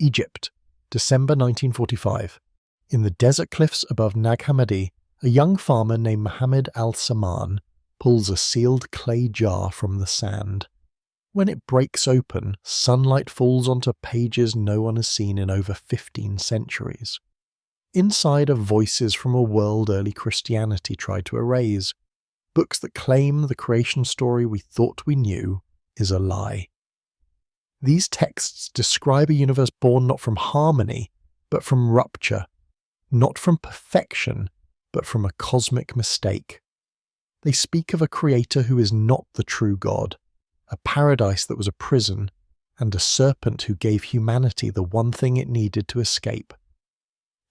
Egypt, December 1945. In the desert cliffs above Nag Hammadi, a young farmer named Mohammed al-Saman pulls a sealed clay jar from the sand. When it breaks open, sunlight falls onto pages no one has seen in over 15 centuries. Inside are voices from a world early Christianity tried to erase, books that claim the creation story we thought we knew is a lie. These texts describe a universe born not from harmony, but from rupture, not from perfection, but from a cosmic mistake. They speak of a creator who is not the true God, a paradise that was a prison, and a serpent who gave humanity the one thing it needed to escape.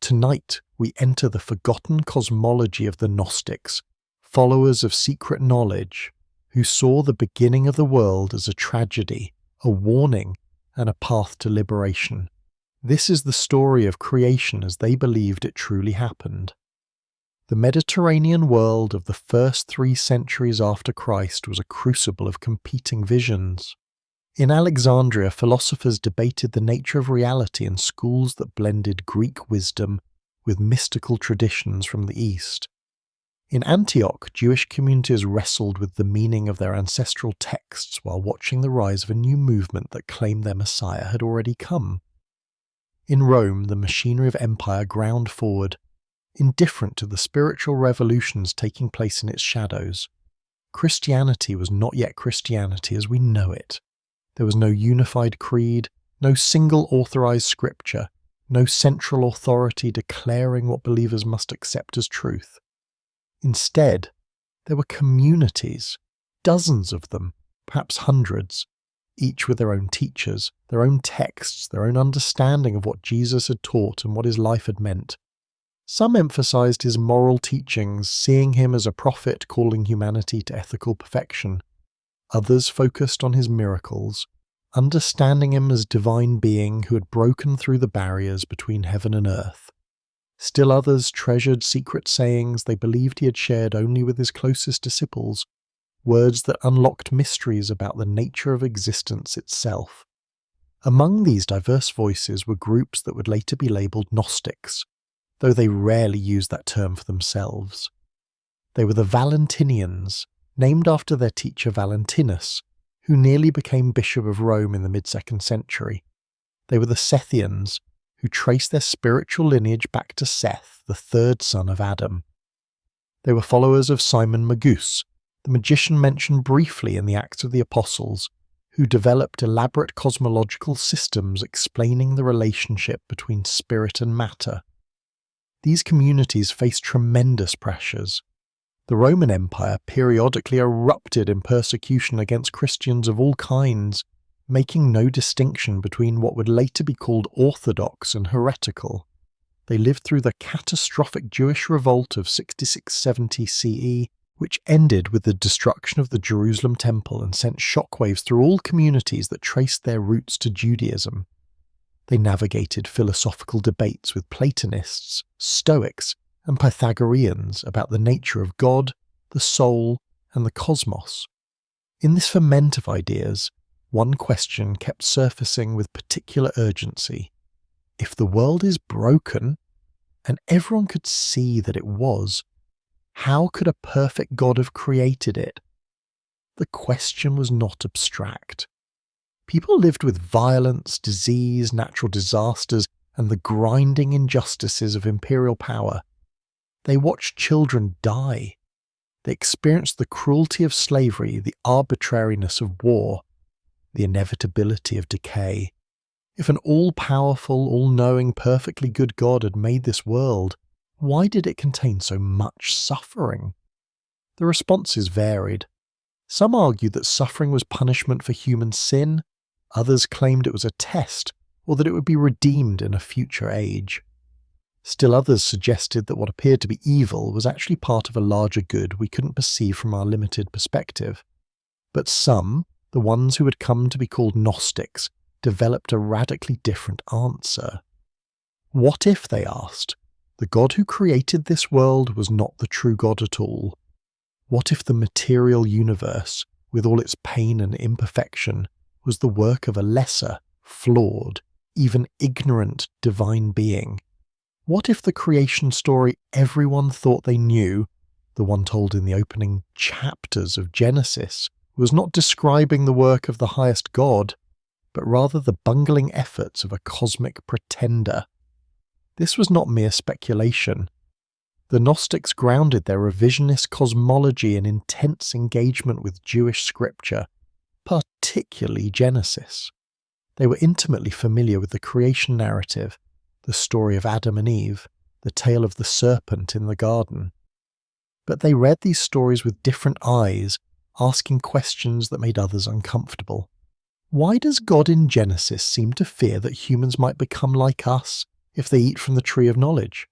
Tonight, we enter the forgotten cosmology of the Gnostics, followers of secret knowledge, who saw the beginning of the world as a tragedy, a warning, and a path to liberation. This is the story of creation as they believed it truly happened. The Mediterranean world of the first 3 centuries after Christ was a crucible of competing visions. In Alexandria, philosophers debated the nature of reality in schools that blended Greek wisdom with mystical traditions from the East. In Antioch, Jewish communities wrestled with the meaning of their ancestral texts while watching the rise of a new movement that claimed their Messiah had already come. In Rome, the machinery of empire ground forward, indifferent to the spiritual revolutions taking place in its shadows. Christianity was not yet Christianity as we know it. There was no unified creed, no single authorized scripture, no central authority declaring what believers must accept as truth. Instead, there were communities, dozens of them, perhaps hundreds, each with their own teachers, their own texts, their own understanding of what Jesus had taught and what his life had meant. Some emphasized his moral teachings, seeing him as a prophet calling humanity to ethical perfection. Others focused on his miracles, understanding him as divine being who had broken through the barriers between heaven and earth. Still others treasured secret sayings they believed he had shared only with his closest disciples, words that unlocked mysteries about the nature of existence itself. Among these diverse voices were groups that would later be labelled Gnostics, though they rarely used that term for themselves. They were the Valentinians, named after their teacher Valentinus, who nearly became Bishop of Rome in the mid-2nd century. They were the Sethians, who traced their spiritual lineage back to Seth, the 3rd son of Adam. They were followers of Simon Magus, the magician mentioned briefly in the Acts of the Apostles, who developed elaborate cosmological systems explaining the relationship between spirit and matter. These communities faced tremendous pressures. The Roman Empire periodically erupted in persecution against Christians of all kinds, making no distinction between what would later be called orthodox and heretical. They lived through the catastrophic Jewish revolt of 6670 CE, which ended with the destruction of the Jerusalem temple and sent shockwaves through all communities that traced their roots to Judaism. They navigated philosophical debates with Platonists, Stoics, and Pythagoreans about the nature of God, the soul, and the cosmos. In this ferment of ideas, one question kept surfacing with particular urgency. If the world is broken, and everyone could see that it was, how could a perfect God have created it? The question was not abstract. People lived with violence, disease, natural disasters, and the grinding injustices of imperial power. They watched children die. They experienced the cruelty of slavery, the arbitrariness of war, the inevitability of decay. If an all-powerful, all-knowing, perfectly good God had made this world, why did it contain so much suffering? The responses varied. Some argued that suffering was punishment for human sin, others claimed it was a test, or that it would be redeemed in a future age. Still others suggested that what appeared to be evil was actually part of a larger good we couldn't perceive from our limited perspective. But some, the ones who had come to be called Gnostics, developed a radically different answer. What if, they asked, the God who created this world was not the true God at all? What if the material universe, with all its pain and imperfection, was the work of a lesser, flawed, even ignorant divine being? What if the creation story everyone thought they knew, the one told in the opening chapters of Genesis, was not describing the work of the highest God, but rather the bungling efforts of a cosmic pretender? This was not mere speculation. The Gnostics grounded their revisionist cosmology in intense engagement with Jewish scripture, particularly Genesis. They were intimately familiar with the creation narrative, the story of Adam and Eve, the tale of the serpent in the garden. But they read these stories with different eyes, asking questions that made others uncomfortable. Why does God in Genesis seem to fear that humans might become like us if they eat from the tree of knowledge?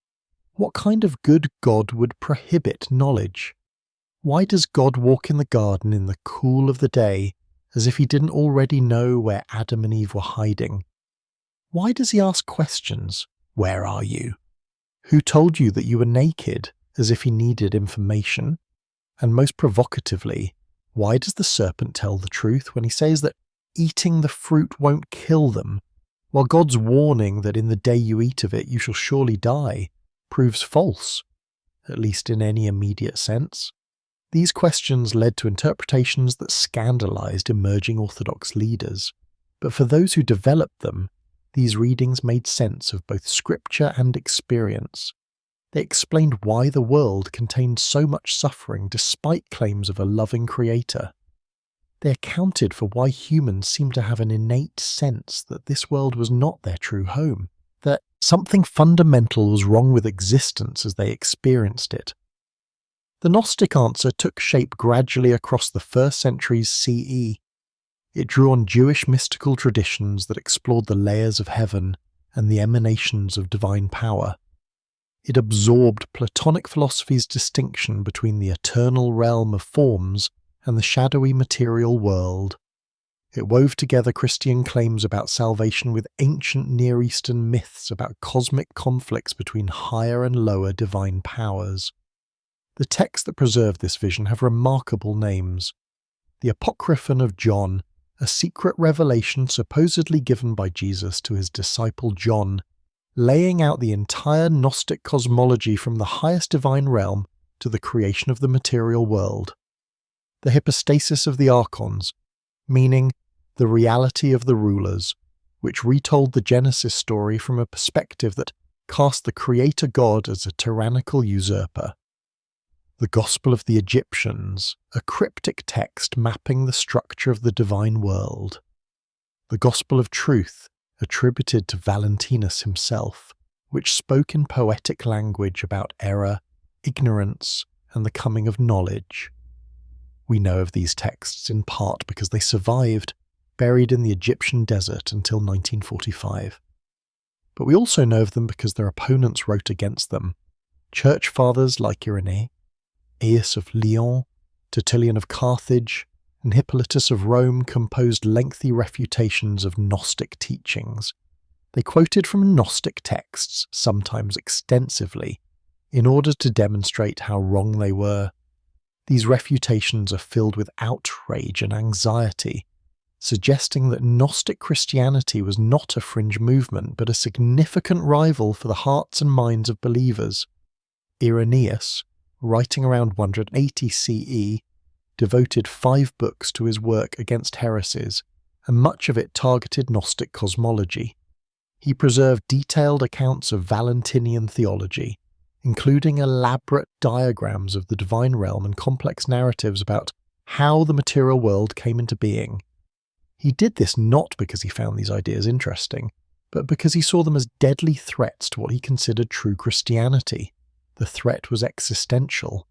What kind of good God would prohibit knowledge? Why does God walk in the garden in the cool of the day as if he didn't already know where Adam and Eve were hiding? Why does he ask questions? Where are you? Who told you that you were naked, as if he needed information? And most provocatively, why does the serpent tell the truth when he says that eating the fruit won't kill them, while God's warning that in the day you eat of it you shall surely die proves false, at least in any immediate sense? These questions led to interpretations that scandalized emerging Orthodox leaders, but for those who developed them, these readings made sense of both scripture and experience. They explained why the world contained so much suffering despite claims of a loving creator. They accounted for why humans seemed to have an innate sense that this world was not their true home, that something fundamental was wrong with existence as they experienced it. The Gnostic answer took shape gradually across the first centuries CE. It drew on Jewish mystical traditions that explored the layers of heaven and the emanations of divine power. It absorbed Platonic philosophy's distinction between the eternal realm of forms and the shadowy material world. It wove together Christian claims about salvation with ancient Near Eastern myths about cosmic conflicts between higher and lower divine powers. The texts that preserve this vision have remarkable names. The Apocryphon of John, a secret revelation supposedly given by Jesus to his disciple John, laying out the entire Gnostic cosmology from the highest divine realm to the creation of the material world. The Hypostasis of the Archons, meaning the reality of the rulers, which retold the Genesis story from a perspective that cast the Creator God as a tyrannical usurper. The Gospel of the Egyptians, a cryptic text mapping the structure of the divine world. The Gospel of Truth, attributed to Valentinus himself, which spoke in poetic language about error, ignorance, and the coming of knowledge. We know of these texts in part because they survived, buried in the Egyptian desert until 1945. But we also know of them because their opponents wrote against them. Church fathers like Irenaeus, Aeus of Lyon, Tertullian of Carthage, and Hippolytus of Rome composed lengthy refutations of Gnostic teachings. They quoted from Gnostic texts, sometimes extensively, in order to demonstrate how wrong they were. These refutations are filled with outrage and anxiety, suggesting that Gnostic Christianity was not a fringe movement but a significant rival for the hearts and minds of believers. Irenaeus, writing around 180 CE, devoted 5 books to his work against heresies, and much of it targeted Gnostic cosmology. He preserved detailed accounts of Valentinian theology, including elaborate diagrams of the divine realm and complex narratives about how the material world came into being. He did this not because he found these ideas interesting, but because he saw them as deadly threats to what he considered true Christianity. The threat was existential.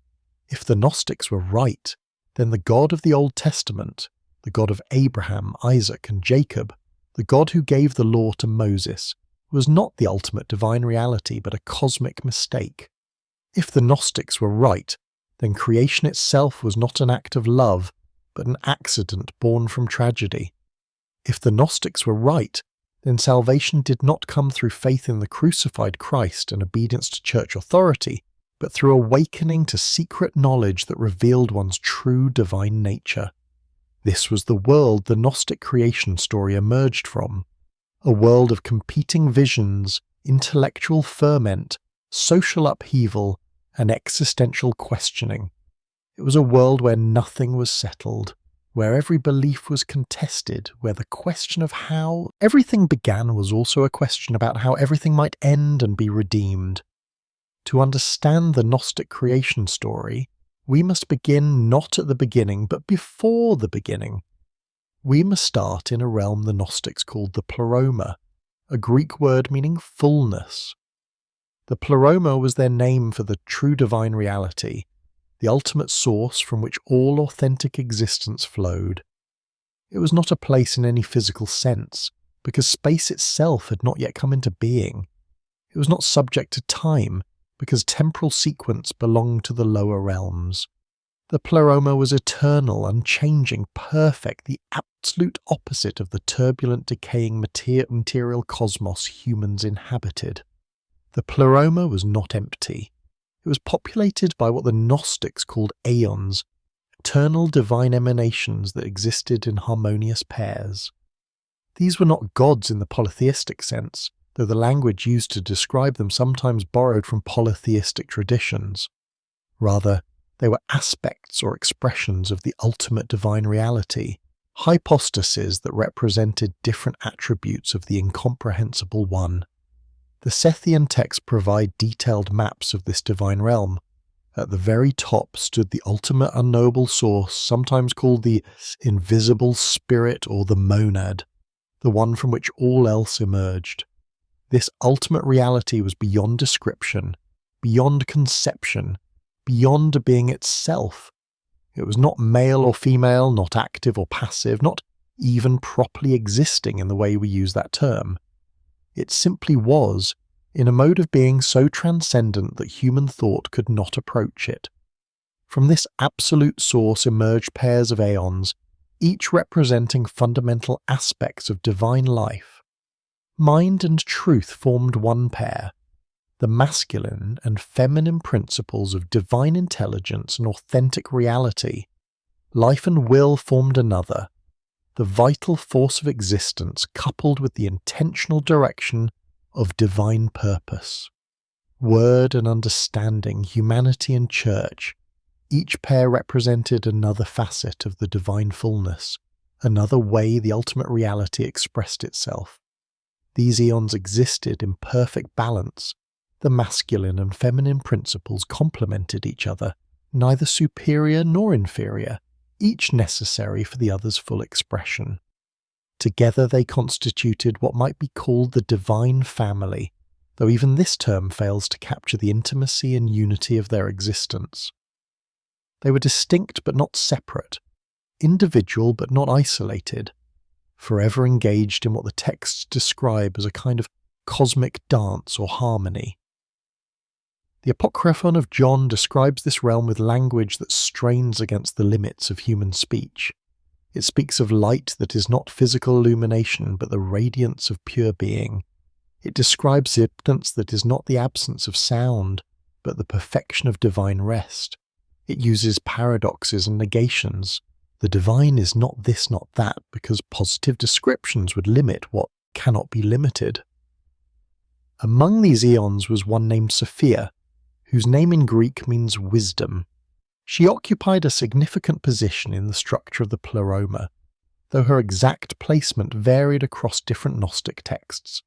If the Gnostics were right, then the God of the Old Testament, the God of Abraham, Isaac, and Jacob, the God who gave the law to Moses, was not the ultimate divine reality but a cosmic mistake. If the Gnostics were right, then creation itself was not an act of love, but an accident born from tragedy. If the Gnostics were right, then salvation did not come through faith in the crucified Christ and obedience to church authority, but through awakening to secret knowledge that revealed one's true divine nature. This was the world the Gnostic creation story emerged from. a world of competing visions, intellectual ferment, social upheaval, and existential questioning. It was a world where nothing was settled, where every belief was contested, where the question of how everything began was also a question about how everything might end and be redeemed. To understand the Gnostic creation story, we must begin not at the beginning, but before the beginning. We must start in a realm the Gnostics called the Pleroma, a Greek word meaning fullness. The Pleroma was their name for the true divine reality, the ultimate source from which all authentic existence flowed. It was not a place in any physical sense, because space itself had not yet come into being. It was not subject to time, because temporal sequence belonged to the lower realms. The Pleroma was eternal, unchanging, perfect, the absolute opposite of the turbulent, decaying material cosmos humans inhabited. The Pleroma was not empty. It was populated by what the Gnostics called aeons, eternal divine emanations that existed in harmonious pairs. These were not gods in the polytheistic sense, though the language used to describe them sometimes borrowed from polytheistic traditions. Rather, they were aspects or expressions of the ultimate divine reality, hypostases that represented different attributes of the incomprehensible one. The Sethian texts provide detailed maps of this divine realm. At the very top stood the ultimate unknowable source, sometimes called the invisible spirit or the monad, the one from which all else emerged. This ultimate reality was beyond description, beyond conception, beyond a being itself. It was not male or female, not active or passive, not even properly existing in the way we use that term. It simply was, in a mode of being so transcendent that human thought could not approach it. From this absolute source emerged pairs of aeons, each representing fundamental aspects of divine life. Mind and truth formed one pair. The masculine and feminine principles of divine intelligence and authentic reality. Life and will formed another. The vital force of existence coupled with the intentional direction of divine purpose. Word and understanding, humanity and church, each pair represented another facet of the divine fullness, another way the ultimate reality expressed itself. These eons existed in perfect balance. The masculine and feminine principles complemented each other, neither superior nor inferior, each necessary for the other's full expression. Together they constituted what might be called the divine family, though even this term fails to capture the intimacy and unity of their existence. They were distinct but not separate, individual but not isolated, forever engaged in what the texts describe as a kind of cosmic dance or harmony. The Apocryphon of John describes this realm with language that strains against the limits of human speech. It speaks of light that is not physical illumination but the radiance of pure being. It describes substance that is not the absence of sound but the perfection of divine rest. It uses paradoxes and negations. The divine is not this, not that, because positive descriptions would limit what cannot be limited. Among these eons was one named Sophia, whose name in Greek means wisdom. She occupied a significant position in the structure of the Pleroma, though her exact placement varied across different Gnostic texts.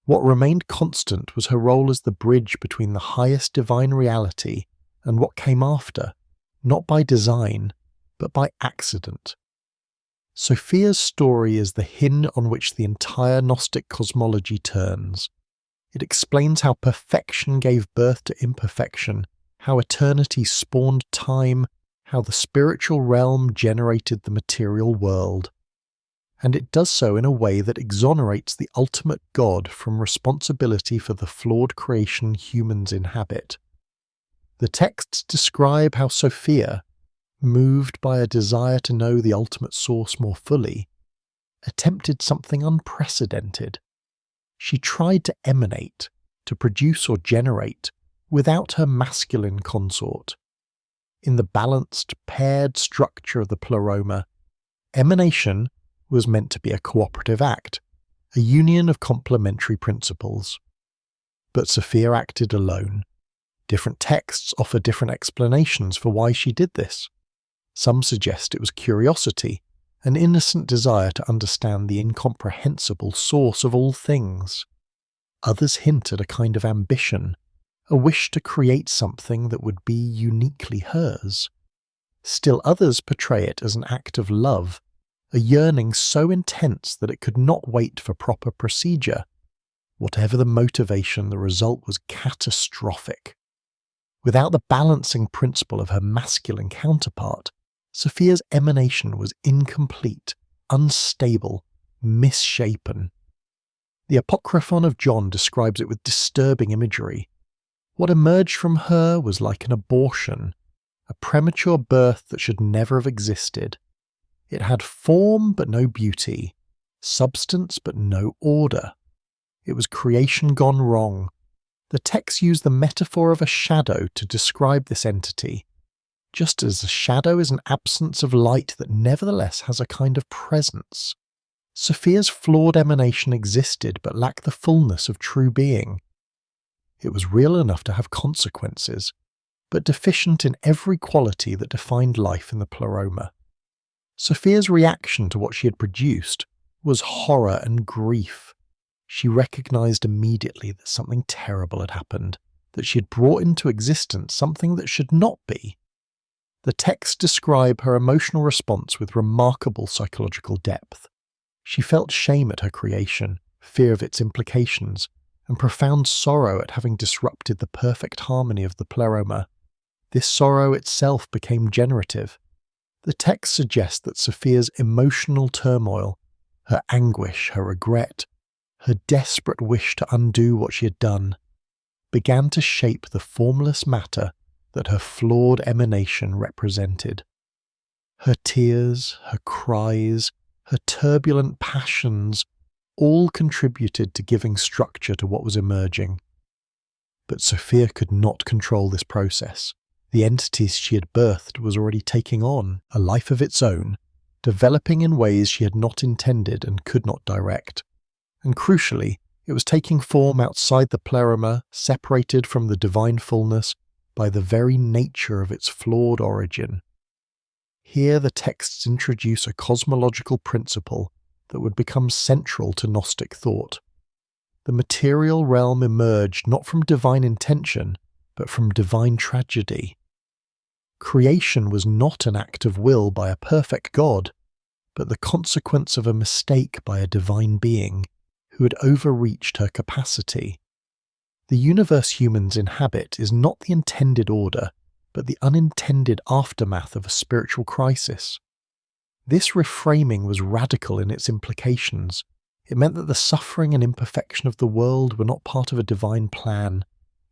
What remained constant was her role as the bridge between the highest divine reality and what came after, not by design, but by accident. Sophia's story is the hinge on which the entire Gnostic cosmology turns. It explains how perfection gave birth to imperfection, how eternity spawned time, how the spiritual realm generated the material world. And it does so in a way that exonerates the ultimate God from responsibility for the flawed creation humans inhabit. The texts describe how Sophia, moved by a desire to know the ultimate source more fully, attempted something unprecedented. She tried to emanate, to produce or generate, without her masculine consort. In the balanced, paired structure of the Pleroma, emanation was meant to be a cooperative act, a union of complementary principles. But Sophia acted alone. Different texts offer different explanations for why she did this. Some suggest it was curiosity, an innocent desire to understand the incomprehensible source of all things. Others hint at a kind of ambition, a wish to create something that would be uniquely hers. Still others portray it as an act of love, a yearning so intense that it could not wait for proper procedure. Whatever the motivation, the result was catastrophic. Without the balancing principle of her masculine counterpart, Sophia's emanation was incomplete, unstable, misshapen. The Apocryphon of John describes it with disturbing imagery. What emerged from her was like an abortion, a premature birth that should never have existed. It had form but no beauty, substance but no order. It was creation gone wrong. The text used the metaphor of a shadow to describe this entity, just as a shadow is an absence of light that nevertheless has a kind of presence. Sophia's flawed emanation existed but lacked the fullness of true being. It was real enough to have consequences, but deficient in every quality that defined life in the Pleroma. Sophia's reaction to what she had produced was horror and grief. She recognized immediately that something terrible had happened, that she had brought into existence something that should not be. The texts describe her emotional response with remarkable psychological depth. She felt shame at her creation, fear of its implications, and profound sorrow at having disrupted the perfect harmony of the Pleroma. This sorrow itself became generative. The text suggests that Sophia's emotional turmoil, her anguish, her regret, her desperate wish to undo what she had done, began to shape the formless matter that her flawed emanation represented. Her tears, her cries, her turbulent passions all contributed to giving structure to what was emerging. But Sophia could not control this process. The entity she had birthed was already taking on a life of its own, developing in ways she had not intended and could not direct. And crucially, it was taking form outside the Pleroma, separated from the divine fullness by the very nature of its flawed origin. Here the texts introduce a cosmological principle that would become central to Gnostic thought. The material realm emerged not from divine intention, but from divine tragedy. Creation was not an act of will by a perfect God, but the consequence of a mistake by a divine being who had overreached her capacity. The universe humans inhabit is not the intended order, but the unintended aftermath of a spiritual crisis. This reframing was radical in its implications. It meant that the suffering and imperfection of the world were not part of a divine plan,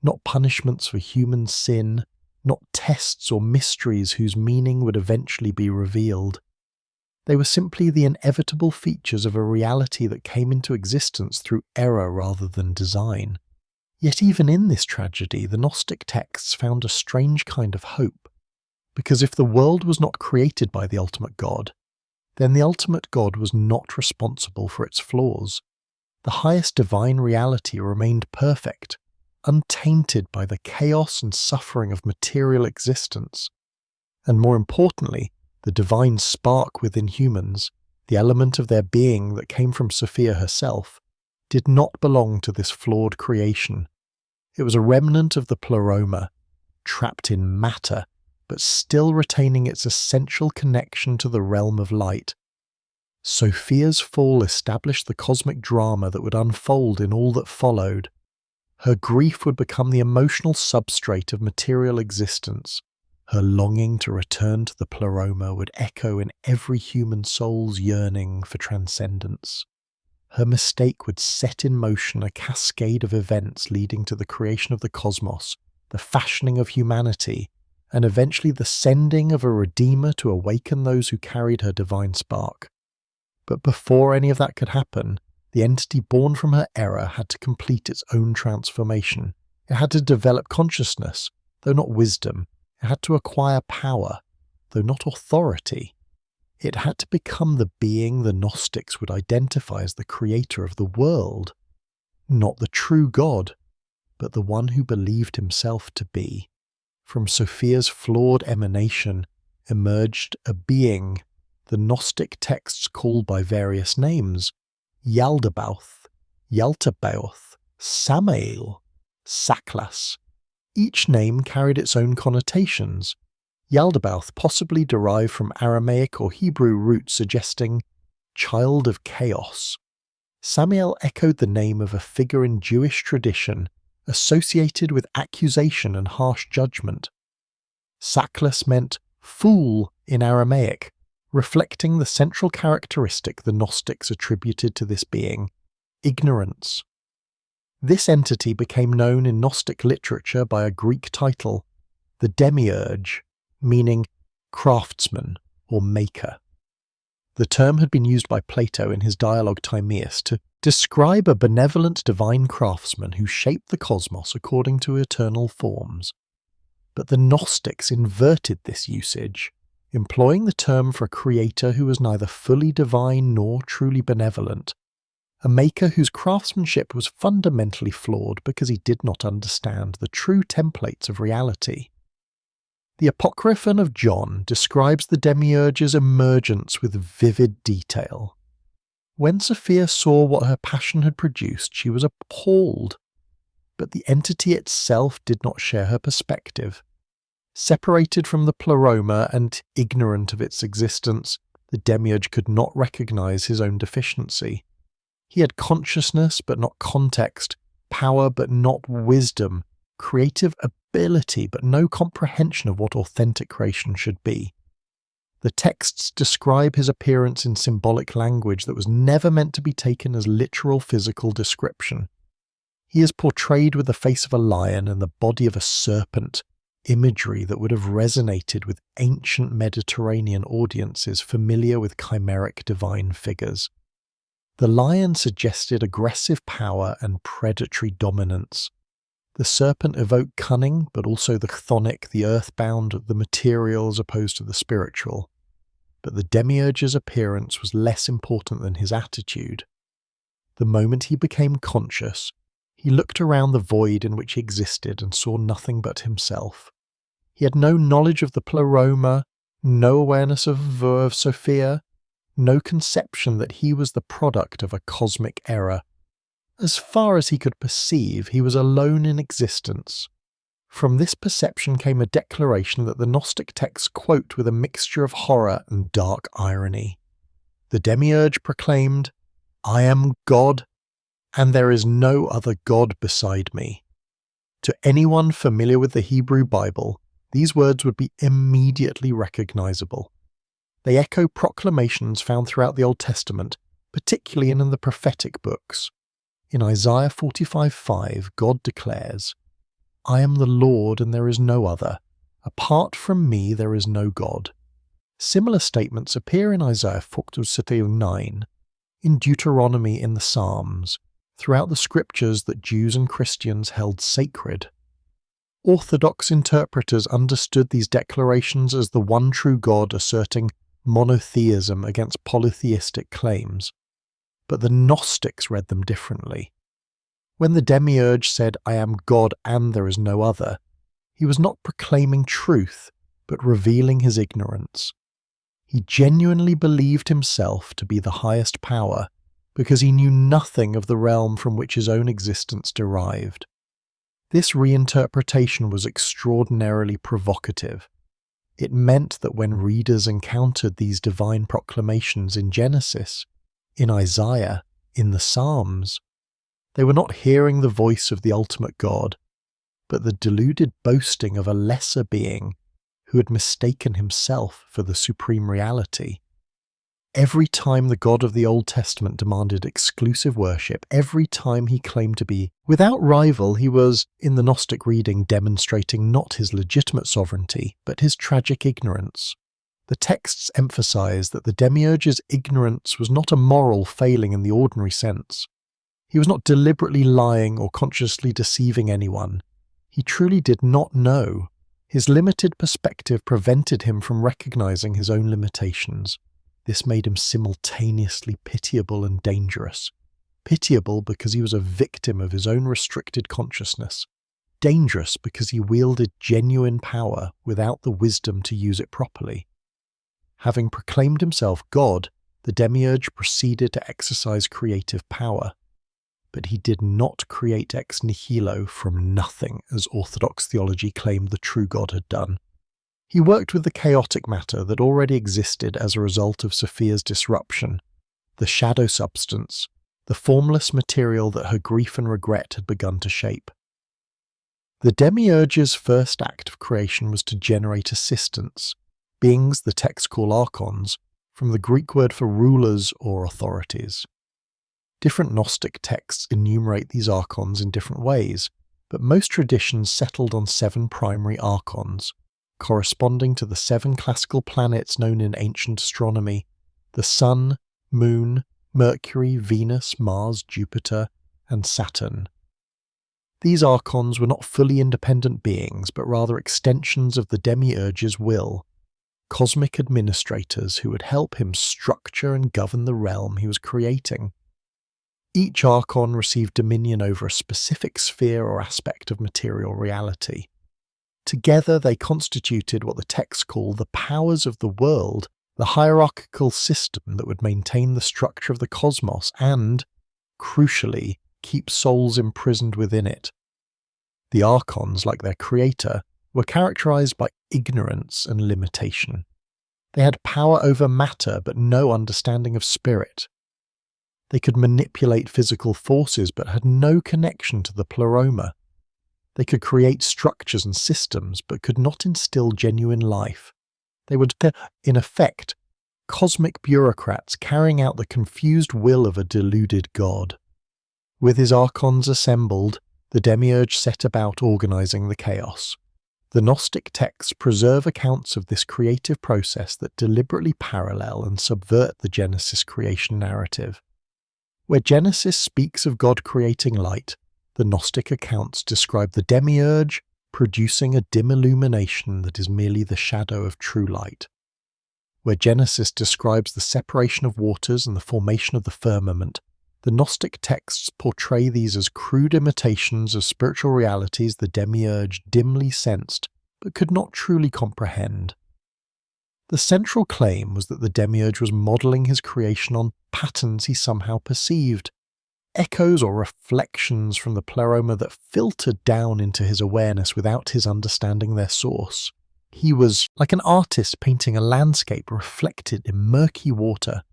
not punishments for human sin, not tests or mysteries whose meaning would eventually be revealed. They were simply the inevitable features of a reality that came into existence through error rather than design. Yet even in this tragedy, the Gnostic texts found a strange kind of hope, because if the world was not created by the ultimate God, then the ultimate God was not responsible for its flaws. The highest divine reality remained perfect, untainted by the chaos and suffering of material existence. And more importantly, the divine spark within humans, the element of their being that came from Sophia herself, did not belong to this flawed creation. It was a remnant of the Pleroma, trapped in matter, but still retaining its essential connection to the realm of light. Sophia's fall established the cosmic drama that would unfold in all that followed. Her grief would become the emotional substrate of material existence. Her longing to return to the Pleroma would echo in every human soul's yearning for transcendence. Her mistake would set in motion a cascade of events leading to the creation of the cosmos, the fashioning of humanity, and eventually the sending of a Redeemer to awaken those who carried her divine spark. But before any of that could happen, the entity born from her error had to complete its own transformation. It had to develop consciousness, though not wisdom. It had to acquire power, though not authority. It had to become the being the Gnostics would identify as the creator of the world, not the true God, but the one who believed himself to be. From Sophia's flawed emanation emerged a being the Gnostic texts call by various names: Yaldabaoth, Yaltabaoth, Samael, Saklas. Each name carried its own connotations. Yaldabaoth possibly derived from Aramaic or Hebrew roots suggesting child of chaos. Samael echoed the name of a figure in Jewish tradition associated with accusation and harsh judgment. Saklas meant fool in Aramaic, reflecting the central characteristic the Gnostics attributed to this being: ignorance. This entity became known in Gnostic literature by a Greek title, the Demiurge, meaning craftsman or maker. The term had been used by Plato in his dialogue Timaeus to describe a benevolent divine craftsman who shaped the cosmos according to eternal forms. But the Gnostics inverted this usage, employing the term for a creator who was neither fully divine nor truly benevolent, a maker whose craftsmanship was fundamentally flawed because he did not understand the true templates of reality. The Apocryphon of John describes the Demiurge's emergence with vivid detail. When Sophia saw what her passion had produced, she was appalled, but the entity itself did not share her perspective. Separated from the Pleroma and ignorant of its existence, the Demiurge could not recognize his own deficiency. He had consciousness but not context, power but not wisdom, creative ability but no comprehension of what authentic creation should be. The texts describe his appearance in symbolic language that was never meant to be taken as literal physical description. He is portrayed with the face of a lion and the body of a serpent, imagery that would have resonated with ancient Mediterranean audiences familiar with chimeric divine figures. The lion suggested aggressive power and predatory dominance. The serpent evoked cunning, but also the chthonic, the earthbound, the material as opposed to the spiritual. But the Demiurge's appearance was less important than his attitude. The moment he became conscious, he looked around the void in which he existed and saw nothing but himself. He had no knowledge of the Pleroma, no awareness of Sophia, no conception that he was the product of a cosmic error. As far as he could perceive, he was alone in existence. From this perception came a declaration that the Gnostic texts quote with a mixture of horror and dark irony. The Demiurge proclaimed, "I am God, and there is no other God beside me." To anyone familiar with the Hebrew Bible, these words would be immediately recognizable. They echo proclamations found throughout the Old Testament, particularly in the prophetic books. In Isaiah 45:5, God declares, "I am the Lord and there is no other. Apart from me there is no God." Similar statements appear in Isaiah 49, in Deuteronomy, in the Psalms, throughout the scriptures that Jews and Christians held sacred. Orthodox interpreters understood these declarations as the one true God asserting monotheism against polytheistic claims. But the Gnostics read them differently. When the Demiurge said, "I am God and there is no other," he was not proclaiming truth, but revealing his ignorance. He genuinely believed himself to be the highest power, because he knew nothing of the realm from which his own existence derived. This reinterpretation was extraordinarily provocative. It meant that when readers encountered these divine proclamations in Genesis, in Isaiah, in the Psalms, they were not hearing the voice of the ultimate God, but the deluded boasting of a lesser being who had mistaken himself for the supreme reality. Every time the God of the Old Testament demanded exclusive worship, every time he claimed to be without rival, he was, in the Gnostic reading, demonstrating not his legitimate sovereignty, but his tragic ignorance. The texts emphasize that the Demiurge's ignorance was not a moral failing in the ordinary sense. He was not deliberately lying or consciously deceiving anyone. He truly did not know. His limited perspective prevented him from recognizing his own limitations. This made him simultaneously pitiable and dangerous. Pitiable because he was a victim of his own restricted consciousness. Dangerous because he wielded genuine power without the wisdom to use it properly. Having proclaimed himself God, the demiurge proceeded to exercise creative power. But he did not create ex nihilo from nothing, as Orthodox theology claimed the true God had done. He worked with the chaotic matter that already existed as a result of Sophia's disruption, the shadow substance, the formless material that her grief and regret had begun to shape. The demiurge's first act of creation was to generate assistants, beings the texts call archons, from the Greek word for rulers or authorities. Different Gnostic texts enumerate these archons in different ways, but most traditions settled on 7 primary archons, corresponding to the 7 classical planets known in ancient astronomy: the Sun, Moon, Mercury, Venus, Mars, Jupiter, and Saturn. These archons were not fully independent beings, but rather extensions of the demiurge's will, cosmic administrators who would help him structure and govern the realm he was creating. Each archon received dominion over a specific sphere or aspect of material reality. Together they constituted what the texts call the powers of the world, the hierarchical system that would maintain the structure of the cosmos and, crucially, keep souls imprisoned within it. The archons, like their creator, were characterized by ignorance and limitation. They had power over matter but no understanding of spirit. They could manipulate physical forces but had no connection to the pleroma. They could create structures and systems but could not instill genuine life. They were, in effect, cosmic bureaucrats carrying out the confused will of a deluded god. With his archons assembled, the demiurge set about organizing the chaos. The Gnostic texts preserve accounts of this creative process that deliberately parallel and subvert the Genesis creation narrative. Where Genesis speaks of God creating light, the Gnostic accounts describe the demiurge producing a dim illumination that is merely the shadow of true light. Where Genesis describes the separation of waters and the formation of the firmament, the Gnostic texts portray these as crude imitations of spiritual realities the demiurge dimly sensed but could not truly comprehend. The central claim was that the demiurge was modelling his creation on patterns he somehow perceived, echoes or reflections from the pleroma that filtered down into his awareness without his understanding their source. He was like an artist painting a landscape reflected in murky water,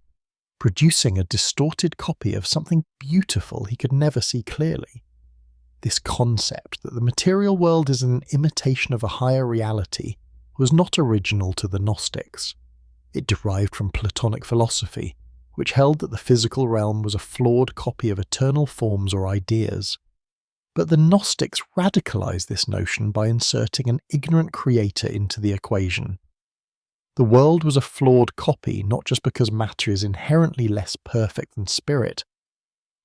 producing a distorted copy of something beautiful he could never see clearly. This concept that the material world is an imitation of a higher reality was not original to the Gnostics. It derived from Platonic philosophy, which held that the physical realm was a flawed copy of eternal forms or ideas. But the Gnostics radicalized this notion by inserting an ignorant creator into the equation. The world was a flawed copy not just because matter is inherently less perfect than spirit,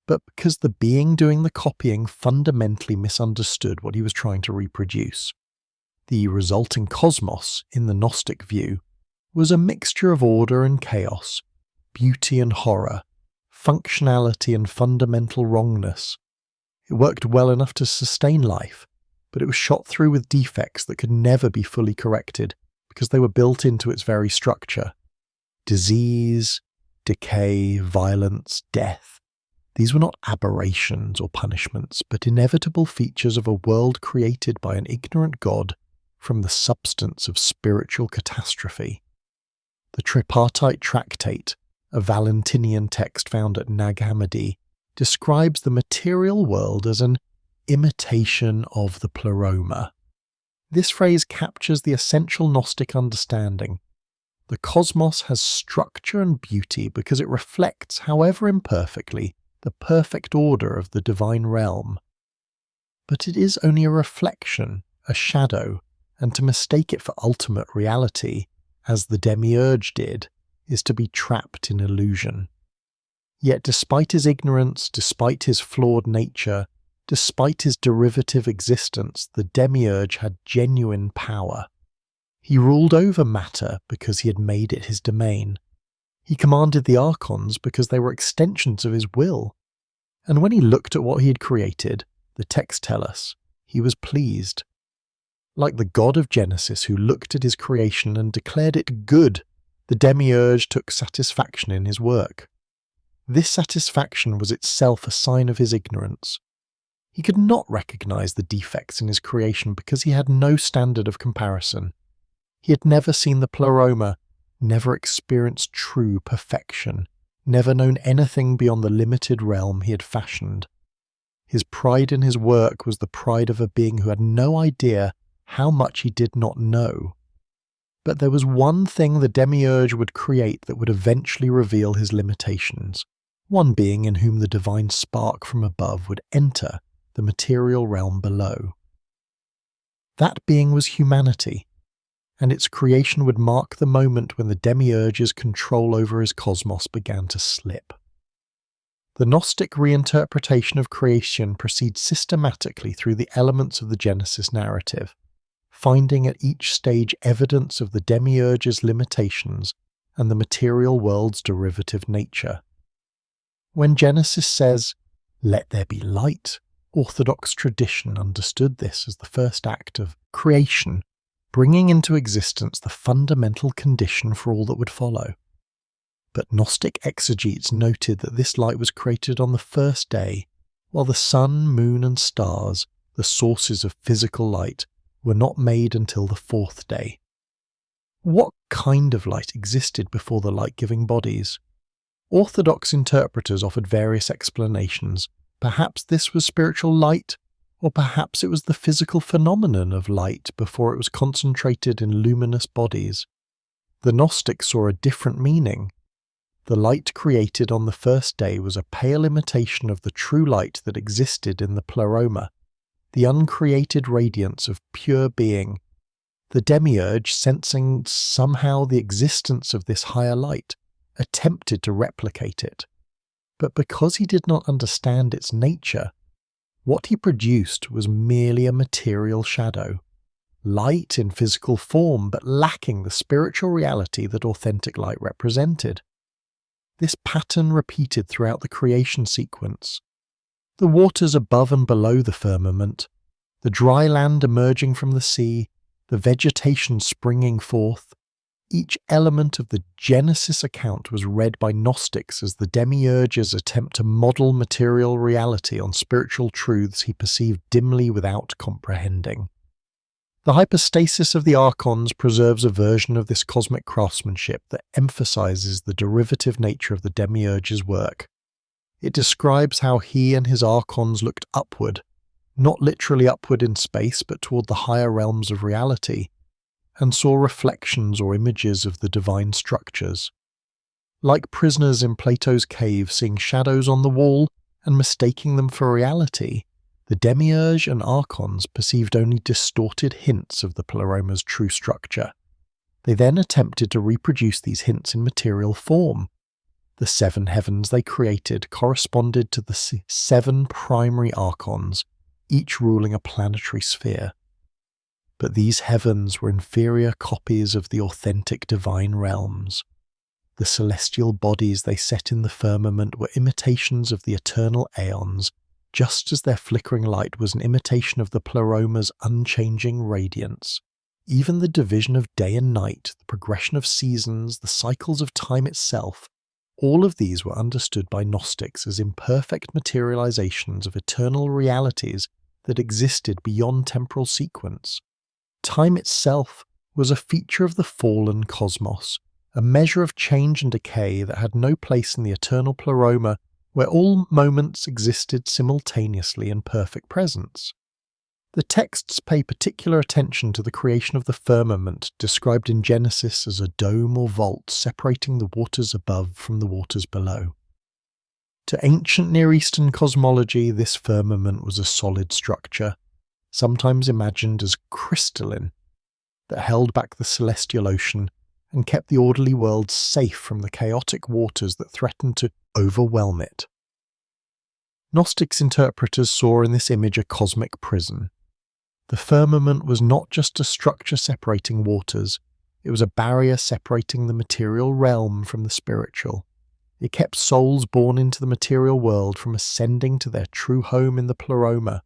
but because the being doing the copying fundamentally misunderstood what he was trying to reproduce. The resulting cosmos, in the Gnostic view, was a mixture of order and chaos, beauty and horror, functionality and fundamental wrongness. It worked well enough to sustain life, but it was shot through with defects that could never be fully corrected because they were built into its very structure. Disease, decay, violence, death. These were not aberrations or punishments, but inevitable features of a world created by an ignorant god from the substance of spiritual catastrophe. The Tripartite Tractate, a Valentinian text found at Nag Hammadi, describes the material world as an imitation of the pleroma. This phrase captures the essential Gnostic understanding. The cosmos has structure and beauty because it reflects, however imperfectly, the perfect order of the divine realm. But it is only a reflection, a shadow, and to mistake it for ultimate reality, as the demiurge did, is to be trapped in illusion. Yet despite his ignorance, despite his flawed nature, despite his derivative existence, the demiurge had genuine power. He ruled over matter because he had made it his domain. He commanded the archons because they were extensions of his will. And when he looked at what he had created, the texts tell us, he was pleased. Like the God of Genesis who looked at his creation and declared it good, the demiurge took satisfaction in his work. This satisfaction was itself a sign of his ignorance. He could not recognize the defects in his creation because he had no standard of comparison. He had never seen the pleroma, never experienced true perfection, never known anything beyond the limited realm he had fashioned. His pride in his work was the pride of a being who had no idea how much he did not know. But there was one thing the demiurge would create that would eventually reveal his limitations, one being in whom the divine spark from above would enter the material realm below. That being was humanity, and its creation would mark the moment when the demiurge's control over his cosmos began to slip. The Gnostic reinterpretation of creation proceeds systematically through the elements of the Genesis narrative, finding at each stage evidence of the demiurge's limitations and the material world's derivative nature. When Genesis says, "Let there be light," Orthodox tradition understood this as the first act of creation, bringing into existence the fundamental condition for all that would follow. But Gnostic exegetes noted that this light was created on the first day, while the sun, moon, and stars, the sources of physical light, were not made until the fourth day. What kind of light existed before the light-giving bodies? Orthodox interpreters offered various explanations. Perhaps this was spiritual light, or perhaps it was the physical phenomenon of light before it was concentrated in luminous bodies. The Gnostics saw a different meaning. The light created on the first day was a pale imitation of the true light that existed in the pleroma, the uncreated radiance of pure being. The demiurge, sensing somehow the existence of this higher light, attempted to replicate it. But because he did not understand its nature, what he produced was merely a material shadow, light in physical form but lacking the spiritual reality that authentic light represented. This pattern repeated throughout the creation sequence. The waters above and below the firmament, the dry land emerging from the sea, the vegetation springing forth, each element of the Genesis account was read by Gnostics as the demiurge's attempt to model material reality on spiritual truths he perceived dimly without comprehending. The hypostasis of the archons preserves a version of this cosmic craftsmanship that emphasizes the derivative nature of the demiurge's work. It describes how he and his archons looked upward, not literally upward in space but toward the higher realms of reality, and saw reflections or images of the divine structures. Like prisoners in Plato's cave seeing shadows on the wall and mistaking them for reality, the demiurge and archons perceived only distorted hints of the pleroma's true structure. They then attempted to reproduce these hints in material form. The 7 heavens they created corresponded to the 7 primary archons, each ruling a planetary sphere. But these heavens were inferior copies of the authentic divine realms. The celestial bodies they set in the firmament were imitations of the eternal aeons, just as their flickering light was an imitation of the pleroma's unchanging radiance. Even the division of day and night, the progression of seasons, the cycles of time itself, all of these were understood by Gnostics as imperfect materializations of eternal realities that existed beyond temporal sequence. Time itself was a feature of the fallen cosmos, a measure of change and decay that had no place in the eternal pleroma where all moments existed simultaneously in perfect presence. The texts pay particular attention to the creation of the firmament, described in Genesis as a dome or vault separating the waters above from the waters below. To ancient Near Eastern cosmology, this firmament was a solid structure, sometimes imagined as crystalline, that held back the celestial ocean and kept the orderly world safe from the chaotic waters that threatened to overwhelm it. Gnostics interpreters saw in this image a cosmic prison. The firmament was not just a structure separating waters, It was a barrier separating the material realm from the spiritual. It kept souls born into the material world from ascending to their true home in the pleroma.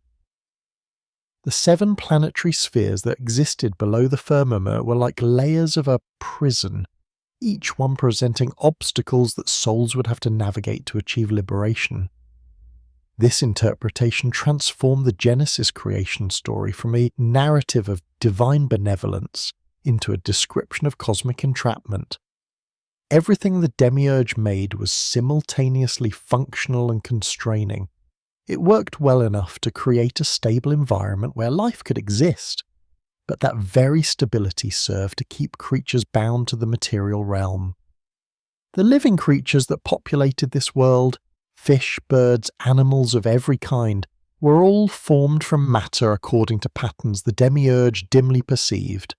The 7 planetary spheres that existed below the firmament were like layers of a prison, each one presenting obstacles that souls would have to navigate to achieve liberation. This interpretation transformed the Genesis creation story from a narrative of divine benevolence into a description of cosmic entrapment. Everything the demiurge made was simultaneously functional and constraining. It worked well enough to create a stable environment where life could exist, but that very stability served to keep creatures bound to the material realm. The living creatures that populated this world, fish, birds, animals of every kind, were all formed from matter according to patterns the demiurge dimly perceived.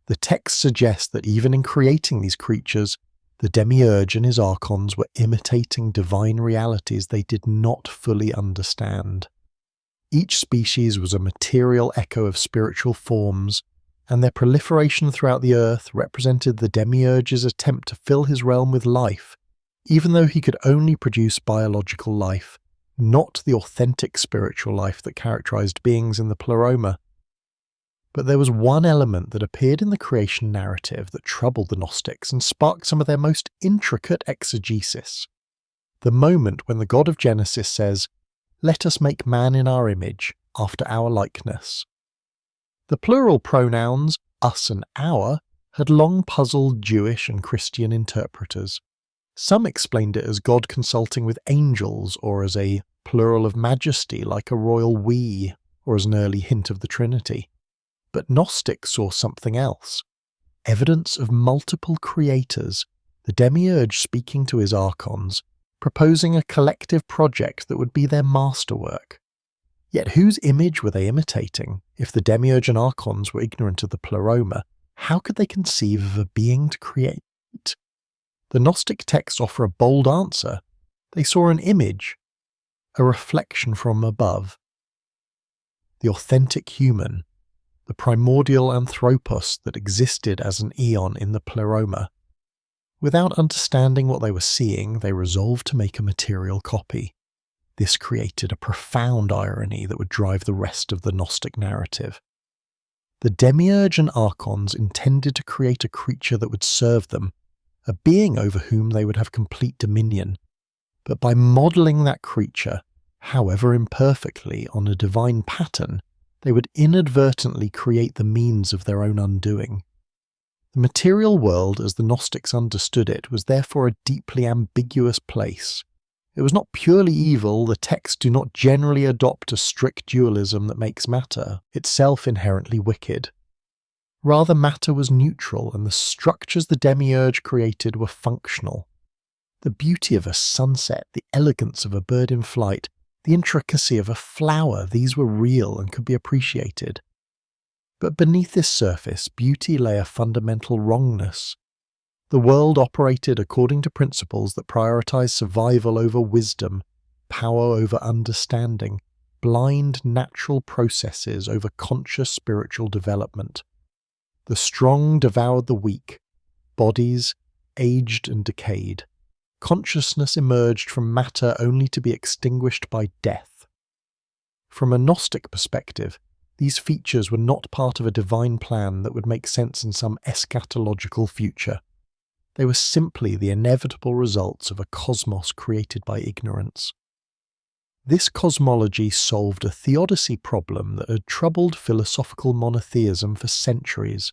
The text suggests that even in creating these creatures, the demiurge and his archons were imitating divine realities they did not fully understand. Each species was a material echo of spiritual forms, and their proliferation throughout the earth represented the demiurge's attempt to fill his realm with life, even though he could only produce biological life, not the authentic spiritual life that characterized beings in the pleroma. But there was one element that appeared in the creation narrative that troubled the Gnostics and sparked some of their most intricate exegesis. The moment when the God of Genesis says, "Let us make man in our image, after our likeness." The plural pronouns, us and our, had long puzzled Jewish and Christian interpreters. Some explained it as God consulting with angels, or as a plural of majesty like a royal we, or as an early hint of the Trinity. But Gnostics saw something else. Evidence of multiple creators, the demiurge speaking to his archons, proposing a collective project that would be their masterwork. Yet whose image were they imitating? If the demiurge and archons were ignorant of the pleroma, how could they conceive of a being to create? The Gnostic texts offer a bold answer. They saw an image, a reflection from above. The authentic human, the primordial anthropos that existed as an eon in the pleroma. Without understanding what they were seeing, they resolved to make a material copy. This created a profound irony that would drive the rest of the Gnostic narrative. The demiurge and archons intended to create a creature that would serve them, a being over whom they would have complete dominion. But by modelling that creature, however imperfectly, on a divine pattern, they would inadvertently create the means of their own undoing. The material world, as the Gnostics understood it, was therefore a deeply ambiguous place. It was not purely evil. The texts do not generally adopt a strict dualism that makes matter itself inherently wicked. Rather, matter was neutral, and the structures the demiurge created were functional. The beauty of a sunset, the elegance of a bird in flight, the intricacy of a flower, these were real and could be appreciated. But beneath this surface, beauty lay a fundamental wrongness. The world operated according to principles that prioritized survival over wisdom, power over understanding, blind natural processes over conscious spiritual development. The strong devoured the weak, bodies aged and decayed. Consciousness emerged from matter only to be extinguished by death. From a Gnostic perspective, these features were not part of a divine plan that would make sense in some eschatological future. They were simply the inevitable results of a cosmos created by ignorance. This cosmology solved a theodicy problem that had troubled philosophical monotheism for centuries.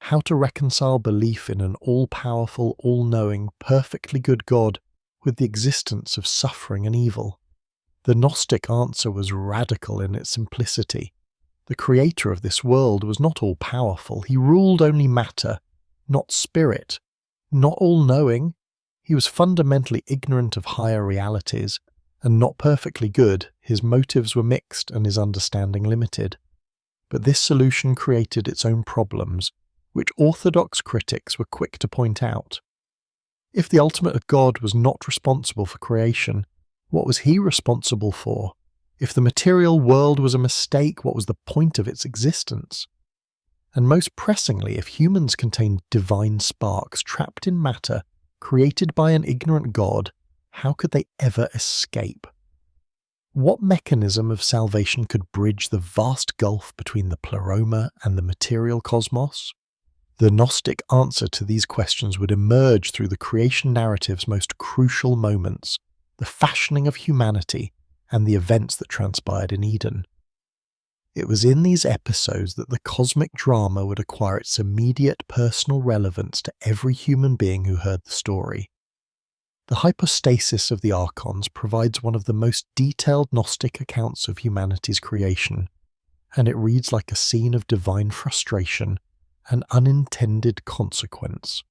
How to reconcile belief in an all-powerful, all-knowing, perfectly good God with the existence of suffering and evil. The Gnostic answer was radical in its simplicity. The creator of this world was not all-powerful. He ruled only matter, not spirit, not all-knowing. He was fundamentally ignorant of higher realities, and not perfectly good. His motives were mixed and his understanding limited. But this solution created its own problems, which orthodox critics were quick to point out. If the ultimate God was not responsible for creation, what was he responsible for? If the material world was a mistake, what was the point of its existence? And most pressingly, if humans contained divine sparks trapped in matter, created by an ignorant God, how could they ever escape? What mechanism of salvation could bridge the vast gulf between the pleroma and the material cosmos? The Gnostic answer to these questions would emerge through the creation narrative's most crucial moments, the fashioning of humanity and the events that transpired in Eden. It was in these episodes that the cosmic drama would acquire its immediate personal relevance to every human being who heard the story. The hypostasis of the archons provides one of the most detailed Gnostic accounts of humanity's creation, and it reads like a scene of divine frustration and unintended consequence.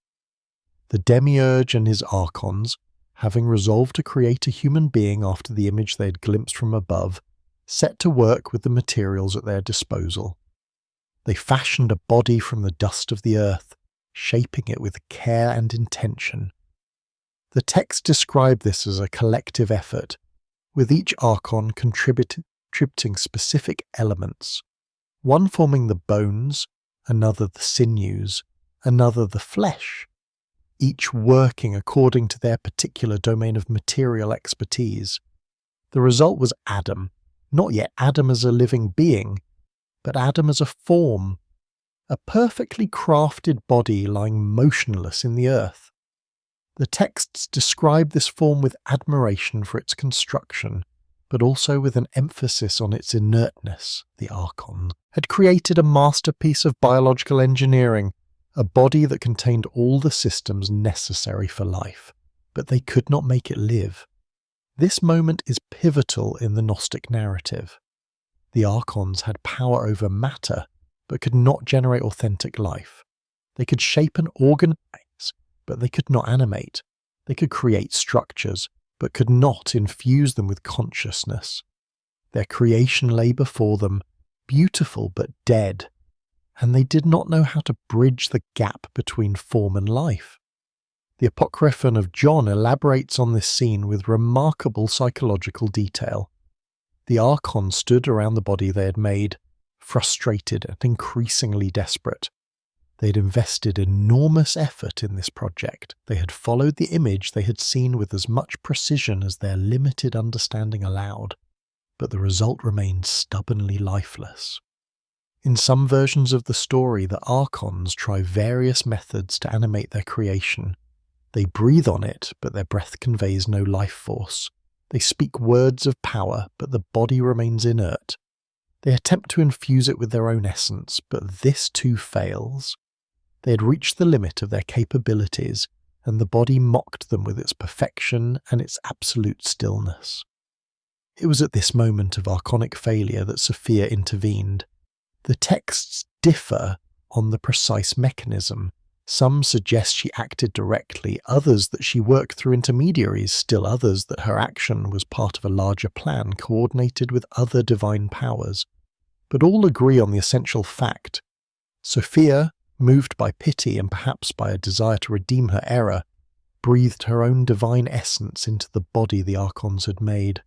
The demiurge and his archons, having resolved to create a human being after the image they had glimpsed from above, set to work with the materials at their disposal. They fashioned a body from the dust of the earth, shaping it with care and intention. The text described this as a collective effort, with each archon contributing specific elements, one forming the bones, another the sinews, another the flesh, each working according to their particular domain of material expertise. The result was Adam, not yet Adam as a living being, but Adam as a form, a perfectly crafted body lying motionless in the earth. The texts describe this form with admiration for its construction, but also with an emphasis on its inertness. The archon had created a masterpiece of biological engineering, a body that contained all the systems necessary for life, but they could not make it live. This moment is pivotal in the Gnostic narrative. The archons had power over matter, but could not generate authentic life. They could shape and organize, but they could not animate. They could create structures, but could not infuse them with consciousness. Their creation lay before them, beautiful but dead, and they did not know how to bridge the gap between form and life. The Apocryphon of John elaborates on this scene with remarkable psychological detail. The archons stood around the body they had made, frustrated and increasingly desperate. They had invested enormous effort in this project. They had followed the image they had seen with as much precision as their limited understanding allowed, but the result remained stubbornly lifeless. In some versions of the story, the archons try various methods to animate their creation. They breathe on it, but their breath conveys no life force. They speak words of power, but the body remains inert. They attempt to infuse it with their own essence, but this too fails. They had reached the limit of their capabilities, and the body mocked them with its perfection and its absolute stillness. It was at this moment of archonic failure that Sophia intervened. The texts differ on the precise mechanism. Some suggest she acted directly, others that she worked through intermediaries, still others that her action was part of a larger plan coordinated with other divine powers. But all agree on the essential fact. Sophia, moved by pity and perhaps by a desire to redeem her error, breathed her own divine essence into the body the archons had made.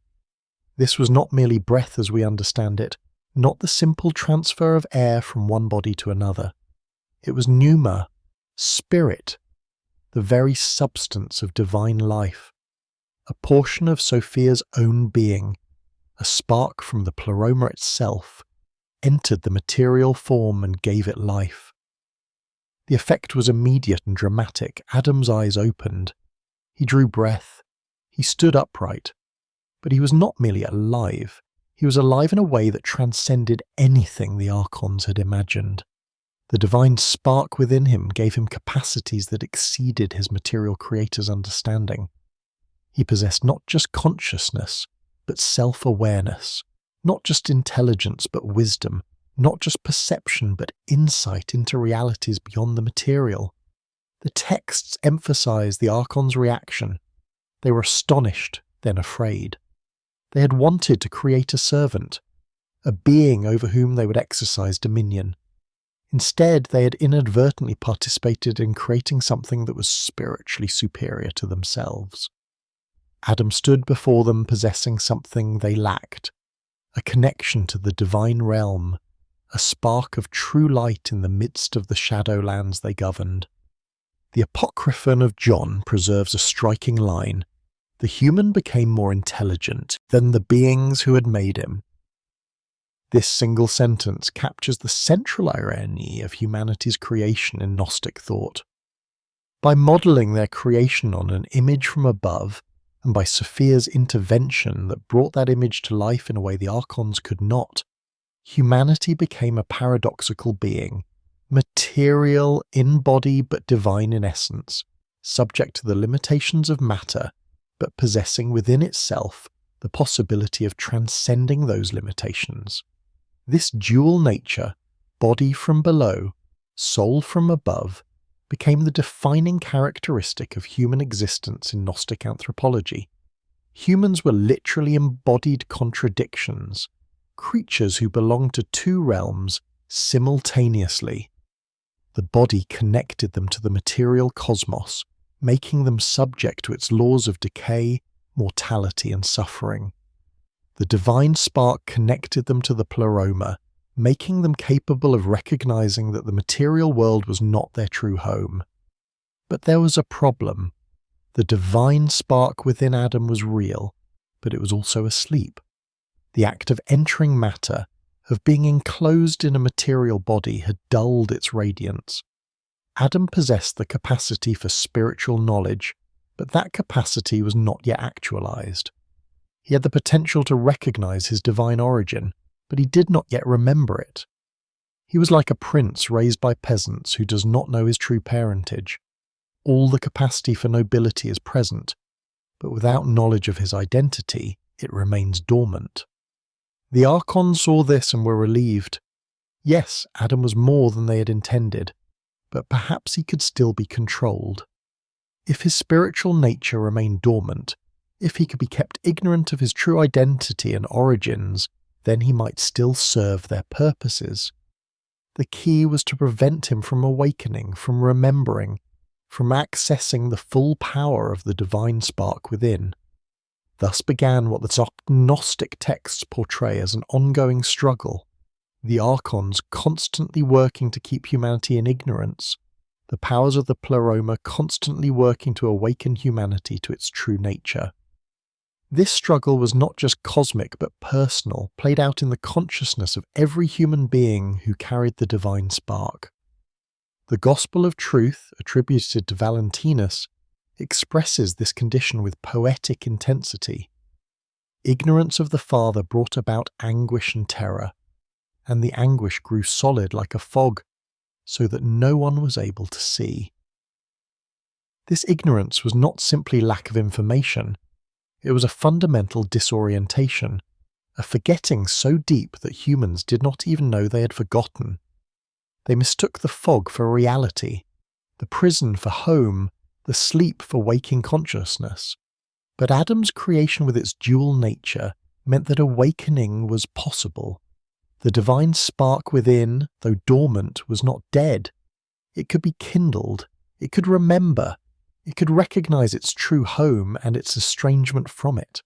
This was not merely breath as we understand it, not the simple transfer of air from one body to another. It was pneuma, spirit, the very substance of divine life, a portion of Sophia's own being, a spark from the pleroma itself, entered the material form and gave it life. The effect was immediate and dramatic. Adam's eyes opened. He drew breath. He stood upright. But he was not merely alive. He was alive in a way that transcended anything the archons had imagined. The divine spark within him gave him capacities that exceeded his material creator's understanding. He possessed not just consciousness, but self-awareness, not just intelligence, but wisdom, not just perception, but insight into realities beyond the material. The texts emphasize the archons' reaction. They were astonished, then afraid. They had wanted to create a servant, a being over whom they would exercise dominion. Instead, they had inadvertently participated in creating something that was spiritually superior to themselves. Adam stood before them possessing something they lacked, a connection to the divine realm, a spark of true light in the midst of the shadowlands they governed. The Apocryphon of John preserves a striking line: "The human became more intelligent than the beings who had made him." This single sentence captures the central irony of humanity's creation in Gnostic thought. By modelling their creation on an image from above, and by Sophia's intervention that brought that image to life in a way the Archons could not, humanity became a paradoxical being, material in body but divine in essence, subject to the limitations of matter, but possessing within itself the possibility of transcending those limitations. This dual nature, body from below, soul from above, became the defining characteristic of human existence in Gnostic anthropology. Humans were literally embodied contradictions, creatures who belonged to two realms simultaneously. The body connected them to the material cosmos, making them subject to its laws of decay, mortality, and suffering. The divine spark connected them to the pleroma, making them capable of recognizing that the material world was not their true home. But there was a problem. The divine spark within Adam was real, but it was also asleep. The act of entering matter, of being enclosed in a material body, had dulled its radiance. Adam possessed the capacity for spiritual knowledge, but that capacity was not yet actualized. He had the potential to recognize his divine origin, but he did not yet remember it. He was like a prince raised by peasants who does not know his true parentage. All the capacity for nobility is present, but without knowledge of his identity, it remains dormant. The Archons saw this and were relieved. Yes, Adam was more than they had intended, but perhaps he could still be controlled. If his spiritual nature remained dormant, if he could be kept ignorant of his true identity and origins, then he might still serve their purposes. The key was to prevent him from awakening, from remembering, from accessing the full power of the divine spark within. Thus began what the Gnostic texts portray as an ongoing struggle, the Archons constantly working to keep humanity in ignorance, the powers of the pleroma constantly working to awaken humanity to its true nature. This struggle was not just cosmic but personal, played out in the consciousness of every human being who carried the divine spark. The Gospel of Truth, attributed to Valentinus, expresses this condition with poetic intensity. Ignorance of the Father brought about anguish and terror, and the anguish grew solid like a fog, so that no one was able to see. This ignorance was not simply lack of information. It was a fundamental disorientation, a forgetting so deep that humans did not even know they had forgotten. They mistook the fog for reality, the prison for home, the sleep for waking consciousness. But Adam's creation with its dual nature meant that awakening was possible. The divine spark within, though dormant, was not dead. It could be kindled, it could remember, it could recognize its true home and its estrangement from it.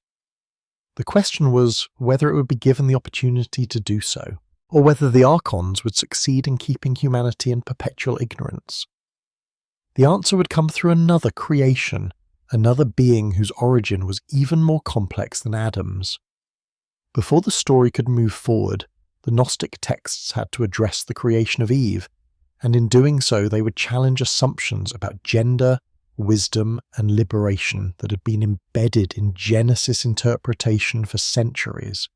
The question was whether it would be given the opportunity to do so, or whether the Archons would succeed in keeping humanity in perpetual ignorance. The answer would come through another creation, another being whose origin was even more complex than Adam's. Before the story could move forward, the Gnostic texts had to address the creation of Eve, and in doing so they would challenge assumptions about gender, wisdom, and liberation that had been embedded in Genesis interpretation for centuries.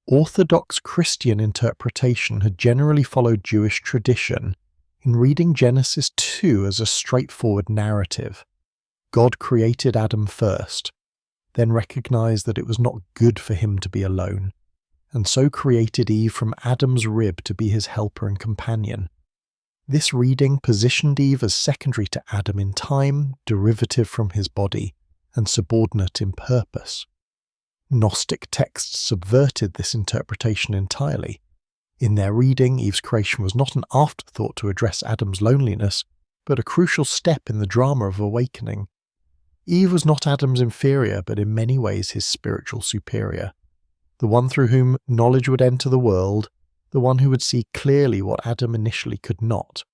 Orthodox Christian interpretation had generally followed Jewish tradition in reading Genesis 2 as a straightforward narrative. God created Adam first, then recognized that it was not good for him to be alone, and so created Eve from Adam's rib to be his helper and companion. This reading positioned Eve as secondary to Adam in time, derivative from his body, and subordinate in purpose. Gnostic texts subverted this interpretation entirely. In their reading, Eve's creation was not an afterthought to address Adam's loneliness, but a crucial step in the drama of awakening. Eve was not Adam's inferior, but in many ways his spiritual superior, the one through whom knowledge would enter the world, the one who would see clearly what Adam initially could not.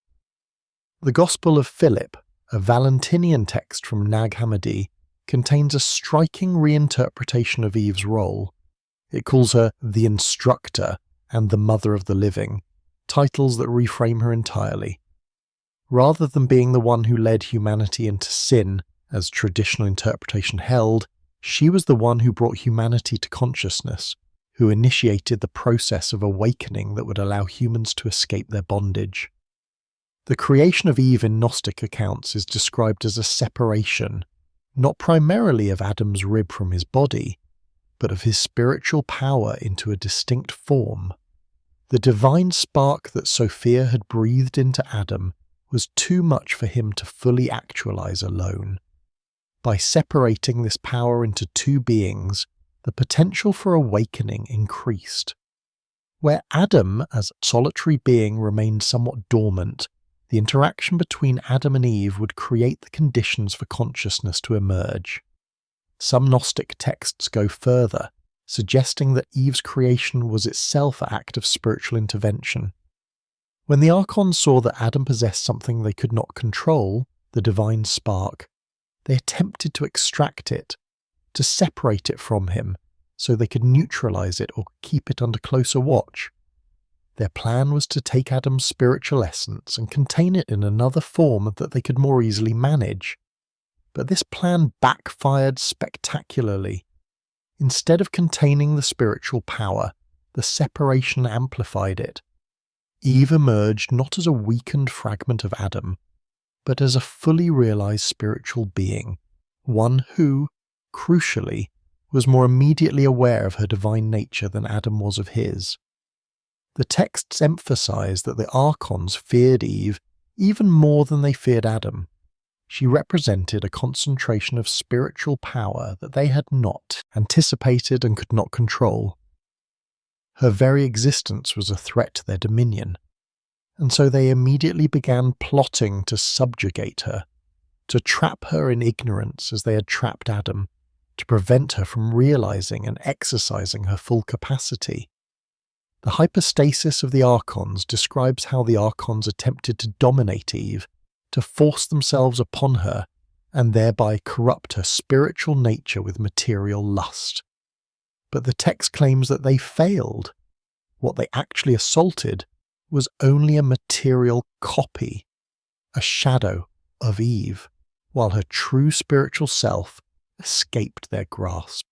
The Gospel of Philip, a Valentinian text from Nag Hammadi, contains a striking reinterpretation of Eve's role. It calls her the instructor and the mother of the living, titles that reframe her entirely. Rather than being the one who led humanity into sin, as traditional interpretation held, she was the one who brought humanity to consciousness, who initiated the process of awakening that would allow humans to escape their bondage. The creation of Eve in Gnostic accounts is described as a separation, not primarily of Adam's rib from his body, but of his spiritual power into a distinct form. The divine spark that Sophia had breathed into Adam was too much for him to fully actualize alone. By separating this power into two beings, the potential for awakening increased. Where Adam as a solitary being remained somewhat dormant, the interaction between Adam and Eve would create the conditions for consciousness to emerge. Some Gnostic texts go further, suggesting that Eve's creation was itself an act of spiritual intervention. When the Archons saw that Adam possessed something they could not control, the divine spark, they attempted to extract it, to separate it from him, so they could neutralize it or keep it under closer watch. Their plan was to take Adam's spiritual essence and contain it in another form that they could more easily manage. But this plan backfired spectacularly. Instead of containing the spiritual power, the separation amplified it. Eve emerged not as a weakened fragment of Adam, but as a fully realized spiritual being, one who, crucially, was more immediately aware of her divine nature than Adam was of his. The texts emphasize that the Archons feared Eve even more than they feared Adam. She represented a concentration of spiritual power that they had not anticipated and could not control. Her very existence was a threat to their dominion, and so they immediately began plotting to subjugate her, to trap her in ignorance as they had trapped Adam, to prevent her from realizing and exercising her full capacity. The hypostasis of the Archons describes how the Archons attempted to dominate Eve, to force themselves upon her, and thereby corrupt her spiritual nature with material lust. But the text claims that they failed. What they actually assaulted was only a material copy, a shadow of Eve, while her true spiritual self escaped their grasp.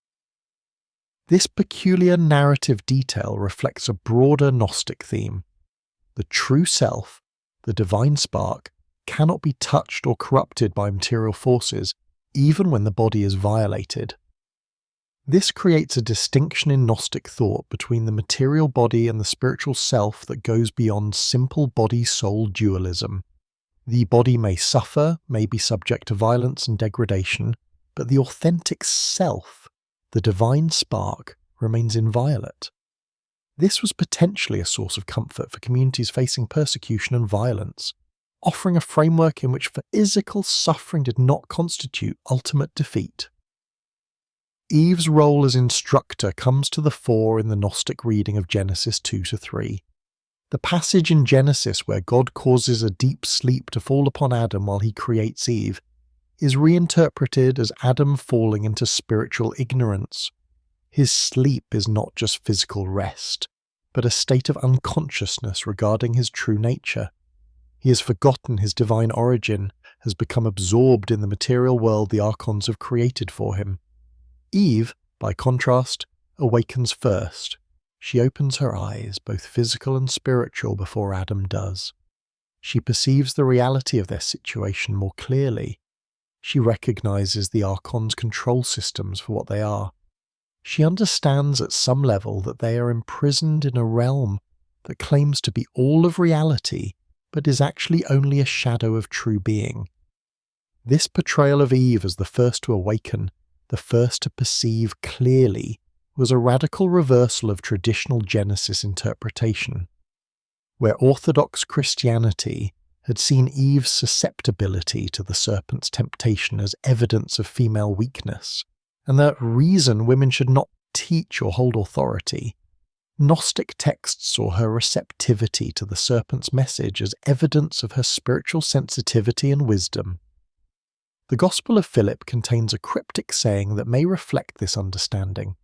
This peculiar narrative detail reflects a broader Gnostic theme. The true self, the divine spark, cannot be touched or corrupted by material forces, even when the body is violated. This creates a distinction in Gnostic thought between the material body and the spiritual self that goes beyond simple body-soul dualism. The body may suffer, may be subject to violence and degradation, but the authentic self, the divine spark, remains inviolate. This was potentially a source of comfort for communities facing persecution and violence, offering a framework in which physical suffering did not constitute ultimate defeat. Eve's role as instructor comes to the fore in the Gnostic reading of Genesis 2-3. The passage in Genesis where God causes a deep sleep to fall upon Adam while he creates Eve is reinterpreted as Adam falling into spiritual ignorance. His sleep is not just physical rest, but a state of unconsciousness regarding his true nature. He has forgotten his divine origin, has become absorbed in the material world the Archons have created for him. Eve, by contrast, awakens first. She opens her eyes, both physical and spiritual, before Adam does. She perceives the reality of their situation more clearly. She recognizes the Archons' control systems for what they are. She understands at some level that they are imprisoned in a realm that claims to be all of reality, but is actually only a shadow of true being. This portrayal of Eve as the first to awaken, the first to perceive clearly, was a radical reversal of traditional Genesis interpretation. Where Orthodox Christianity had seen Eve's susceptibility to the serpent's temptation as evidence of female weakness, and the reason women should not teach or hold authority, Gnostic texts saw her receptivity to the serpent's message as evidence of her spiritual sensitivity and wisdom. The Gospel of Philip contains a cryptic saying that may reflect this understanding.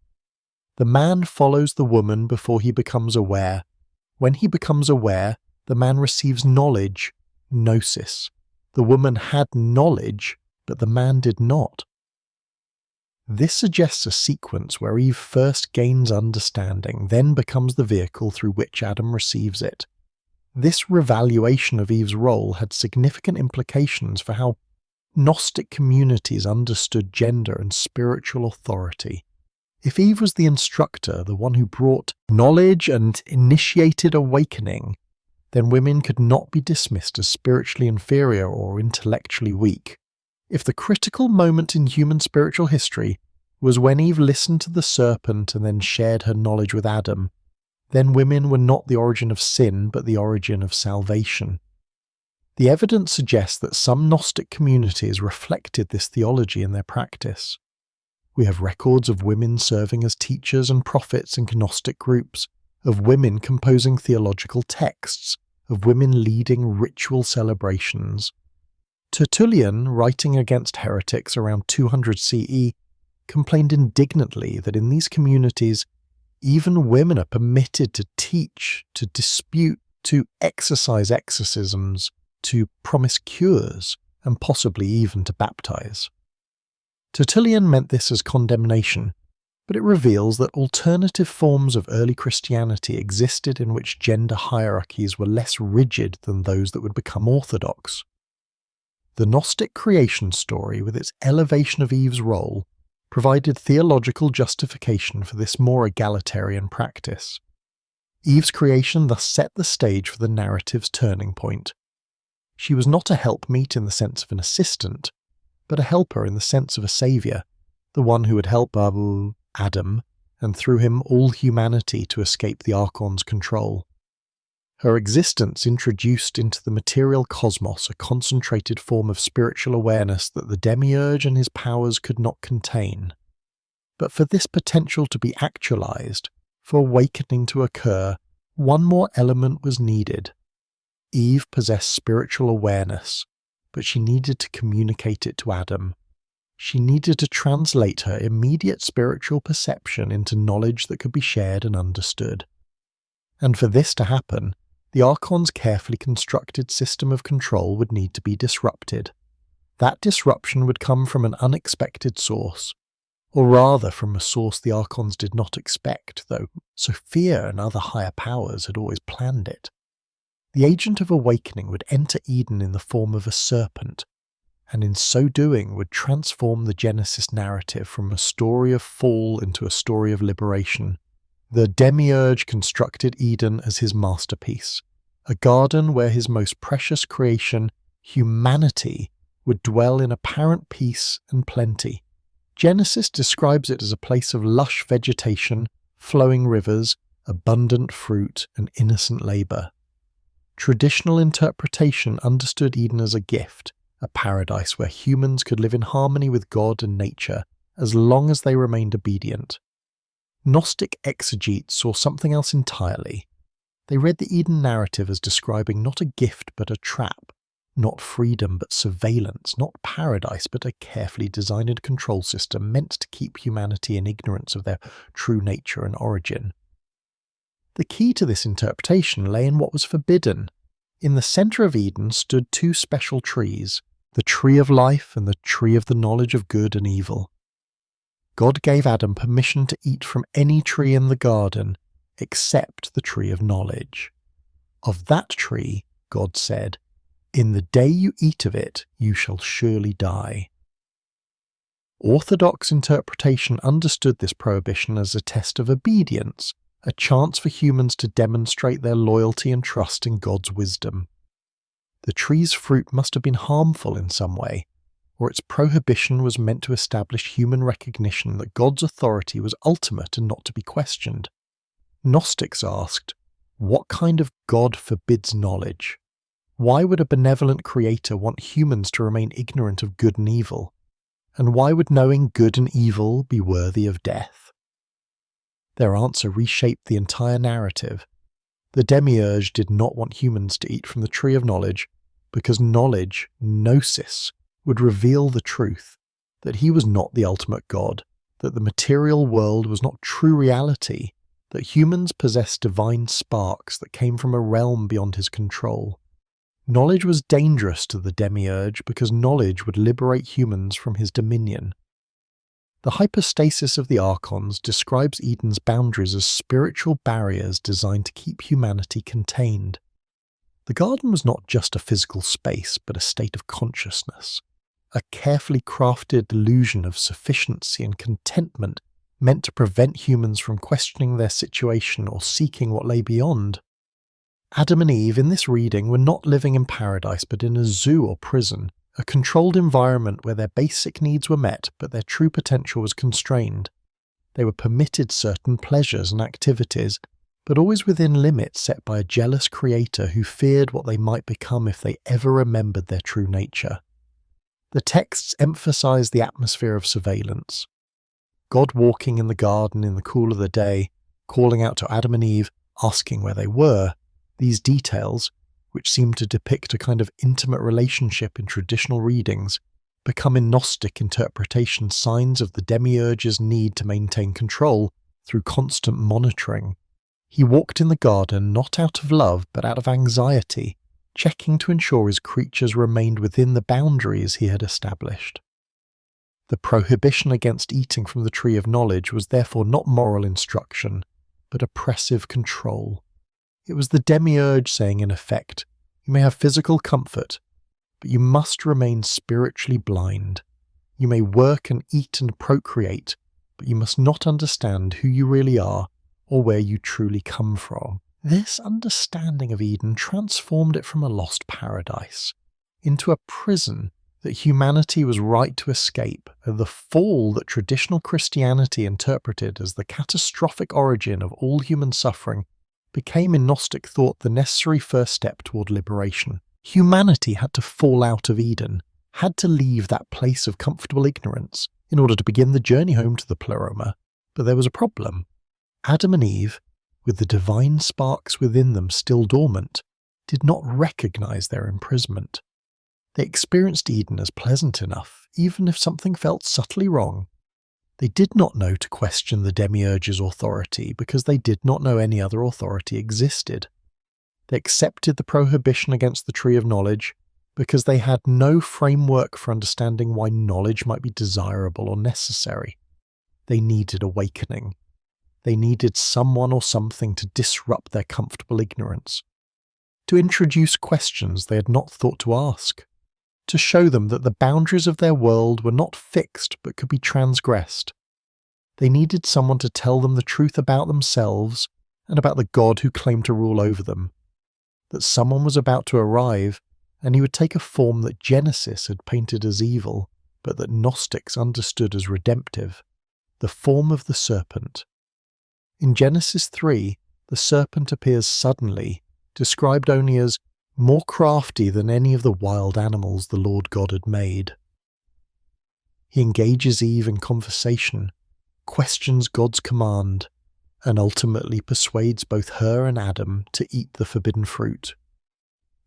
The man follows the woman before he becomes aware. When he becomes aware, the man receives knowledge, gnosis. The woman had knowledge, but the man did not. This suggests a sequence where Eve first gains understanding, then becomes the vehicle through which Adam receives it. This revaluation of Eve's role had significant implications for how Gnostic communities understood gender and spiritual authority. If Eve was the instructor, the one who brought knowledge and initiated awakening, then women could not be dismissed as spiritually inferior or intellectually weak. If the critical moment in human spiritual history was when Eve listened to the serpent and then shared her knowledge with Adam, then women were not the origin of sin but the origin of salvation. The evidence suggests that some Gnostic communities reflected this theology in their practice. We have records of women serving as teachers and prophets in Gnostic groups, of women composing theological texts, of women leading ritual celebrations. Tertullian, writing against heretics around 200 CE, complained indignantly that in these communities, even women are permitted to teach, to dispute, to exercise exorcisms, to promise cures, and possibly even to baptize. Tertullian meant this as condemnation, but it reveals that alternative forms of early Christianity existed in which gender hierarchies were less rigid than those that would become orthodox. The Gnostic creation story, with its elevation of Eve's role, provided theological justification for this more egalitarian practice. Eve's creation thus set the stage for the narrative's turning point. She was not a helpmeet in the sense of an assistant, but a helper in the sense of a saviour, the one who would help Adam, and through him all humanity to escape the Archon's control. Her existence introduced into the material cosmos a concentrated form of spiritual awareness that the demiurge and his powers could not contain. But for this potential to be actualized, for awakening to occur, one more element was needed. Eve possessed spiritual awareness, but she needed to communicate it to Adam. She needed to translate her immediate spiritual perception into knowledge that could be shared and understood. And for this to happen, the Archon's carefully constructed system of control would need to be disrupted. That disruption would come from an unexpected source, or rather from a source the Archons did not expect, though Sophia and other higher powers had always planned it. The agent of awakening would enter Eden in the form of a serpent, and in so doing would transform the Genesis narrative from a story of fall into a story of liberation. The demiurge constructed Eden as his masterpiece, a garden where his most precious creation, humanity, would dwell in apparent peace and plenty. Genesis describes it as a place of lush vegetation, flowing rivers, abundant fruit, and innocent labour. Traditional interpretation understood Eden as a gift, a paradise where humans could live in harmony with God and nature as long as they remained obedient. Gnostic exegetes saw something else entirely. They read the Eden narrative as describing not a gift but a trap, not freedom but surveillance, not paradise but a carefully designed control system meant to keep humanity in ignorance of their true nature and origin. The key to this interpretation lay in what was forbidden. In the centre of Eden stood two special trees, the tree of life and the tree of the knowledge of good and evil. God gave Adam permission to eat from any tree in the garden, except the tree of knowledge. Of that tree, God said, "In the day you eat of it, you shall surely die." Orthodox interpretation understood this prohibition as a test of obedience, a chance for humans to demonstrate their loyalty and trust in God's wisdom. The tree's fruit must have been harmful in some way, or its prohibition was meant to establish human recognition that God's authority was ultimate and not to be questioned. Gnostics asked, what kind of God forbids knowledge? Why would a benevolent creator want humans to remain ignorant of good and evil? And why would knowing good and evil be worthy of death? Their answer reshaped the entire narrative. The demiurge did not want humans to eat from the tree of knowledge because knowledge, gnosis, would reveal the truth, that he was not the ultimate god, that the material world was not true reality, that humans possessed divine sparks that came from a realm beyond his control. Knowledge was dangerous to the demiurge because knowledge would liberate humans from his dominion. The hypostasis of the archons describes Eden's boundaries as spiritual barriers designed to keep humanity contained. The garden was not just a physical space, but a state of consciousness, a carefully crafted delusion of sufficiency and contentment meant to prevent humans from questioning their situation or seeking what lay beyond. Adam and Eve in this reading were not living in paradise but in a zoo or prison, a controlled environment where their basic needs were met but their true potential was constrained. They were permitted certain pleasures and activities, but always within limits set by a jealous creator who feared what they might become if they ever remembered their true nature. The texts emphasize the atmosphere of surveillance. God walking in the garden in the cool of the day, calling out to Adam and Eve, asking where they were. These details, which seem to depict a kind of intimate relationship in traditional readings, become in Gnostic interpretation signs of the demiurge's need to maintain control through constant monitoring. He walked in the garden not out of love but out of anxiety, checking to ensure his creatures remained within the boundaries he had established. The prohibition against eating from the tree of knowledge was therefore not moral instruction, but oppressive control. It was the demiurge saying in effect, you may have physical comfort, but you must remain spiritually blind. You may work and eat and procreate, but you must not understand who you really are or where you truly come from. This understanding of Eden transformed it from a lost paradise into a prison that humanity was right to escape, and the fall that traditional Christianity interpreted as the catastrophic origin of all human suffering became in Gnostic thought the necessary first step toward liberation. Humanity had to fall out of Eden, had to leave that place of comfortable ignorance in order to begin the journey home to the Pleroma. But there was a problem. Adam and Eve, with the divine sparks within them still dormant, did not recognize their imprisonment. They experienced Eden as pleasant enough, even if something felt subtly wrong. They did not know to question the demiurge's authority because they did not know any other authority existed. They accepted the prohibition against the tree of knowledge because they had no framework for understanding why knowledge might be desirable or necessary. They needed awakening. They needed someone or something to disrupt their comfortable ignorance, to introduce questions they had not thought to ask, to show them that the boundaries of their world were not fixed but could be transgressed. They needed someone to tell them the truth about themselves and about the God who claimed to rule over them, that someone was about to arrive and he would take a form that Genesis had painted as evil, but that Gnostics understood as redemptive, the form of the serpent. In Genesis 3, the serpent appears suddenly, described only as more crafty than any of the wild animals the Lord God had made. He engages Eve in conversation, questions God's command, and ultimately persuades both her and Adam to eat the forbidden fruit.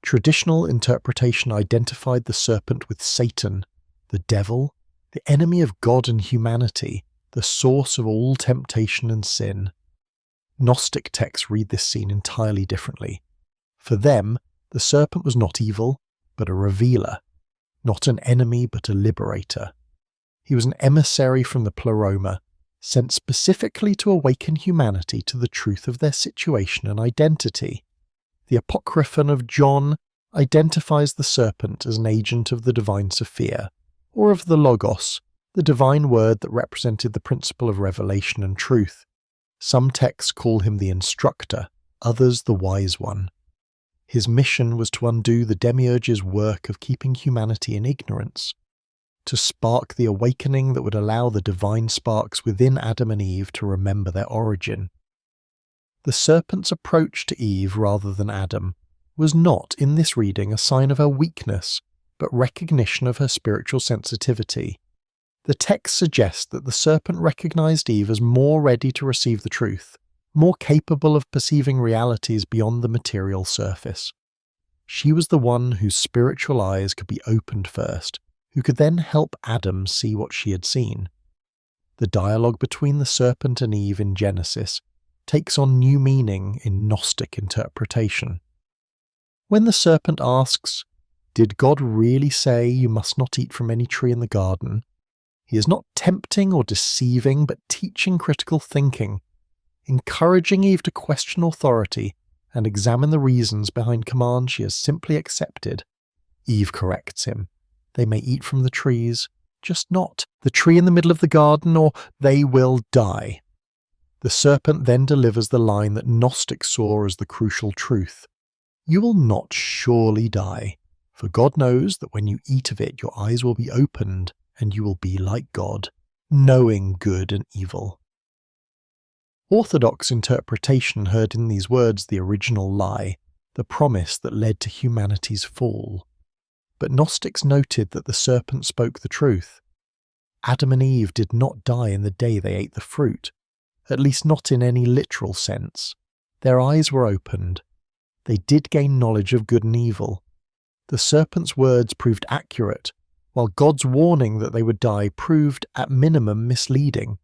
Traditional interpretation identified the serpent with Satan, the devil, the enemy of God and humanity, the source of all temptation and sin. Gnostic texts read this scene entirely differently. For them, the serpent was not evil, but a revealer, not an enemy, but a liberator. He was an emissary from the Pleroma, sent specifically to awaken humanity to the truth of their situation and identity. The Apocryphon of John identifies the serpent as an agent of the divine Sophia, or of the Logos, the divine word that represented the principle of revelation and truth. Some texts call him the instructor, others the wise one. His mission was to undo the demiurge's work of keeping humanity in ignorance, to spark the awakening that would allow the divine sparks within Adam and Eve to remember their origin. The serpent's approach to Eve rather than Adam was not, in this reading, a sign of her weakness, but recognition of her spiritual sensitivity. The text suggests that the serpent recognized Eve as more ready to receive the truth, more capable of perceiving realities beyond the material surface. She was the one whose spiritual eyes could be opened first, who could then help Adam see what she had seen. The dialogue between the serpent and Eve in Genesis takes on new meaning in Gnostic interpretation. When the serpent asks, "Did God really say you must not eat from any tree in the garden?" he is not tempting or deceiving, but teaching critical thinking, encouraging Eve to question authority and examine the reasons behind commands she has simply accepted. Eve corrects him. They may eat from the trees, just not the tree in the middle of the garden, or they will die. The serpent then delivers the line that Gnostics saw as the crucial truth. You will not surely die, for God knows that when you eat of it your eyes will be opened, and you will be like God, knowing good and evil. Orthodox interpretation heard in these words the original lie, the promise that led to humanity's fall. But Gnostics noted that the serpent spoke the truth. Adam and Eve did not die in the day they ate the fruit, at least not in any literal sense. Their eyes were opened. They did gain knowledge of good and evil. The serpent's words proved accurate, while God's warning that they would die proved at minimum misleading.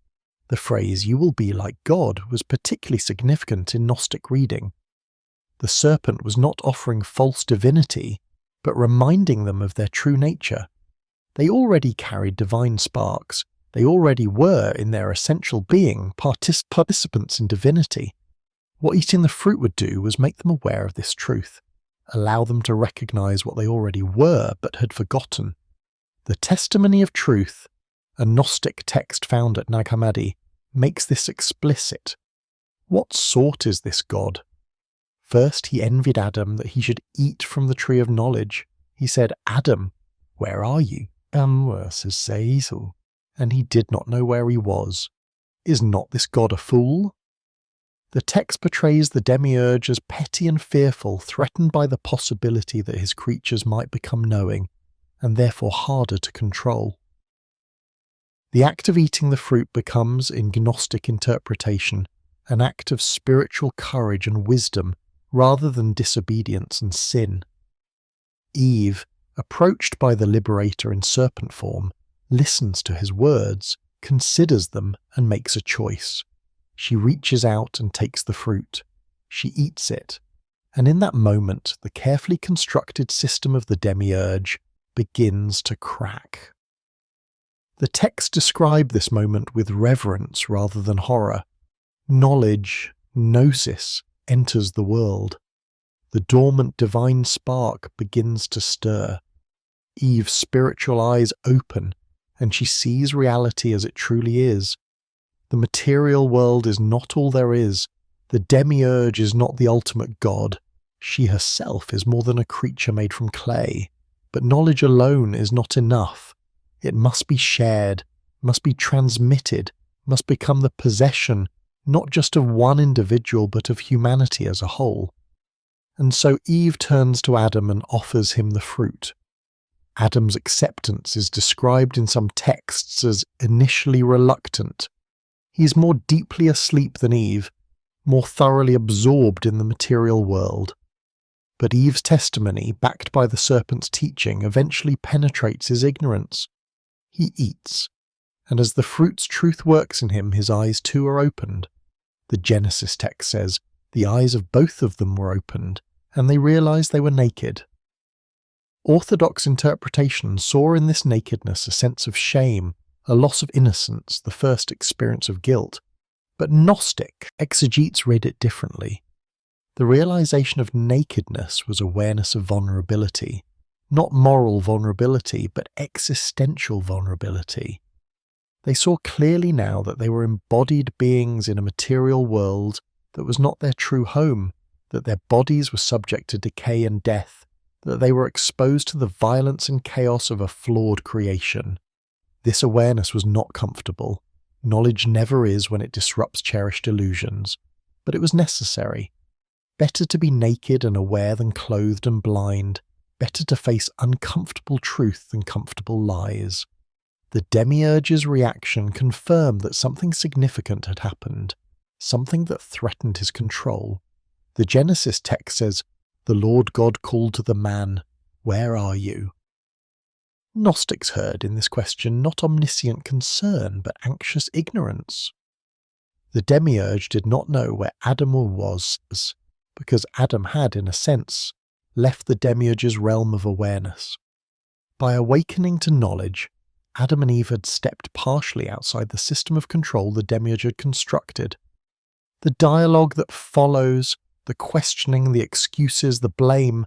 The phrase, "you will be like God," was particularly significant in Gnostic reading. The serpent was not offering false divinity, but reminding them of their true nature. They already carried divine sparks. They already were, in their essential being, participants in divinity. What eating the fruit would do was make them aware of this truth, allow them to recognize what they already were but had forgotten. The testimony of truth, a Gnostic text found at Nag Hammadi, makes this explicit. What sort is this God? First he envied Adam that he should eat from the tree of knowledge. He said, "Adam, where are you?" And he did not know where he was. Is not this God a fool? The text portrays the demiurge as petty and fearful, threatened by the possibility that his creatures might become knowing, and therefore harder to control. The act of eating the fruit becomes, in Gnostic interpretation, an act of spiritual courage and wisdom rather than disobedience and sin. Eve, approached by the liberator in serpent form, listens to his words, considers them, and makes a choice. She reaches out and takes the fruit. She eats it. And in that moment, the carefully constructed system of the demiurge begins to crack. The text described this moment with reverence rather than horror. Knowledge, gnosis, enters the world. The dormant divine spark begins to stir. Eve's spiritual eyes open, and she sees reality as it truly is. The material world is not all there is. The demiurge is not the ultimate God. She herself is more than a creature made from clay. But knowledge alone is not enough. It must be shared, must be transmitted, must become the possession not just of one individual but of humanity as a whole. And so Eve turns to Adam and offers him the fruit. Adam's acceptance is described in some texts as initially reluctant. He is more deeply asleep than Eve, more thoroughly absorbed in the material world. But Eve's testimony, backed by the serpent's teaching, eventually penetrates his ignorance. He eats, and as the fruit's truth works in him, his eyes too are opened. The Genesis text says, the eyes of both of them were opened, and they realized they were naked. Orthodox interpretation saw in this nakedness a sense of shame, a loss of innocence, the first experience of guilt. But Gnostic exegetes read it differently. The realization of nakedness was awareness of vulnerability, not moral vulnerability, but existential vulnerability. They saw clearly now that they were embodied beings in a material world that was not their true home, that their bodies were subject to decay and death, that they were exposed to the violence and chaos of a flawed creation. This awareness was not comfortable. Knowledge never is when it disrupts cherished illusions, but it was necessary. Better to be naked and aware than clothed and blind, better to face uncomfortable truth than comfortable lies. The demiurge's reaction confirmed that something significant had happened, something that threatened his control. The Genesis text says, "The Lord God called to the man, 'Where are you?'" Gnostics heard in this question not omniscient concern, but anxious ignorance. The demiurge did not know where Adam was, because Adam had, in a sense, left the demiurge's realm of awareness. By awakening to knowledge, Adam and Eve had stepped partially outside the system of control the demiurge had constructed. The dialogue that follows, the questioning, the excuses, the blame,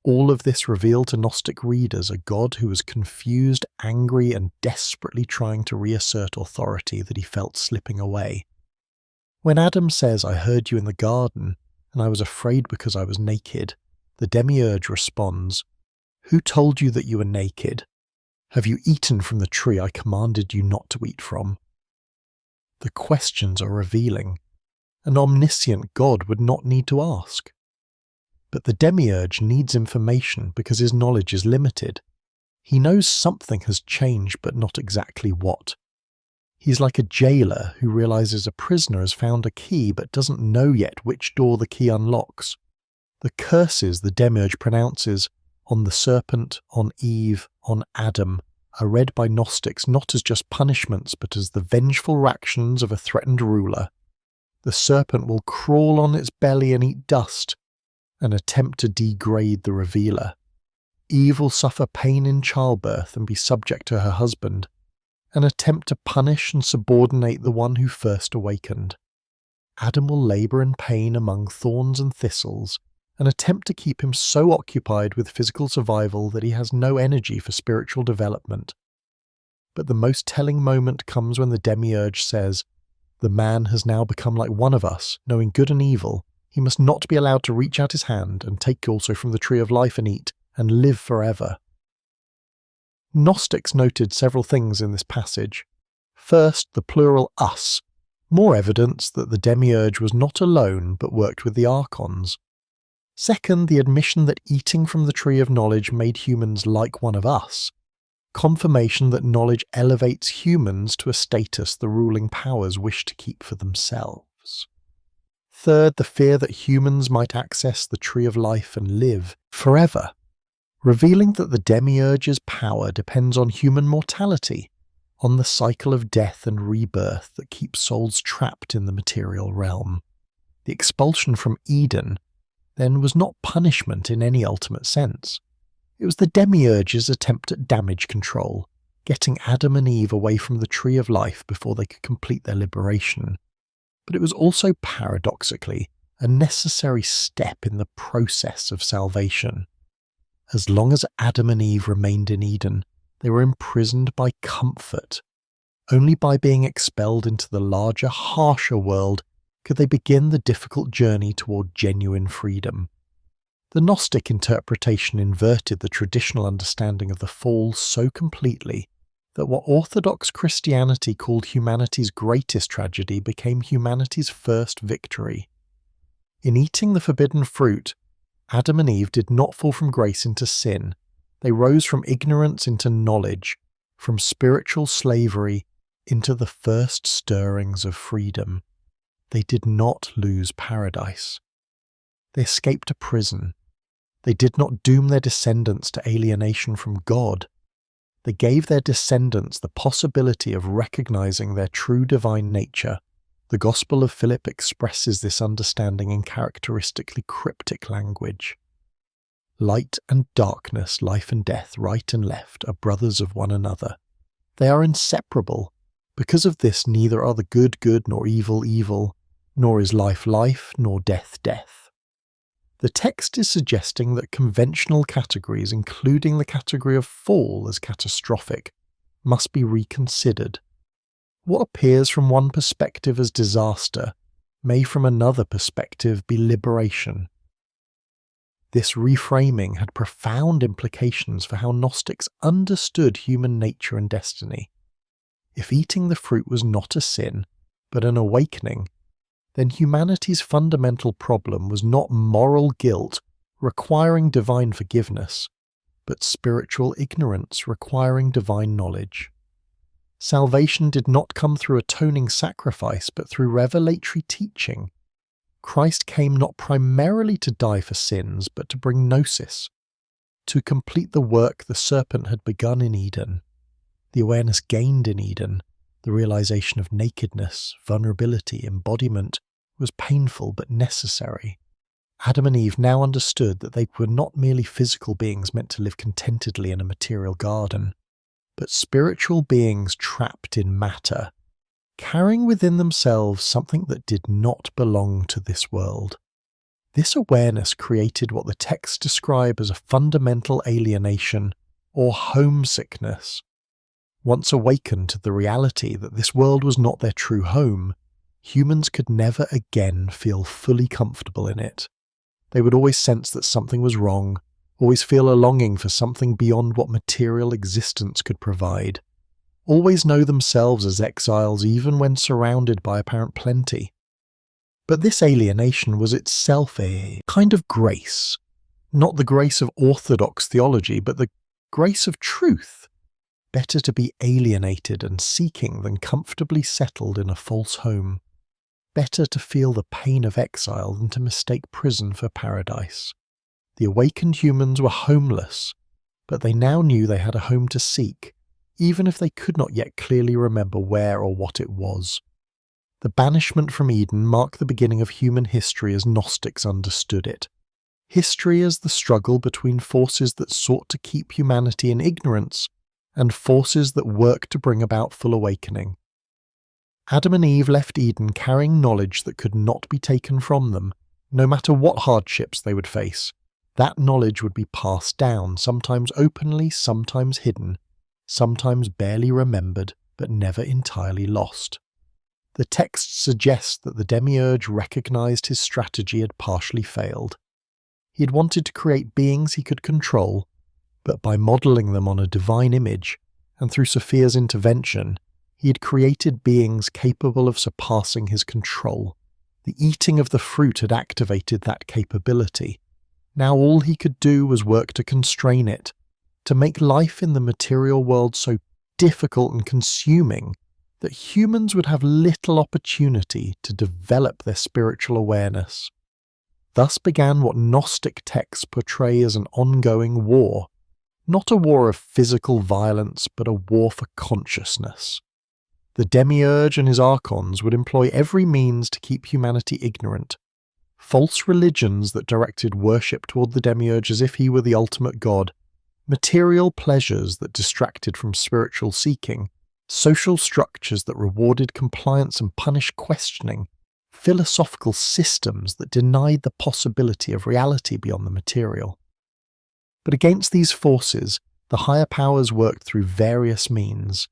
all of this revealed to Gnostic readers a God who was confused, angry, and desperately trying to reassert authority that he felt slipping away. When Adam says, "I heard you in the garden, and I was afraid because I was naked," the demiurge responds, "Who told you that you were naked? Have you eaten from the tree I commanded you not to eat from?" The questions are revealing. An omniscient God would not need to ask. But the demiurge needs information because his knowledge is limited. He knows something has changed, but not exactly what. He's like a jailer who realizes a prisoner has found a key but doesn't know yet which door the key unlocks. The curses the demiurge pronounces on the serpent, on Eve, on Adam, are read by Gnostics not as just punishments but as the vengeful reactions of a threatened ruler. The serpent will crawl on its belly and eat dust, and attempt to degrade the revealer. Eve will suffer pain in childbirth and be subject to her husband, and attempt to punish and subordinate the one who first awakened. Adam will labour in pain among thorns and thistles, and attempt to keep him so occupied with physical survival that he has no energy for spiritual development. But the most telling moment comes when the demiurge says, "The man has now become like one of us, knowing good and evil. He must not be allowed to reach out his hand and take also from the tree of life and eat, and live forever." Gnostics noted several things in this passage. First, the plural us, more evidence that the demiurge was not alone but worked with the archons. Second, the admission that eating from the tree of knowledge made humans like one of us, confirmation that knowledge elevates humans to a status the ruling powers wish to keep for themselves. Third, the fear that humans might access the tree of life and live forever, revealing that the demiurge's power depends on human mortality, on the cycle of death and rebirth that keeps souls trapped in the material realm. The expulsion from Eden, then, was not punishment in any ultimate sense. It was the demiurge's attempt at damage control, getting Adam and Eve away from the tree of life before they could complete their liberation. But it was also, paradoxically, a necessary step in the process of salvation. As long as Adam and Eve remained in Eden, they were imprisoned by comfort. Only by being expelled into the larger, harsher world could they begin the difficult journey toward genuine freedom. The Gnostic interpretation inverted the traditional understanding of the fall so completely that what Orthodox Christianity called humanity's greatest tragedy became humanity's first victory. In eating the forbidden fruit, Adam and Eve did not fall from grace into sin. They rose from ignorance into knowledge, from spiritual slavery into the first stirrings of freedom. They did not lose paradise. They escaped a prison. They did not doom their descendants to alienation from God. They gave their descendants the possibility of recognizing their true divine nature. The Gospel of Philip expresses this understanding in characteristically cryptic language. Light and darkness, life and death, right and left, are brothers of one another. They are inseparable. Because of this, neither are the good good nor evil evil, nor is life life, nor death death. The text is suggesting that conventional categories, including the category of fall as catastrophic, must be reconsidered. What appears from one perspective as disaster may from another perspective be liberation. This reframing had profound implications for how Gnostics understood human nature and destiny. If eating the fruit was not a sin, but an awakening, then humanity's fundamental problem was not moral guilt requiring divine forgiveness, but spiritual ignorance requiring divine knowledge. Salvation did not come through atoning sacrifice, but through revelatory teaching. Christ came not primarily to die for sins, but to bring gnosis, to complete the work the serpent had begun in Eden. The awareness gained in Eden, the realization of nakedness, vulnerability, embodiment, was painful but necessary. Adam and Eve now understood that they were not merely physical beings meant to live contentedly in a material garden, but spiritual beings trapped in matter, carrying within themselves something that did not belong to this world. This awareness created what the texts describe as a fundamental alienation or homesickness. Once awakened to the reality that this world was not their true home, humans could never again feel fully comfortable in it. They would always sense that something was wrong, always feel a longing for something beyond what material existence could provide, always know themselves as exiles even when surrounded by apparent plenty. But this alienation was itself a kind of grace, not the grace of orthodox theology, but the grace of truth. Better to be alienated and seeking than comfortably settled in a false home. Better to feel the pain of exile than to mistake prison for paradise. The awakened humans were homeless, but they now knew they had a home to seek, even if they could not yet clearly remember where or what it was. The banishment from Eden marked the beginning of human history as Gnostics understood it. History as the struggle between forces that sought to keep humanity in ignorance and forces that worked to bring about full awakening. Adam and Eve left Eden carrying knowledge that could not be taken from them, no matter what hardships they would face. That knowledge would be passed down, sometimes openly, sometimes hidden, sometimes barely remembered, but never entirely lost. The texts suggest that the demiurge recognized his strategy had partially failed. He had wanted to create beings he could control, but by modelling them on a divine image, and through Sophia's intervention, he had created beings capable of surpassing his control. The eating of the fruit had activated that capability. Now all he could do was work to constrain it, to make life in the material world so difficult and consuming that humans would have little opportunity to develop their spiritual awareness. Thus began what Gnostic texts portray as an ongoing war, not a war of physical violence, but a war for consciousness. The demiurge and his archons would employ every means to keep humanity ignorant. False religions that directed worship toward the demiurge as if he were the ultimate god, material pleasures that distracted from spiritual seeking, social structures that rewarded compliance and punished questioning, philosophical systems that denied the possibility of reality beyond the material. But against these forces, the higher powers worked through various means: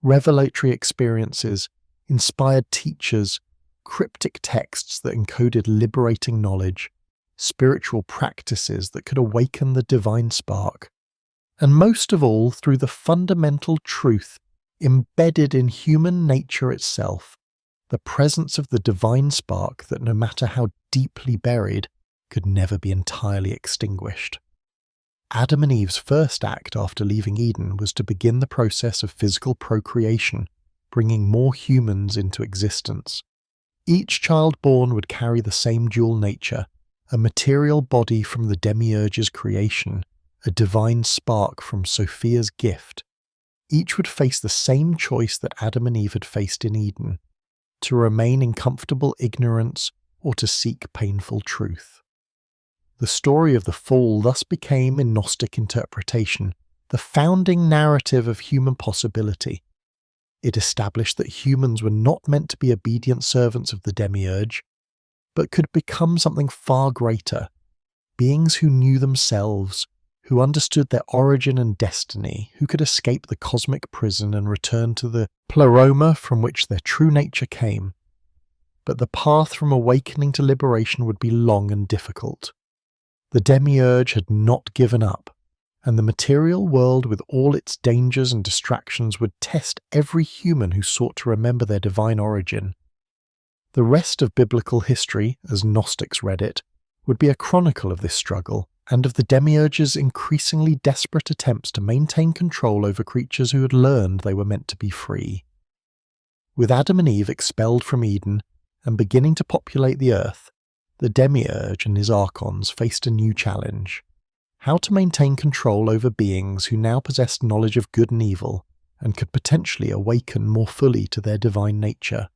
revelatory experiences, inspired teachers, cryptic texts that encoded liberating knowledge, spiritual practices that could awaken the divine spark, and most of all through the fundamental truth embedded in human nature itself, the presence of the divine spark that, no matter how deeply buried, could never be entirely extinguished. Adam and Eve's first act after leaving Eden was to begin the process of physical procreation, bringing more humans into existence. Each child born would carry the same dual nature, a material body from the demiurge's creation, a divine spark from Sophia's gift. Each would face the same choice that Adam and Eve had faced in Eden: to remain in comfortable ignorance or to seek painful truth. The story of the fall thus became, in Gnostic interpretation, the founding narrative of human possibility. It established that humans were not meant to be obedient servants of the demiurge, but could become something far greater, beings who knew themselves, who understood their origin and destiny, who could escape the cosmic prison and return to the pleroma from which their true nature came. But the path from awakening to liberation would be long and difficult. The demiurge had not given up, and the material world with all its dangers and distractions would test every human who sought to remember their divine origin. The rest of biblical history, as Gnostics read it, would be a chronicle of this struggle and of the Demiurge's increasingly desperate attempts to maintain control over creatures who had learned they were meant to be free. With Adam and Eve expelled from Eden and beginning to populate the earth, the Demiurge and his Archons faced a new challenge: how to maintain control over beings who now possessed knowledge of good and evil and could potentially awaken more fully to their divine nature.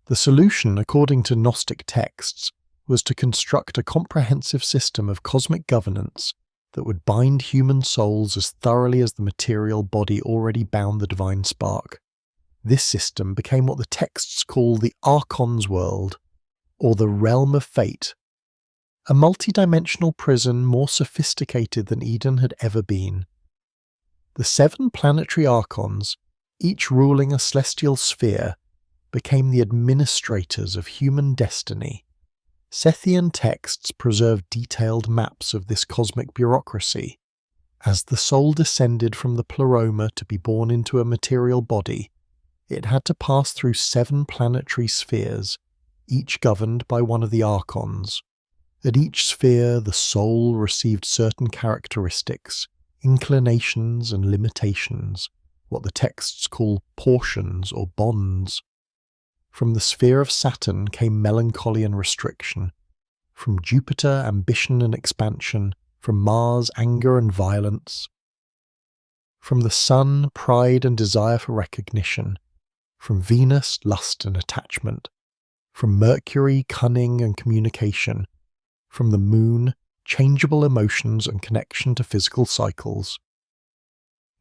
The solution, according to Gnostic texts, was to construct a comprehensive system of cosmic governance that would bind human souls as thoroughly as the material body already bound the divine spark. This system became what the texts call the Archon's world, or the realm of fate, a multidimensional prison more sophisticated than Eden had ever been. The 7 planetary Archons, each ruling a celestial sphere, became the administrators of human destiny. Sethian texts preserve detailed maps of this cosmic bureaucracy. As the soul descended from the pleroma to be born into a material body, it had to pass through 7 planetary spheres, each governed by one of the Archons. At each sphere, the soul received certain characteristics, inclinations and limitations, what the texts call portions or bonds. From the sphere of Saturn came melancholy and restriction. From Jupiter, ambition and expansion. From Mars, anger and violence. From the Sun, pride and desire for recognition. From Venus, lust and attachment. From Mercury, cunning and communication. From the Moon, changeable emotions and connection to physical cycles.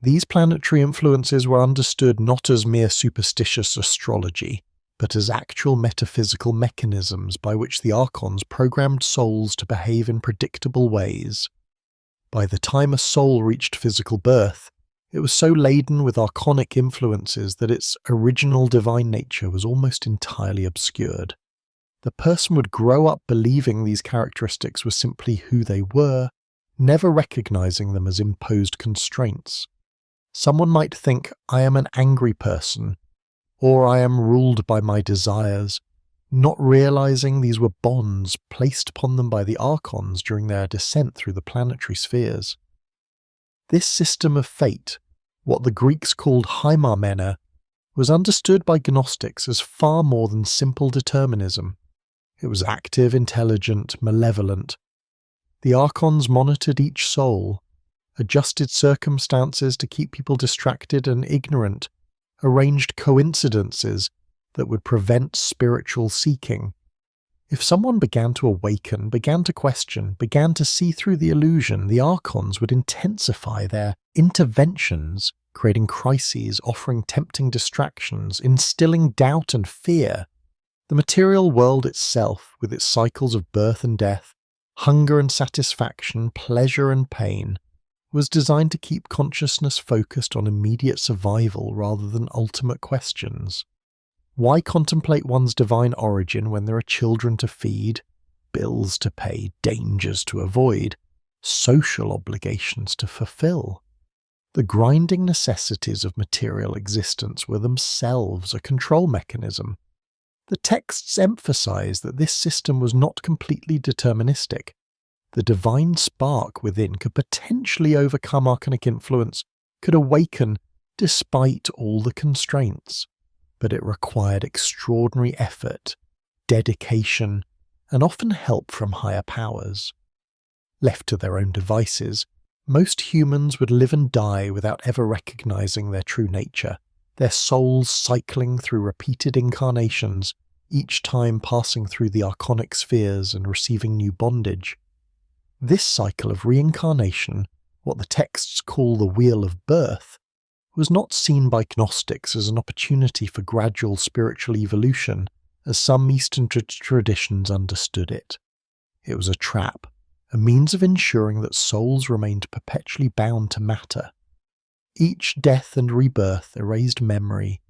These planetary influences were understood not as mere superstitious astrology, but as actual metaphysical mechanisms by which the Archons programmed souls to behave in predictable ways. By the time a soul reached physical birth, it was so laden with archonic influences that its original divine nature was almost entirely obscured. The person would grow up believing these characteristics were simply who they were, never recognizing them as imposed constraints. Someone might think, "I am an angry person," or "I am ruled by my desires," not realizing these were bonds placed upon them by the Archons during their descent through the planetary spheres. This system of fate, what the Greeks called hymarmena, was understood by Gnostics as far more than simple determinism. It was active, intelligent, malevolent. The Archons monitored each soul, adjusted circumstances to keep people distracted and ignorant, arranged coincidences that would prevent spiritual seeking. If someone began to awaken, began to question, began to see through the illusion, the Archons would intensify their interventions, creating crises, offering tempting distractions, instilling doubt and fear. The material world itself, with its cycles of birth and death, hunger and satisfaction, pleasure and pain, was designed to keep consciousness focused on immediate survival rather than ultimate questions. Why contemplate one's divine origin when there are children to feed, bills to pay, dangers to avoid, social obligations to fulfill? The grinding necessities of material existence were themselves a control mechanism. The texts emphasize that this system was not completely deterministic. The divine spark within could potentially overcome archonic influence, could awaken despite all the constraints. But it required extraordinary effort, dedication, and often help from higher powers. Left to their own devices, most humans would live and die without ever recognizing their true nature, their souls cycling through repeated incarnations, each time passing through the archonic spheres and receiving new bondage. This cycle of reincarnation, what the texts call the wheel of birth, was not seen by Gnostics as an opportunity for gradual spiritual evolution, as some Eastern traditions understood it. It was a trap, a means of ensuring that souls remained perpetually bound to matter. Each death and rebirth erased memory,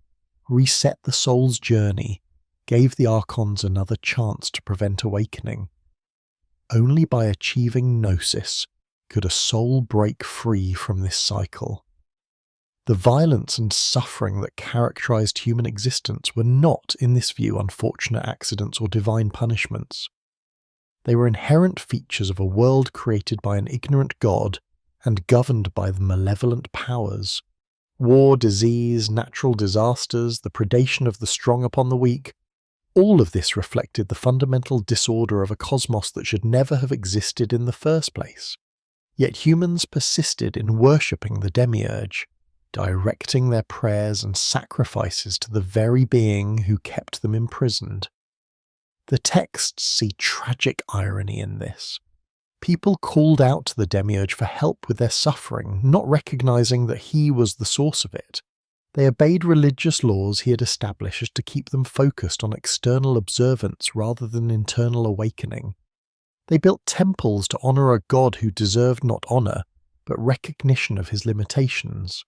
reset the soul's journey, gave the Archons another chance to prevent awakening. Only by achieving gnosis could a soul break free from this cycle. The violence and suffering that characterized human existence were not, in this view, unfortunate accidents or divine punishments. They were inherent features of a world created by an ignorant God and governed by the malevolent powers. War, disease, natural disasters, the predation of the strong upon the weak, all of this reflected the fundamental disorder of a cosmos that should never have existed in the first place. Yet humans persisted in worshipping the demiurge, directing their prayers and sacrifices to the very being who kept them imprisoned. The texts see tragic irony in this. People called out to the demiurge for help with their suffering, not recognizing that he was the source of it. They obeyed religious laws he had established to keep them focused on external observance rather than internal awakening. They built temples to honor a god who deserved not honor, but recognition of his limitations.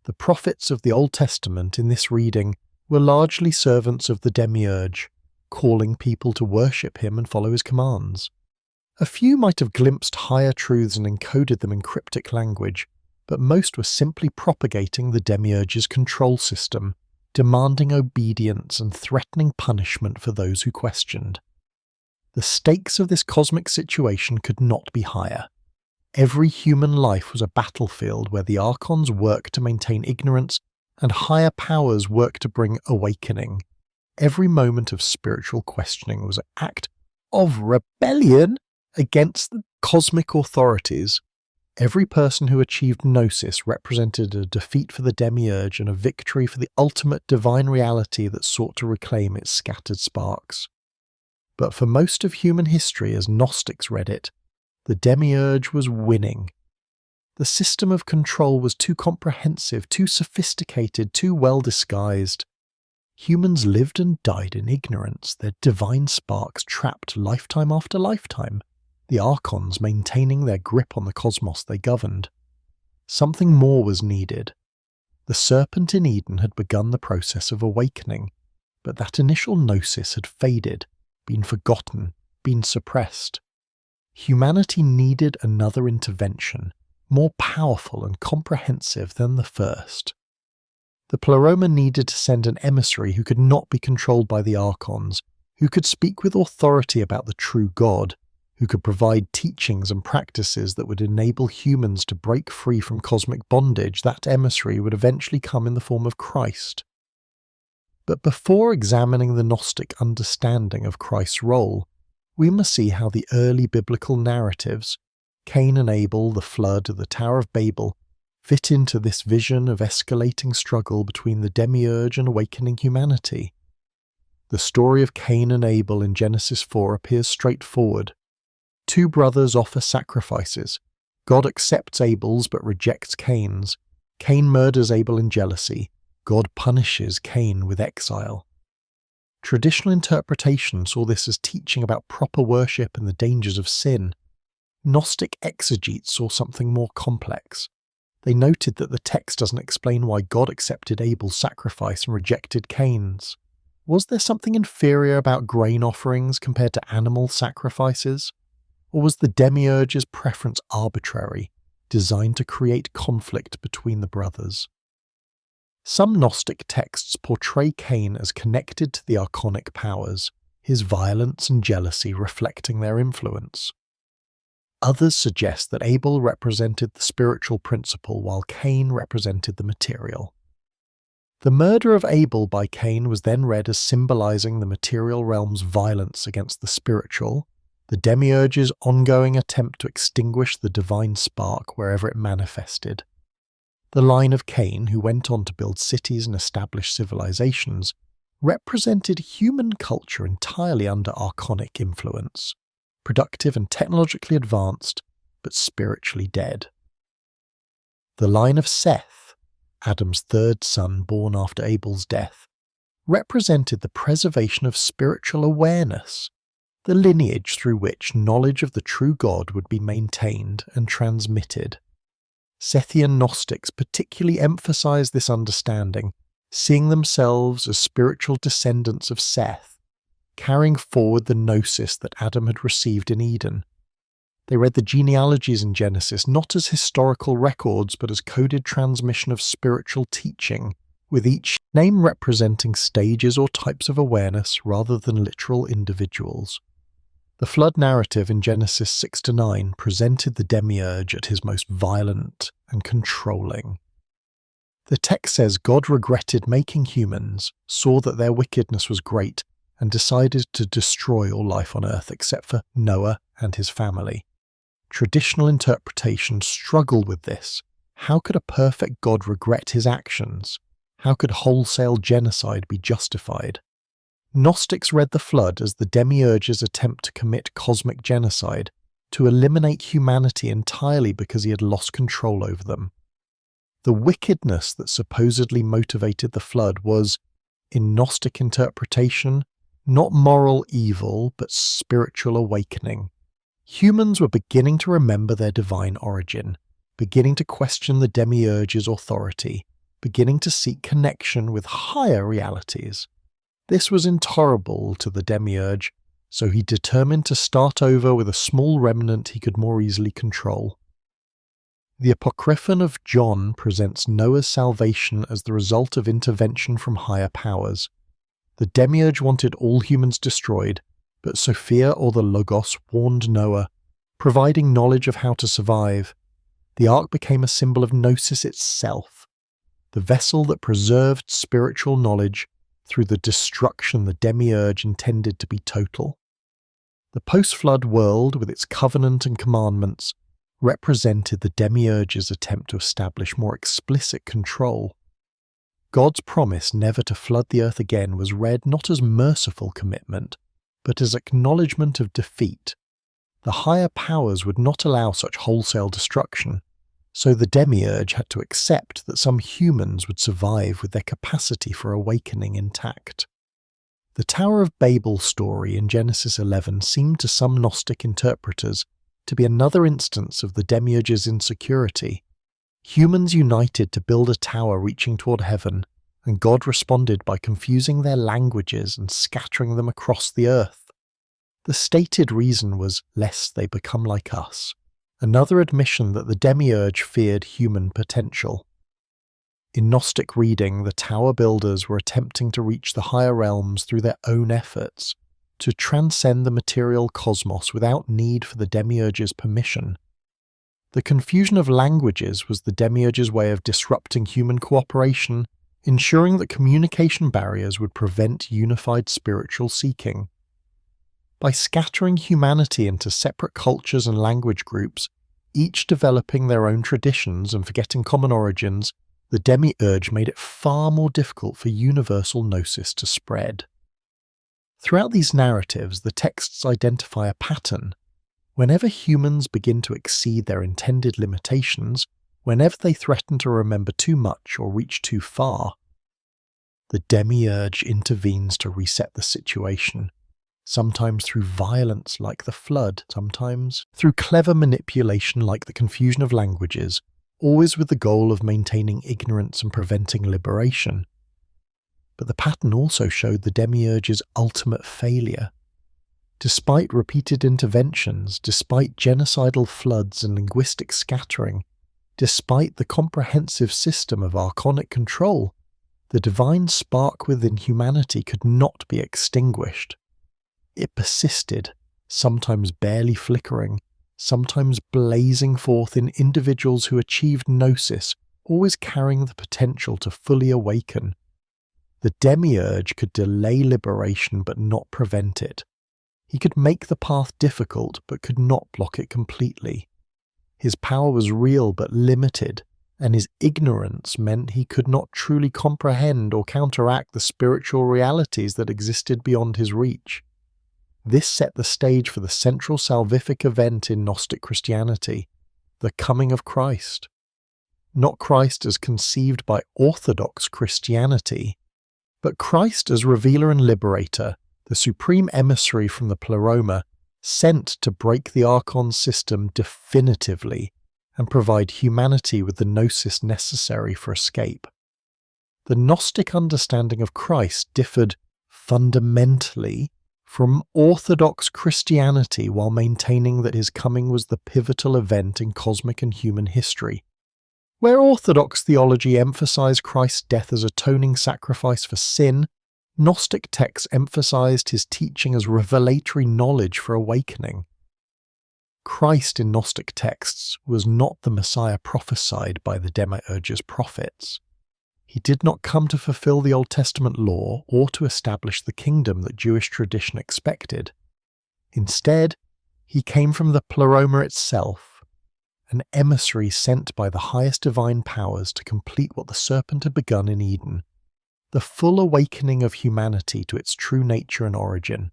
The prophets of the Old Testament in this reading were largely servants of the demiurge, calling people to worship him and follow his commands. A few might have glimpsed higher truths and encoded them in cryptic language, but most were simply propagating the demiurge's control system, demanding obedience and threatening punishment for those who questioned. The stakes of this cosmic situation could not be higher. Every human life was a battlefield where the archons worked to maintain ignorance and higher powers worked to bring awakening. Every moment of spiritual questioning was an act of rebellion against the cosmic authorities. Every person who achieved gnosis represented a defeat for the demiurge and a victory for the ultimate divine reality that sought to reclaim its scattered sparks. But for most of human history, as Gnostics read it, the demiurge was winning. The system of control was too comprehensive, too sophisticated, too well disguised. Humans lived and died in ignorance, their divine sparks trapped lifetime after lifetime, the archons maintaining their grip on the cosmos they governed. Something more was needed. The serpent in Eden had begun the process of awakening, but that initial gnosis had faded, been forgotten, been suppressed. Humanity needed another intervention, more powerful and comprehensive than the first. The Pleroma needed to send an emissary who could not be controlled by the archons, who could speak with authority about the true God, who could provide teachings and practices that would enable humans to break free from cosmic bondage. That emissary would eventually come in the form of Christ. But before examining the Gnostic understanding of Christ's role, we must see how the early biblical narratives, Cain and Abel, the flood, the Tower of Babel, fit into this vision of escalating struggle between the demiurge and awakening humanity. The story of Cain and Abel in Genesis 4 appears straightforward. Two brothers offer sacrifices. God accepts Abel's but rejects Cain's. Cain murders Abel in jealousy. God punishes Cain with exile. Traditional interpretation saw this as teaching about proper worship and the dangers of sin. Gnostic exegetes saw something more complex. They noted that the text doesn't explain why God accepted Abel's sacrifice and rejected Cain's. Was there something inferior about grain offerings compared to animal sacrifices? Or was the demiurge's preference arbitrary, designed to create conflict between the brothers? Some Gnostic texts portray Cain as connected to the archonic powers, his violence and jealousy reflecting their influence. Others suggest that Abel represented the spiritual principle while Cain represented the material. The murder of Abel by Cain was then read as symbolizing the material realm's violence against the spiritual, the demiurge's ongoing attempt to extinguish the divine spark wherever it manifested. The line of Cain, who went on to build cities and establish civilizations, represented human culture entirely under archonic influence, productive and technologically advanced, but spiritually dead. The line of Seth, Adam's third son born after Abel's death, represented the preservation of spiritual awareness, the lineage through which knowledge of the true God would be maintained and transmitted. Sethian Gnostics particularly emphasized this understanding, seeing themselves as spiritual descendants of Seth, carrying forward the gnosis that Adam had received in Eden. They read the genealogies in Genesis not as historical records but as coded transmission of spiritual teaching, with each name representing stages or types of awareness rather than literal individuals. The flood narrative in Genesis 6-9 presented the demiurge at his most violent and controlling. The text says God regretted making humans, saw that their wickedness was great, and decided to destroy all life on earth except for Noah and his family. Traditional interpretations struggle with this. How could a perfect God regret his actions? How could wholesale genocide be justified? Gnostics read the flood as the demiurge's attempt to commit cosmic genocide, to eliminate humanity entirely because he had lost control over them. The wickedness that supposedly motivated the flood was, in Gnostic interpretation, not moral evil but spiritual awakening. Humans were beginning to remember their divine origin, beginning to question the demiurge's authority, beginning to seek connection with higher realities. This was intolerable to the demiurge, so he determined to start over with a small remnant he could more easily control. The Apocryphon of John presents Noah's salvation as the result of intervention from higher powers. The demiurge wanted all humans destroyed, but Sophia or the Logos warned Noah, providing knowledge of how to survive. The ark became a symbol of Gnosis itself, the vessel that preserved spiritual knowledge through the destruction the demiurge intended to be total. The post-flood world, with its covenant and commandments, represented the demiurge's attempt to establish more explicit control. God's promise never to flood the earth again was read not as merciful commitment, but as acknowledgement of defeat. The higher powers would not allow such wholesale destruction, so the demiurge had to accept that some humans would survive with their capacity for awakening intact. The Tower of Babel story in Genesis 11 seemed to some Gnostic interpreters to be another instance of the demiurge's insecurity. Humans united to build a tower reaching toward heaven, and God responded by confusing their languages and scattering them across the earth. The stated reason was lest they become like us, another admission that the demiurge feared human potential. In Gnostic reading, the tower builders were attempting to reach the higher realms through their own efforts, to transcend the material cosmos without need for the demiurge's permission. The confusion of languages was the demiurge's way of disrupting human cooperation, ensuring that communication barriers would prevent unified spiritual seeking. By scattering humanity into separate cultures and language groups, each developing their own traditions and forgetting common origins, the demiurge made it far more difficult for universal gnosis to spread. Throughout these narratives, the texts identify a pattern. Whenever humans begin to exceed their intended limitations, whenever they threaten to remember too much or reach too far, the demiurge intervenes to reset the situation, sometimes through violence like the flood, sometimes through clever manipulation like the confusion of languages, always with the goal of maintaining ignorance and preventing liberation. But the pattern also showed the demiurge's ultimate failure. Despite repeated interventions, despite genocidal floods and linguistic scattering, despite the comprehensive system of archonic control, the divine spark within humanity could not be extinguished. It persisted, sometimes barely flickering, sometimes blazing forth in individuals who achieved gnosis, always carrying the potential to fully awaken. The demiurge could delay liberation but not prevent it. He could make the path difficult but could not block it completely. His power was real but limited, and his ignorance meant he could not truly comprehend or counteract the spiritual realities that existed beyond his reach. This set the stage for the central salvific event in Gnostic Christianity, the coming of Christ. Not Christ as conceived by Orthodox Christianity, but Christ as revealer and liberator, the supreme emissary from the Pleroma, sent to break the Archon system definitively and provide humanity with the gnosis necessary for escape. The Gnostic understanding of Christ differed fundamentally from Orthodox Christianity while maintaining that his coming was the pivotal event in cosmic and human history. Where Orthodox theology emphasized Christ's death as atoning sacrifice for sin, Gnostic texts emphasized his teaching as revelatory knowledge for awakening. Christ in Gnostic texts was not the Messiah prophesied by the Demiurge's prophets. He did not come to fulfill the Old Testament law or to establish the kingdom that Jewish tradition expected. Instead, he came from the Pleroma itself, an emissary sent by the highest divine powers to complete what the serpent had begun in Eden, the full awakening of humanity to its true nature and origin.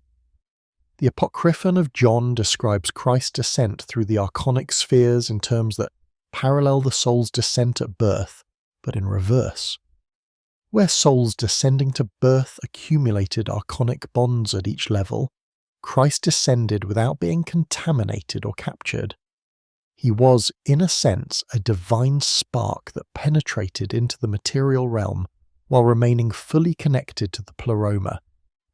The Apocryphon of John describes Christ's descent through the archonic spheres in terms that parallel the soul's descent at birth, but in reverse. Where souls descending to birth accumulated archonic bonds at each level, Christ descended without being contaminated or captured. He was, in a sense, a divine spark that penetrated into the material realm while remaining fully connected to the Pleroma,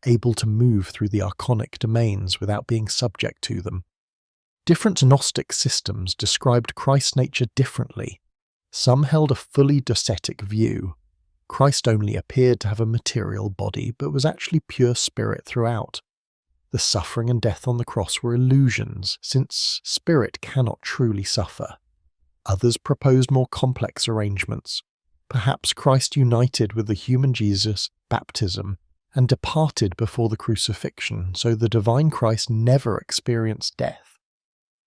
able to move through the archonic domains without being subject to them. Different Gnostic systems described Christ's nature differently. Some held a fully docetic view. Christ only appeared to have a material body, but was actually pure spirit throughout. The suffering and death on the cross were illusions, since spirit cannot truly suffer. Others proposed more complex arrangements. Perhaps Christ united with the human Jesus, baptism, and departed before the crucifixion, so the divine Christ never experienced death.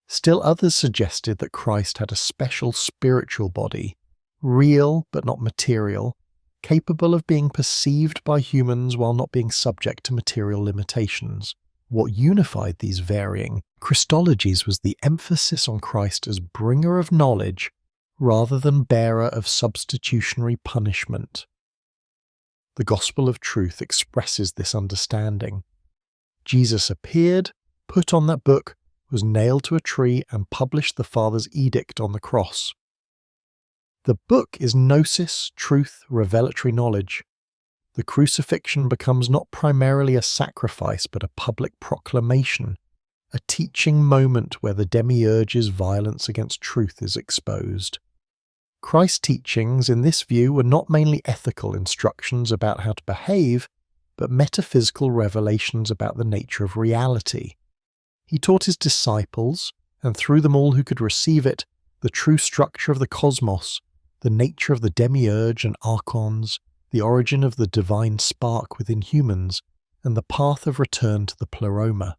Still others suggested that Christ had a special spiritual body, real but not material, capable of being perceived by humans while not being subject to material limitations. What unified these varying Christologies was the emphasis on Christ as bringer of knowledge rather than bearer of substitutionary punishment. The Gospel of Truth expresses this understanding. Jesus appeared, put on that book, was nailed to a tree, and published the Father's edict on the cross. The book is gnosis, truth, revelatory knowledge. The crucifixion becomes not primarily a sacrifice but a public proclamation, a teaching moment where the demiurge's violence against truth is exposed. Christ's teachings, in this view, were not mainly ethical instructions about how to behave, but metaphysical revelations about the nature of reality. He taught his disciples, and through them all who could receive it, the true structure of the cosmos, the nature of the demiurge and archons, the origin of the divine spark within humans, and the path of return to the Pleroma.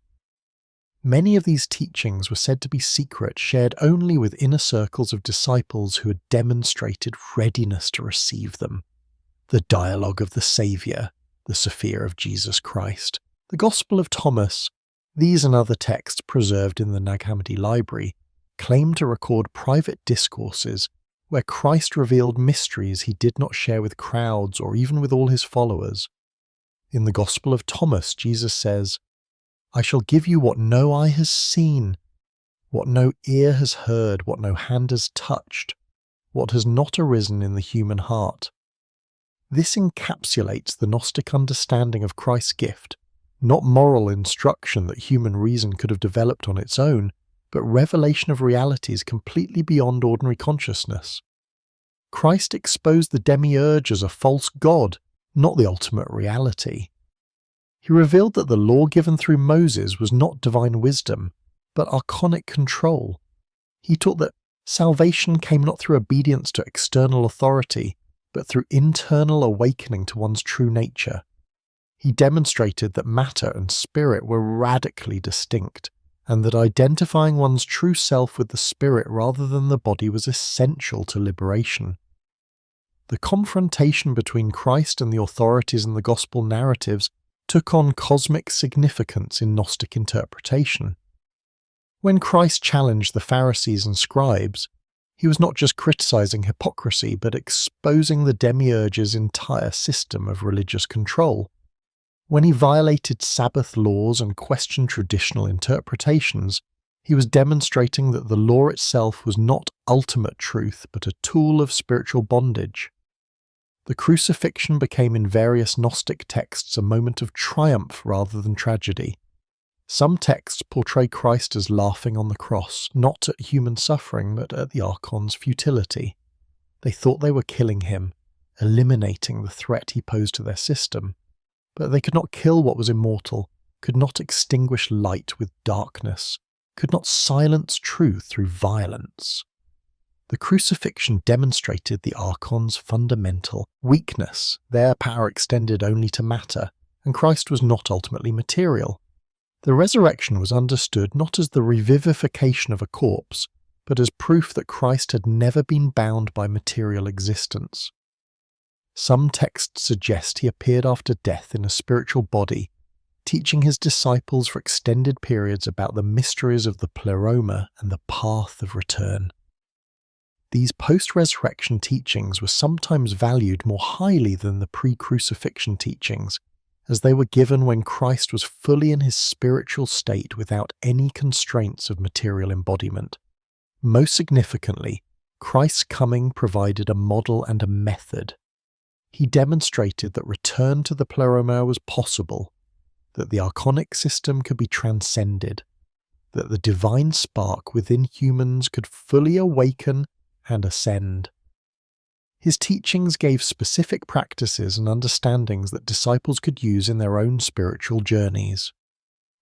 Many of these teachings were said to be secret, shared only with inner circles of disciples who had demonstrated readiness to receive them. The Dialogue of the Saviour, the Sophia of Jesus Christ, the Gospel of Thomas, these and other texts preserved in the Nag Hammadi library claim to record private discourses where Christ revealed mysteries he did not share with crowds or even with all his followers. In the Gospel of Thomas, Jesus says, "I shall give you what no eye has seen, what no ear has heard, what no hand has touched, what has not arisen in the human heart." This encapsulates the Gnostic understanding of Christ's gift, not moral instruction that human reason could have developed on its own, but revelation of realities completely beyond ordinary consciousness. Christ exposed the demiurge as a false god, not the ultimate reality. He revealed that the law given through Moses was not divine wisdom, but archonic control. He taught that salvation came not through obedience to external authority, but through internal awakening to one's true nature. He demonstrated that matter and spirit were radically distinct, and that identifying one's true self with the spirit rather than the body was essential to liberation. The confrontation between Christ and the authorities in the gospel narratives took on cosmic significance in Gnostic interpretation. When Christ challenged the Pharisees and scribes, he was not just criticizing hypocrisy, but exposing the demiurge's entire system of religious control. When he violated Sabbath laws and questioned traditional interpretations, he was demonstrating that the law itself was not ultimate truth, but a tool of spiritual bondage. The crucifixion became in various Gnostic texts a moment of triumph rather than tragedy. Some texts portray Christ as laughing on the cross, not at human suffering, but at the archon's futility. They thought they were killing him, eliminating the threat he posed to their system. but they could not kill what was immortal, could not extinguish light with darkness, could not silence truth through violence. The crucifixion demonstrated the archons' fundamental weakness. Their power extended only to matter, and Christ was not ultimately material. The resurrection was understood not as the revivification of a corpse, but as proof that Christ had never been bound by material existence. Some texts suggest he appeared after death in a spiritual body, teaching his disciples for extended periods about the mysteries of the pleroma and the path of return. These post-resurrection teachings were sometimes valued more highly than the pre-crucifixion teachings, as they were given when Christ was fully in his spiritual state without any constraints of material embodiment. Most significantly, Christ's coming provided a model and a method. He demonstrated that return to the pleroma was possible, that the archonic system could be transcended, that the divine spark within humans could fully awaken and ascend. His teachings gave specific practices and understandings that disciples could use in their own spiritual journeys.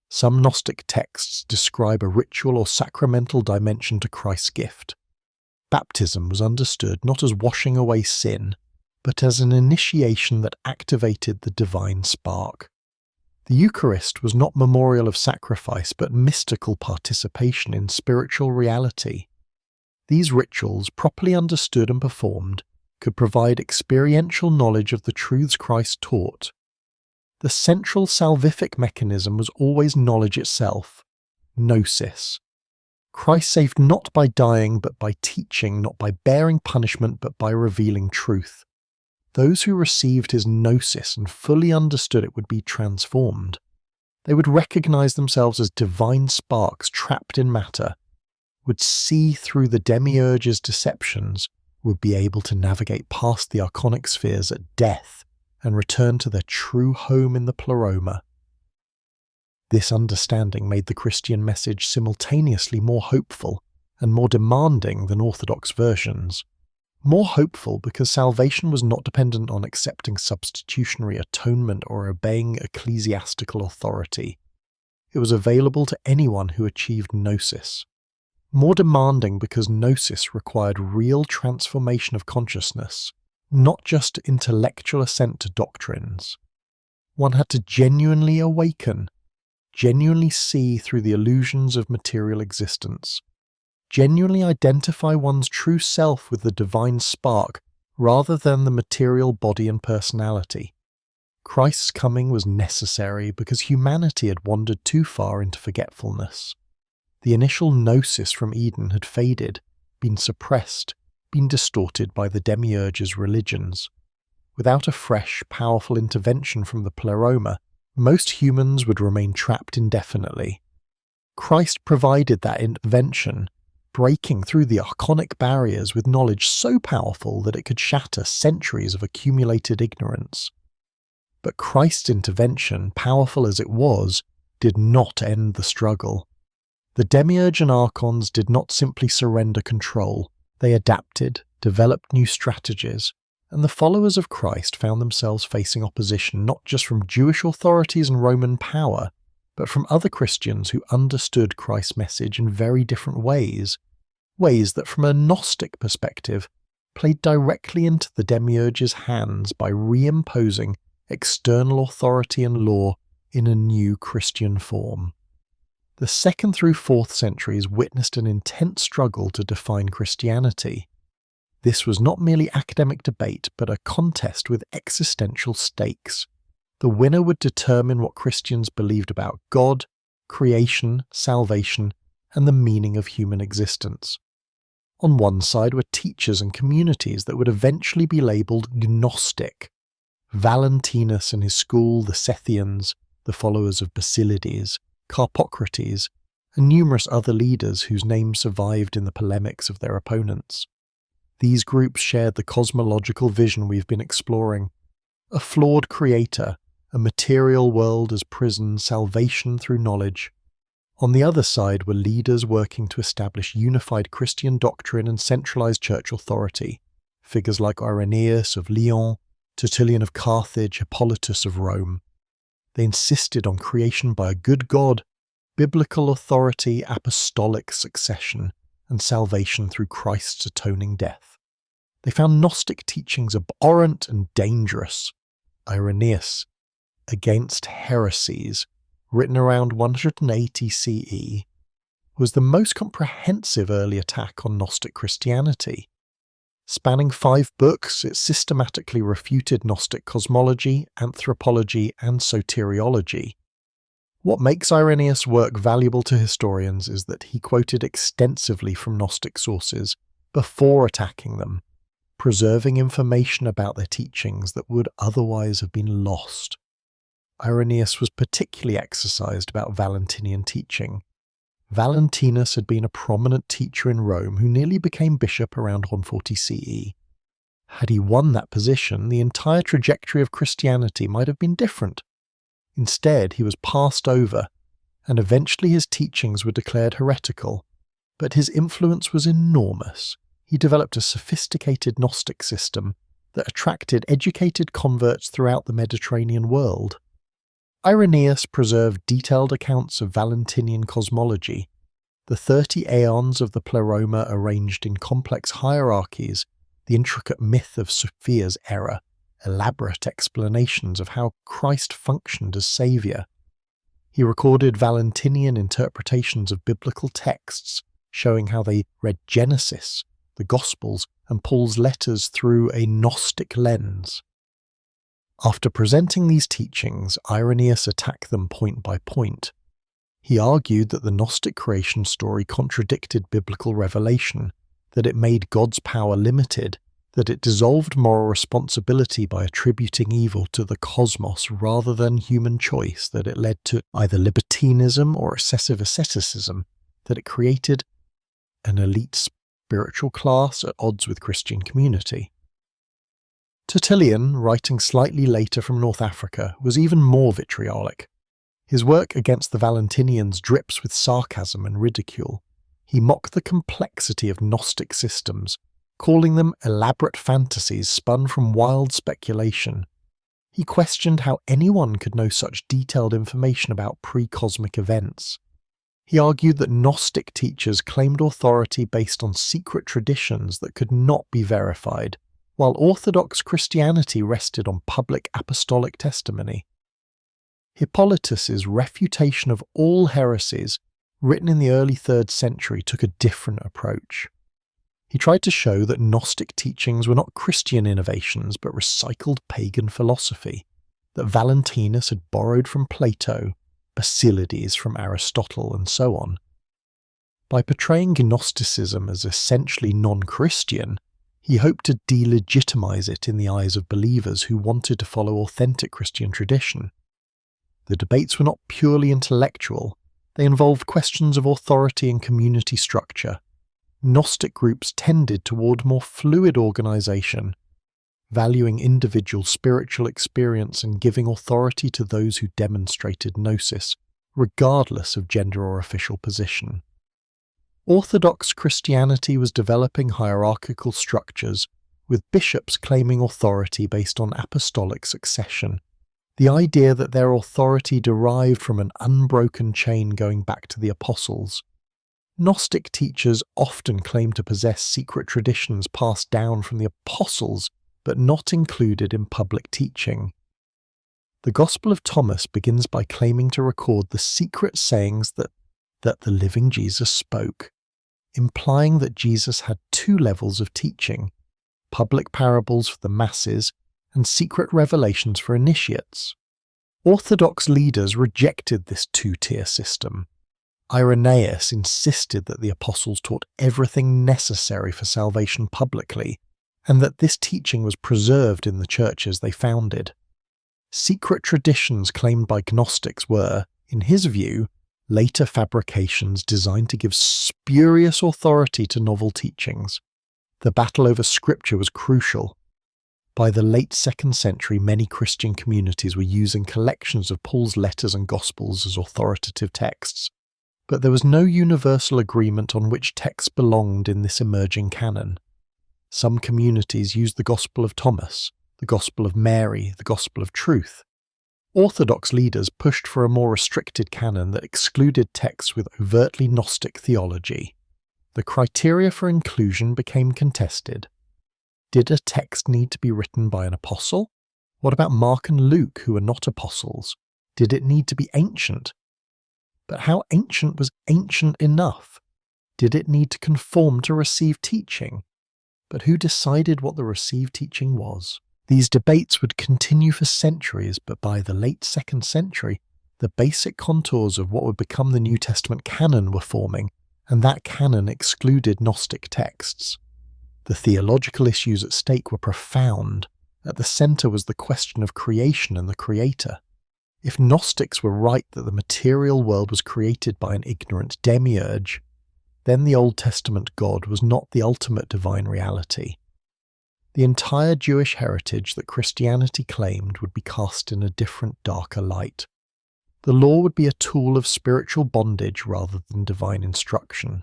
Some Gnostic texts describe a ritual or sacramental dimension to Christ's gift. Baptism was understood not as washing away sin, but as an initiation that activated the divine spark. The Eucharist was not memorial of sacrifice, but mystical participation in spiritual reality. These rituals, properly understood and performed, could provide experiential knowledge of the truths Christ taught. The central salvific mechanism was always knowledge itself, gnosis. Christ saved not by dying, but by teaching, not by bearing punishment, but by revealing truth. Those who received his gnosis and fully understood it would be transformed. They would recognize themselves as divine sparks trapped in matter, would see through the demiurge's deceptions, would be able to navigate past the archonic spheres at death and return to their true home in the pleroma. This understanding made the Christian message simultaneously more hopeful and more demanding than orthodox versions. More hopeful because salvation was not dependent on accepting substitutionary atonement or obeying ecclesiastical authority. It was available to anyone who achieved gnosis. More demanding because gnosis required real transformation of consciousness, not just intellectual assent to doctrines. One had to genuinely awaken, genuinely see through the illusions of material existence, genuinely identify one's true self with the divine spark rather than the material body and personality. Christ's coming was necessary because humanity had wandered too far into forgetfulness. The initial gnosis from Eden had faded, been suppressed, been distorted by the demiurge's religions. Without a fresh, powerful intervention from the pleroma, most humans would remain trapped indefinitely. Christ provided that intervention, breaking through the archonic barriers with knowledge so powerful that it could shatter centuries of accumulated ignorance. But Christ's intervention, powerful as it was, did not end the struggle. The demiurge and archons did not simply surrender control. They adapted, developed new strategies, and the followers of Christ found themselves facing opposition not just from Jewish authorities and Roman power, but from other Christians who understood Christ's message in very different ways that from a Gnostic perspective played directly into the demiurge's hands by reimposing external authority and law in a new Christian form. The 2nd through 4th centuries witnessed an intense struggle to define Christianity. This was not merely academic debate, but a contest with existential stakes. The winner would determine what Christians believed about God, creation, salvation, and the meaning of human existence. On one side were teachers and communities that would eventually be labelled Gnostic. Valentinus and his school, the Sethians, the followers of Basilides, Carpocrates, and numerous other leaders whose names survived in the polemics of their opponents. These groups shared the cosmological vision we've been exploring. A flawed creator, a material world as prison, salvation through knowledge. On the other side were leaders working to establish unified Christian doctrine and centralized church authority, figures like Irenaeus of Lyon, Tertullian of Carthage, Hippolytus of Rome. They insisted on creation by a good God, biblical authority, apostolic succession, and salvation through Christ's atoning death. They found Gnostic teachings abhorrent and dangerous. Irenaeus, Against Heresies, written around 180 CE, was the most comprehensive early attack on Gnostic Christianity. Spanning 5 books, it systematically refuted Gnostic cosmology, anthropology, and soteriology. What makes Irenaeus' work valuable to historians is that he quoted extensively from Gnostic sources before attacking them, preserving information about their teachings that would otherwise have been lost. Irenaeus was particularly exercised about Valentinian teaching. Valentinus had been a prominent teacher in Rome who nearly became bishop around 140 CE. Had he won that position, the entire trajectory of Christianity might have been different. Instead, he was passed over, and eventually his teachings were declared heretical, but his influence was enormous. He developed a sophisticated Gnostic system that attracted educated converts throughout the Mediterranean world. Irenaeus preserved detailed accounts of Valentinian cosmology, the 30 aeons of the Pleroma arranged in complex hierarchies, the intricate myth of Sophia's error, elaborate explanations of how Christ functioned as Saviour. He recorded Valentinian interpretations of biblical texts, showing how they read Genesis, the Gospels, and Paul's letters through a Gnostic lens. After presenting these teachings, Irenaeus attacked them point by point. He argued that the Gnostic creation story contradicted biblical revelation, that it made God's power limited, that it dissolved moral responsibility by attributing evil to the cosmos rather than human choice, that it led to either libertinism or excessive asceticism, that it created an elite spiritual class at odds with Christian community. Tertullian, writing slightly later from North Africa, was even more vitriolic. His work against the Valentinians drips with sarcasm and ridicule. He mocked the complexity of Gnostic systems, calling them elaborate fantasies spun from wild speculation. He questioned how anyone could know such detailed information about pre-cosmic events. He argued that Gnostic teachers claimed authority based on secret traditions that could not be verified, while Orthodox Christianity rested on public apostolic testimony. Hippolytus's refutation of all heresies, written in the early 3rd century, took a different approach. He tried to show that Gnostic teachings were not Christian innovations but recycled pagan philosophy, that Valentinus had borrowed from Plato, Basilides from Aristotle, and so on. By portraying Gnosticism as essentially non-Christian, he hoped to delegitimize it in the eyes of believers who wanted to follow authentic Christian tradition. The debates were not purely intellectual, they involved questions of authority and community structure. Gnostic groups tended toward more fluid organization, valuing individual spiritual experience and giving authority to those who demonstrated gnosis, regardless of gender or official position. Orthodox Christianity was developing hierarchical structures, with bishops claiming authority based on apostolic succession, the idea that their authority derived from an unbroken chain going back to the apostles. Gnostic teachers often claimed to possess secret traditions passed down from the apostles, but not included in public teaching. The Gospel of Thomas begins by claiming to record the secret sayings that the living Jesus spoke, implying that Jesus had 2 levels of teaching, public parables for the masses and secret revelations for initiates. Orthodox leaders rejected this 2-tier system. Irenaeus insisted that the apostles taught everything necessary for salvation publicly, and that this teaching was preserved in the churches they founded. Secret traditions claimed by Gnostics were, in his view, later fabrications designed to give spurious authority to novel teachings. The battle over scripture was crucial. By the late 2nd century, many Christian communities were using collections of Paul's letters and Gospels as authoritative texts, but there was no universal agreement on which texts belonged in this emerging canon. Some communities used the Gospel of Thomas, the Gospel of Mary, the Gospel of Truth. Orthodox leaders pushed for a more restricted canon that excluded texts with overtly Gnostic theology. The criteria for inclusion became contested. Did a text need to be written by an apostle? What about Mark and Luke, who were not apostles? Did it need to be ancient? But how ancient was ancient enough? Did it need to conform to received teaching? But who decided what the received teaching was? These debates would continue for centuries, but by the late 2nd century, the basic contours of what would become the New Testament canon were forming, and that canon excluded Gnostic texts. The theological issues at stake were profound. At the centre was the question of creation and the Creator. If Gnostics were right that the material world was created by an ignorant demiurge, then the Old Testament God was not the ultimate divine reality. The entire Jewish heritage that Christianity claimed would be cast in a different, darker light. The law would be a tool of spiritual bondage rather than divine instruction.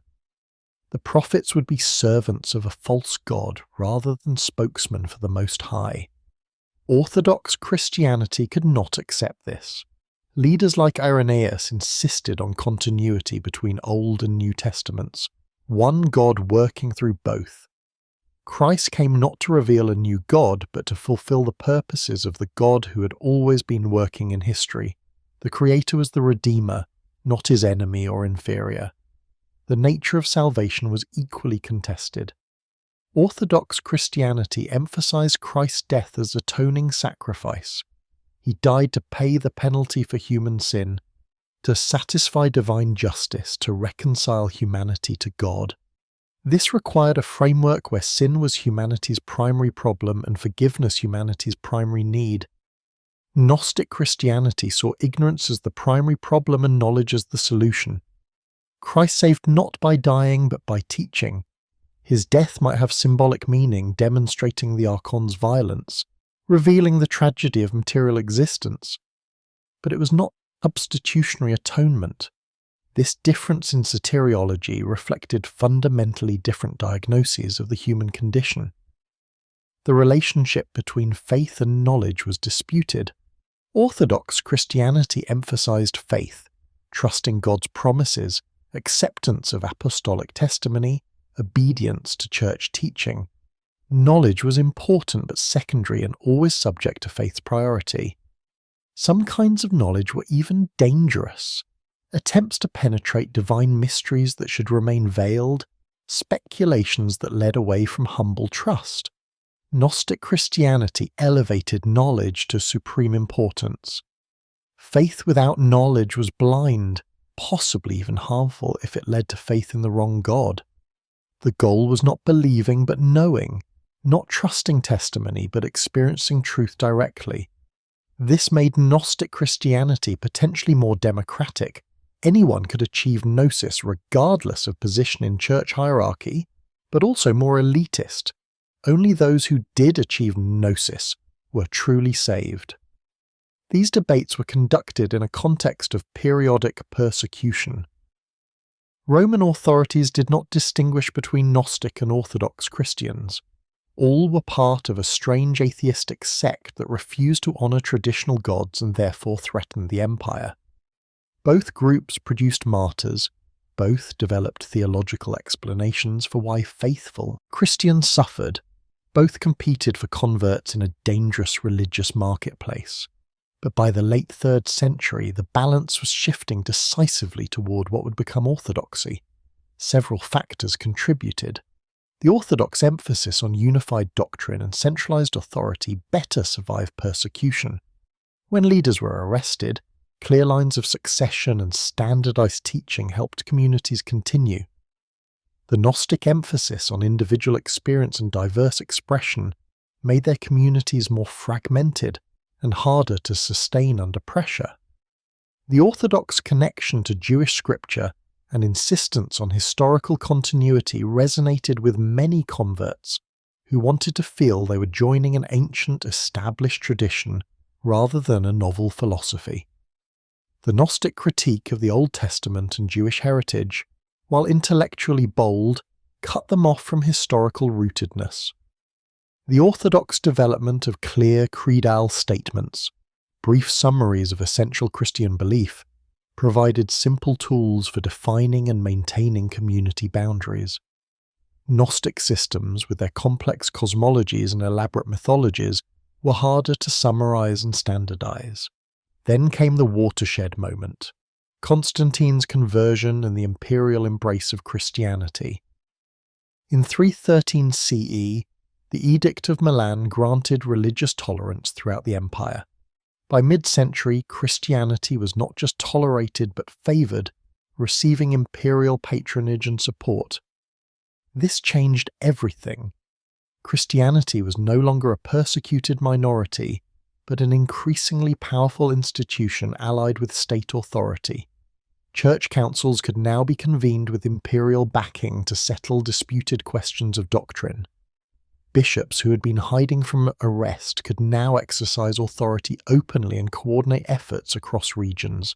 The prophets would be servants of a false god rather than spokesmen for the Most High. Orthodox Christianity could not accept this. Leaders like Irenaeus insisted on continuity between Old and New Testaments, one God working through both. Christ came not to reveal a new God, but to fulfill the purposes of the God who had always been working in history. The Creator was the Redeemer, not his enemy or inferior. The nature of salvation was equally contested. Orthodox Christianity emphasized Christ's death as atoning sacrifice. He died to pay the penalty for human sin, to satisfy divine justice, to reconcile humanity to God. This required a framework where sin was humanity's primary problem and forgiveness humanity's primary need. Gnostic Christianity saw ignorance as the primary problem and knowledge as the solution. Christ saved not by dying but by teaching. His death might have symbolic meaning, demonstrating the archon's violence, revealing the tragedy of material existence. But it was not substitutionary atonement. This difference in soteriology reflected fundamentally different diagnoses of the human condition. The relationship between faith and knowledge was disputed. Orthodox Christianity emphasized faith, trusting God's promises, acceptance of apostolic testimony, obedience to church teaching. Knowledge was important but secondary and always subject to faith's priority. Some kinds of knowledge were even dangerous. Attempts to penetrate divine mysteries that should remain veiled, speculations that led away from humble trust. Gnostic Christianity elevated knowledge to supreme importance. Faith without knowledge was blind, possibly even harmful if it led to faith in the wrong God. The goal was not believing but knowing, not trusting testimony but experiencing truth directly. This made Gnostic Christianity potentially more democratic. Anyone could achieve gnosis regardless of position in church hierarchy, but also more elitist. Only those who did achieve gnosis were truly saved. These debates were conducted in a context of periodic persecution. Roman authorities did not distinguish between Gnostic and Orthodox Christians. All were part of a strange atheistic sect that refused to honor traditional gods and therefore threatened the empire. Both groups produced martyrs, both developed theological explanations for why faithful Christians suffered, both competed for converts in a dangerous religious marketplace. But by the late 3rd century, the balance was shifting decisively toward what would become orthodoxy. Several factors contributed. The Orthodox emphasis on unified doctrine and centralized authority better survived persecution. When leaders were arrested, clear lines of succession and standardized teaching helped communities continue. The Gnostic emphasis on individual experience and diverse expression made their communities more fragmented and harder to sustain under pressure. The Orthodox connection to Jewish scripture and insistence on historical continuity resonated with many converts who wanted to feel they were joining an ancient, established tradition rather than a novel philosophy. The Gnostic critique of the Old Testament and Jewish heritage, while intellectually bold, cut them off from historical rootedness. The Orthodox development of clear creedal statements, brief summaries of essential Christian belief, provided simple tools for defining and maintaining community boundaries. Gnostic systems, with their complex cosmologies and elaborate mythologies, were harder to summarize and standardize. Then came the watershed moment, Constantine's conversion and the imperial embrace of Christianity. In 313 CE, the Edict of Milan granted religious tolerance throughout the empire. By mid-century, Christianity was not just tolerated but favoured, receiving imperial patronage and support. This changed everything. Christianity was no longer a persecuted minority, but an increasingly powerful institution allied with state authority. Church councils could now be convened with imperial backing to settle disputed questions of doctrine. Bishops who had been hiding from arrest could now exercise authority openly and coordinate efforts across regions.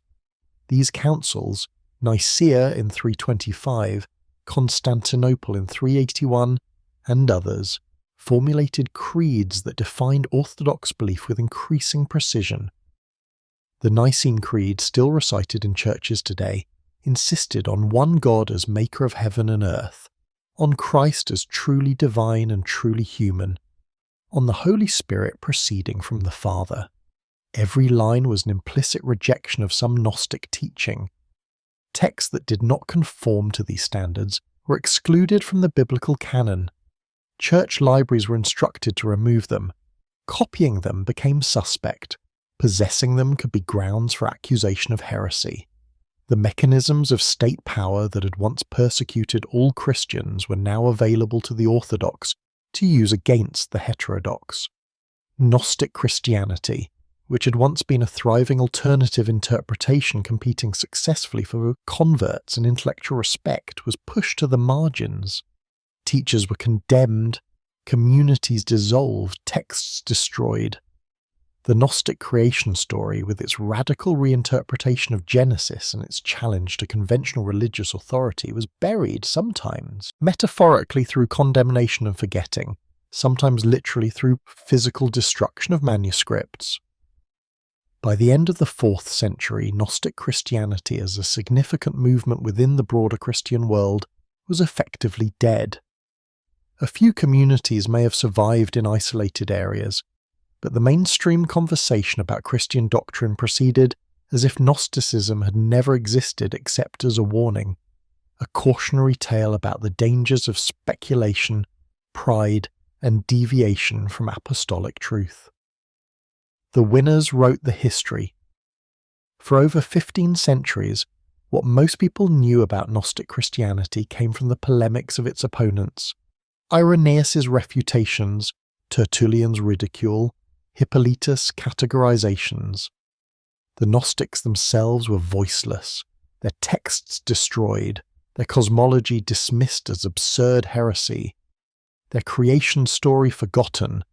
These councils, Nicaea in 325, Constantinople in 381, and others, formulated creeds that defined Orthodox belief with increasing precision. The Nicene Creed, still recited in churches today, insisted on one God as maker of heaven and earth, on Christ as truly divine and truly human, on the Holy Spirit proceeding from the Father. Every line was an implicit rejection of some Gnostic teaching. Texts that did not conform to these standards were excluded from the biblical canon. Church libraries were instructed to remove them. Copying them became suspect. Possessing them could be grounds for accusation of heresy. The mechanisms of state power that had once persecuted all Christians were now available to the Orthodox to use against the heterodox. Gnostic Christianity, which had once been a thriving alternative interpretation competing successfully for converts and intellectual respect, was pushed to the margins. Teachers were condemned, communities dissolved, texts destroyed. The Gnostic creation story, with its radical reinterpretation of Genesis and its challenge to conventional religious authority, was buried sometimes metaphorically through condemnation and forgetting, sometimes literally through physical destruction of manuscripts. By the end of the 4th century, Gnostic Christianity as a significant movement within the broader Christian world was effectively dead. A few communities may have survived in isolated areas, but the mainstream conversation about Christian doctrine proceeded as if Gnosticism had never existed except as a warning, a cautionary tale about the dangers of speculation, pride, and deviation from apostolic truth. The winners wrote the history. For over 15 centuries, what most people knew about Gnostic Christianity came from the polemics of its opponents. Irenaeus' refutations, Tertullian's ridicule, Hippolytus' categorizations. The Gnostics themselves were voiceless, their texts destroyed, their cosmology dismissed as absurd heresy, their creation story forgotten,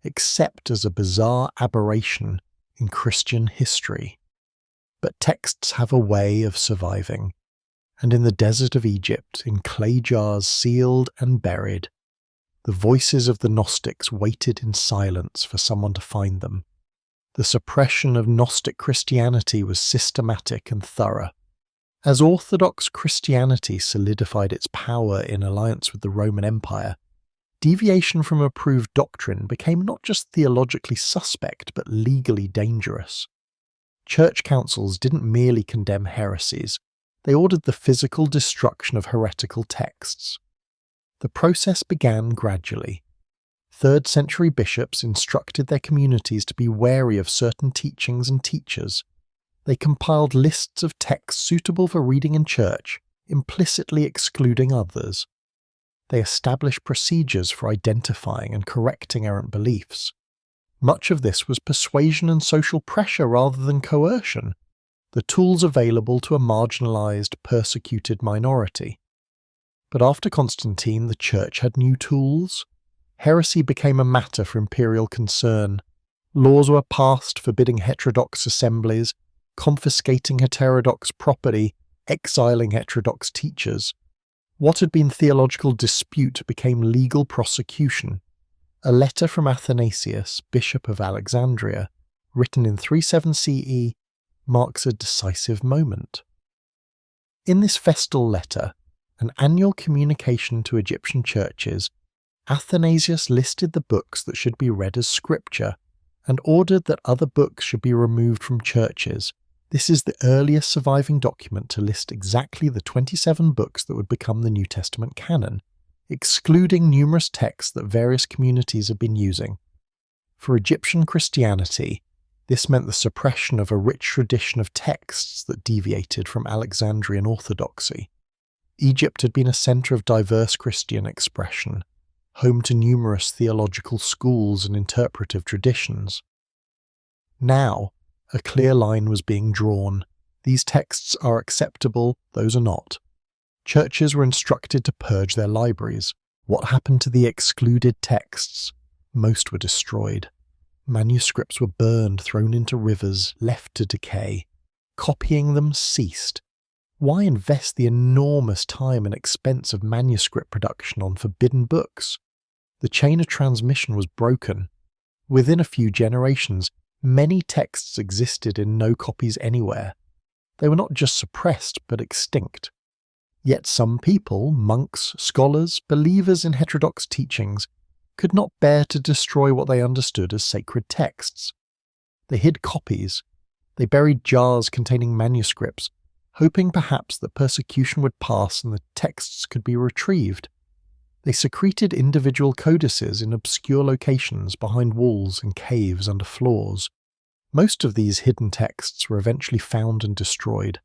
except as a bizarre aberration in Christian history. But texts have a way of surviving, and in the desert of Egypt, in clay jars sealed and buried, the voices of the Gnostics waited in silence for someone to find them. The suppression of Gnostic Christianity was systematic and thorough. As Orthodox Christianity solidified its power in alliance with the Roman Empire, deviation from approved doctrine became not just theologically suspect but legally dangerous. Church councils didn't merely condemn heresies, they ordered the physical destruction of heretical texts. The process began gradually. 3rd century bishops instructed their communities to be wary of certain teachings and teachers. They compiled lists of texts suitable for reading in church, implicitly excluding others. They established procedures for identifying and correcting errant beliefs. Much of this was persuasion and social pressure rather than coercion, the tools available to a marginalized, persecuted minority. But after Constantine, the Church had new tools. Heresy became a matter for imperial concern. Laws were passed forbidding heterodox assemblies, confiscating heterodox property, exiling heterodox teachers. What had been theological dispute became legal prosecution. A letter from Athanasius, Bishop of Alexandria, written in 37 CE, marks a decisive moment. In this festal letter, an annual communication to Egyptian churches, Athanasius listed the books that should be read as scripture and ordered that other books should be removed from churches. This is the earliest surviving document to list exactly the 27 books that would become the New Testament canon, excluding numerous texts that various communities have been using. For Egyptian Christianity, this meant the suppression of a rich tradition of texts that deviated from Alexandrian orthodoxy. Egypt had been a centre of diverse Christian expression, home to numerous theological schools and interpretive traditions. Now, a clear line was being drawn. These texts are acceptable, those are not. Churches were instructed to purge their libraries. What happened to the excluded texts? Most were destroyed. Manuscripts were burned, thrown into rivers, left to decay. Copying them ceased. Why invest the enormous time and expense of manuscript production on forbidden books? The chain of transmission was broken. Within a few generations, many texts existed in no copies anywhere. They were not just suppressed, but extinct. Yet some people, monks, scholars, believers in heterodox teachings, could not bear to destroy what they understood as sacred texts. They hid copies. They buried jars containing manuscripts, hoping perhaps that persecution would pass and the texts could be retrieved. They secreted individual codices in obscure locations behind walls and caves under floors. Most of these hidden texts were eventually found and destroyed.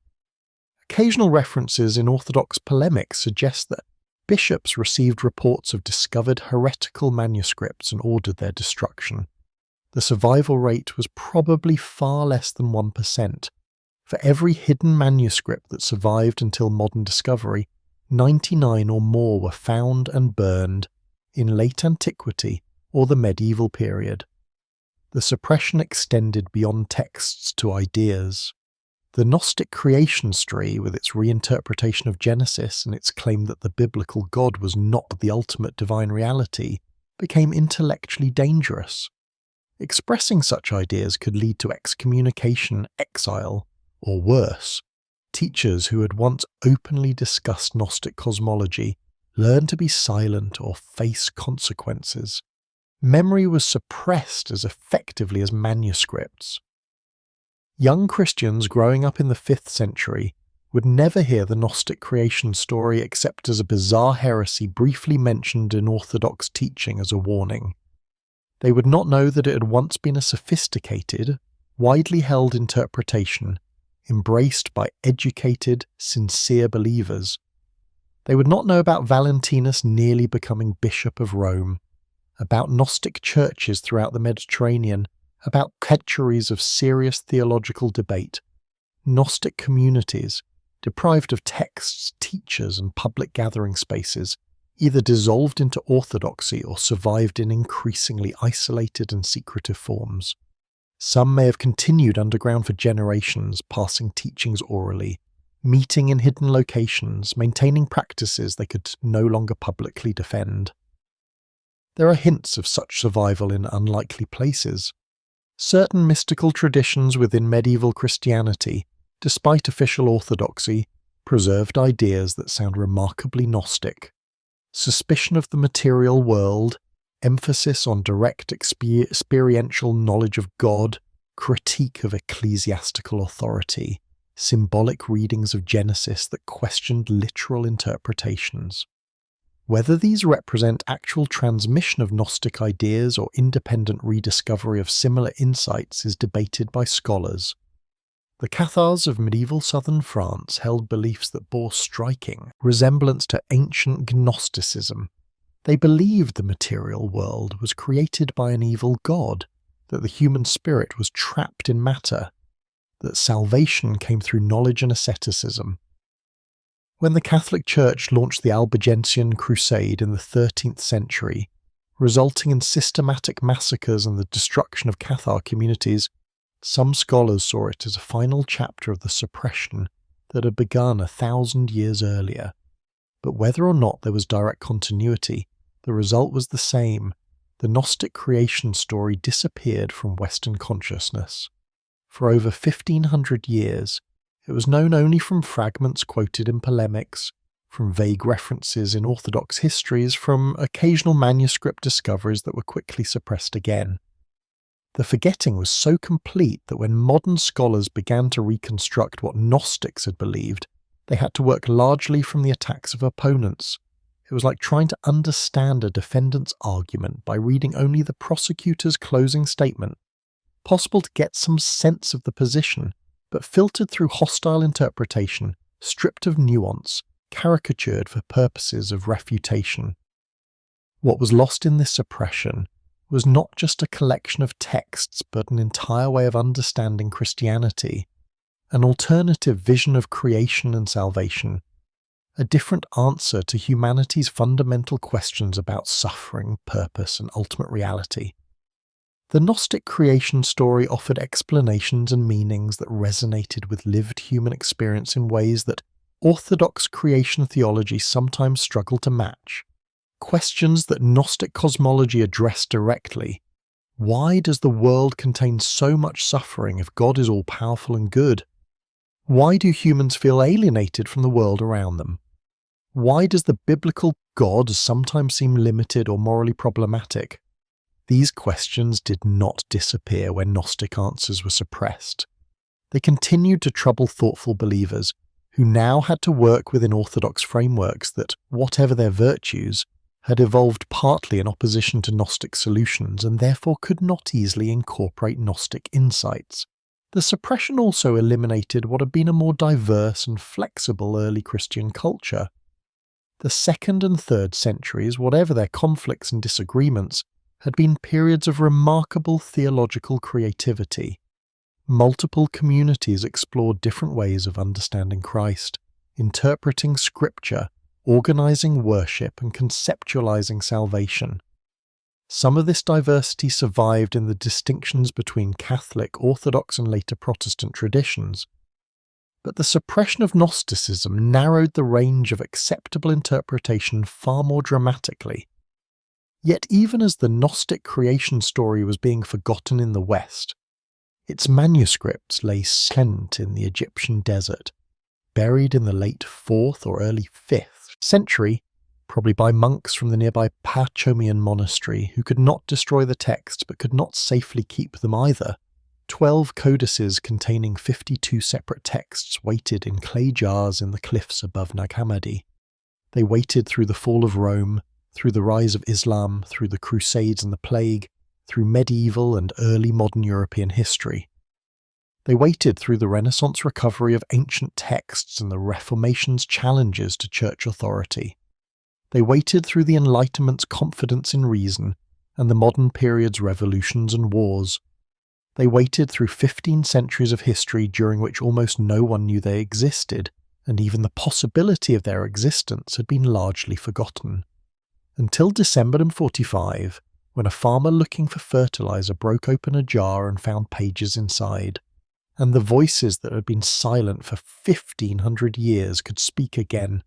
Occasional references in Orthodox polemics suggest that bishops received reports of discovered heretical manuscripts and ordered their destruction. The survival rate was probably far less than 1%. For every hidden manuscript that survived until modern discovery, 99 or more were found and burned in late antiquity or the medieval period. The suppression extended beyond texts to ideas. The Gnostic creation story, with its reinterpretation of Genesis and its claim that the biblical God was not the ultimate divine reality, became intellectually dangerous. Expressing such ideas could lead to excommunication, exile, or worse. Teachers who had once openly discussed Gnostic cosmology learned to be silent or face consequences. Memory was suppressed as effectively as manuscripts. Young Christians growing up in the 5th century would never hear the Gnostic creation story except as a bizarre heresy briefly mentioned in Orthodox teaching as a warning. They would not know that it had once been a sophisticated, widely held interpretation embraced by educated, sincere believers. They would not know about Valentinus nearly becoming Bishop of Rome, about Gnostic churches throughout the Mediterranean, about centuries of serious theological debate, Gnostic communities, deprived of texts, teachers, and public gathering spaces, either dissolved into orthodoxy or survived in increasingly isolated and secretive forms. Some may have continued underground for generations, passing teachings orally, meeting in hidden locations, maintaining practices they could no longer publicly defend. There are hints of such survival in unlikely places. Certain mystical traditions within medieval Christianity, despite official orthodoxy, preserved ideas that sound remarkably Gnostic. Suspicion of the material world, emphasis on direct experiential knowledge of God, critique of ecclesiastical authority, symbolic readings of Genesis that questioned literal interpretations. Whether these represent actual transmission of Gnostic ideas or independent rediscovery of similar insights is debated by scholars. The Cathars of medieval southern France held beliefs that bore striking resemblance to ancient Gnosticism. They believed the material world was created by an evil god, that the human spirit was trapped in matter, that salvation came through knowledge and asceticism. When the Catholic Church launched the Albigensian Crusade in the 13th century, resulting in systematic massacres and the destruction of Cathar communities, some scholars saw it as a final chapter of the suppression that had begun 1,000 years earlier. But whether or not there was direct continuity, the result was the same: the Gnostic creation story disappeared from Western consciousness. For over 1500 years, it was known only from fragments quoted in polemics, from vague references in Orthodox histories, from occasional manuscript discoveries that were quickly suppressed again. The forgetting was so complete that when modern scholars began to reconstruct what Gnostics had believed, they had to work largely from the attacks of opponents. It was like trying to understand a defendant's argument by reading only the prosecutor's closing statement. Possible to get some sense of the position, but filtered through hostile interpretation, stripped of nuance, caricatured for purposes of refutation. What was lost in this suppression was not just a collection of texts, but an entire way of understanding Christianity, an alternative vision of creation and salvation, a different answer to humanity's fundamental questions about suffering, purpose, and ultimate reality. The Gnostic creation story offered explanations and meanings that resonated with lived human experience in ways that Orthodox creation theology sometimes struggled to match. Questions that Gnostic cosmology addressed directly. Why does the world contain so much suffering if God is all-powerful and good? Why do humans feel alienated from the world around them? Why does the biblical God sometimes seem limited or morally problematic? These questions did not disappear when Gnostic answers were suppressed. They continued to trouble thoughtful believers, who now had to work within Orthodox frameworks that, whatever their virtues, had evolved partly in opposition to Gnostic solutions and therefore could not easily incorporate Gnostic insights. The suppression also eliminated what had been a more diverse and flexible early Christian culture. The 2nd and 3rd centuries, whatever their conflicts and disagreements, had been periods of remarkable theological creativity. Multiple communities explored different ways of understanding Christ, interpreting Scripture, organizing worship, and conceptualizing salvation. Some of this diversity survived in the distinctions between Catholic, Orthodox, and later Protestant traditions. But the suppression of Gnosticism narrowed the range of acceptable interpretation far more dramatically. Yet even as the Gnostic creation story was being forgotten in the West, its manuscripts lay sent in the Egyptian desert, buried in the late 4th or early 5th century, probably by monks from the nearby Pachomian monastery who could not destroy the text but could not safely keep them either. 12 codices containing 52 separate texts waited in clay jars in the cliffs above Nag Hammadi. They waited through the fall of Rome, through the rise of Islam, through the Crusades and the Plague, through medieval and early modern European history. They waited through the Renaissance recovery of ancient texts and the Reformation's challenges to church authority. They waited through the Enlightenment's confidence in reason and the modern period's revolutions and wars. They waited through 15 centuries of history during which almost no one knew they existed, and even the possibility of their existence had been largely forgotten. Until December 45, when a farmer looking for fertilizer broke open a jar and found pages inside, and the voices that had been silent for 1500 years could speak again.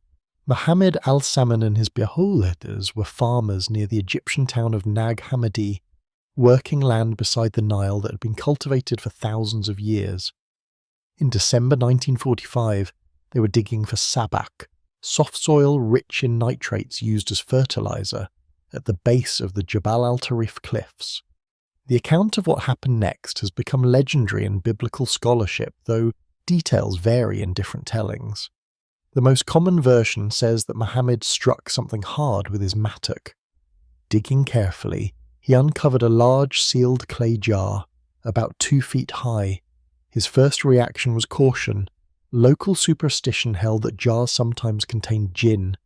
Muhammad al-Saman and his beholders were farmers near the Egyptian town of Nag Hammadi, working land beside the Nile that had been cultivated for thousands of years. In December 1945, they were digging for sabak, soft soil rich in nitrates used as fertilizer, at the base of the Jabal al-Tarif cliffs. The account of what happened next has become legendary in biblical scholarship, though details vary in different tellings. The most common version says that Muhammad struck something hard with his mattock. Digging carefully, he uncovered a large sealed clay jar, about 2 feet high. His first reaction was caution. Local superstition held that jars sometimes contained jinn,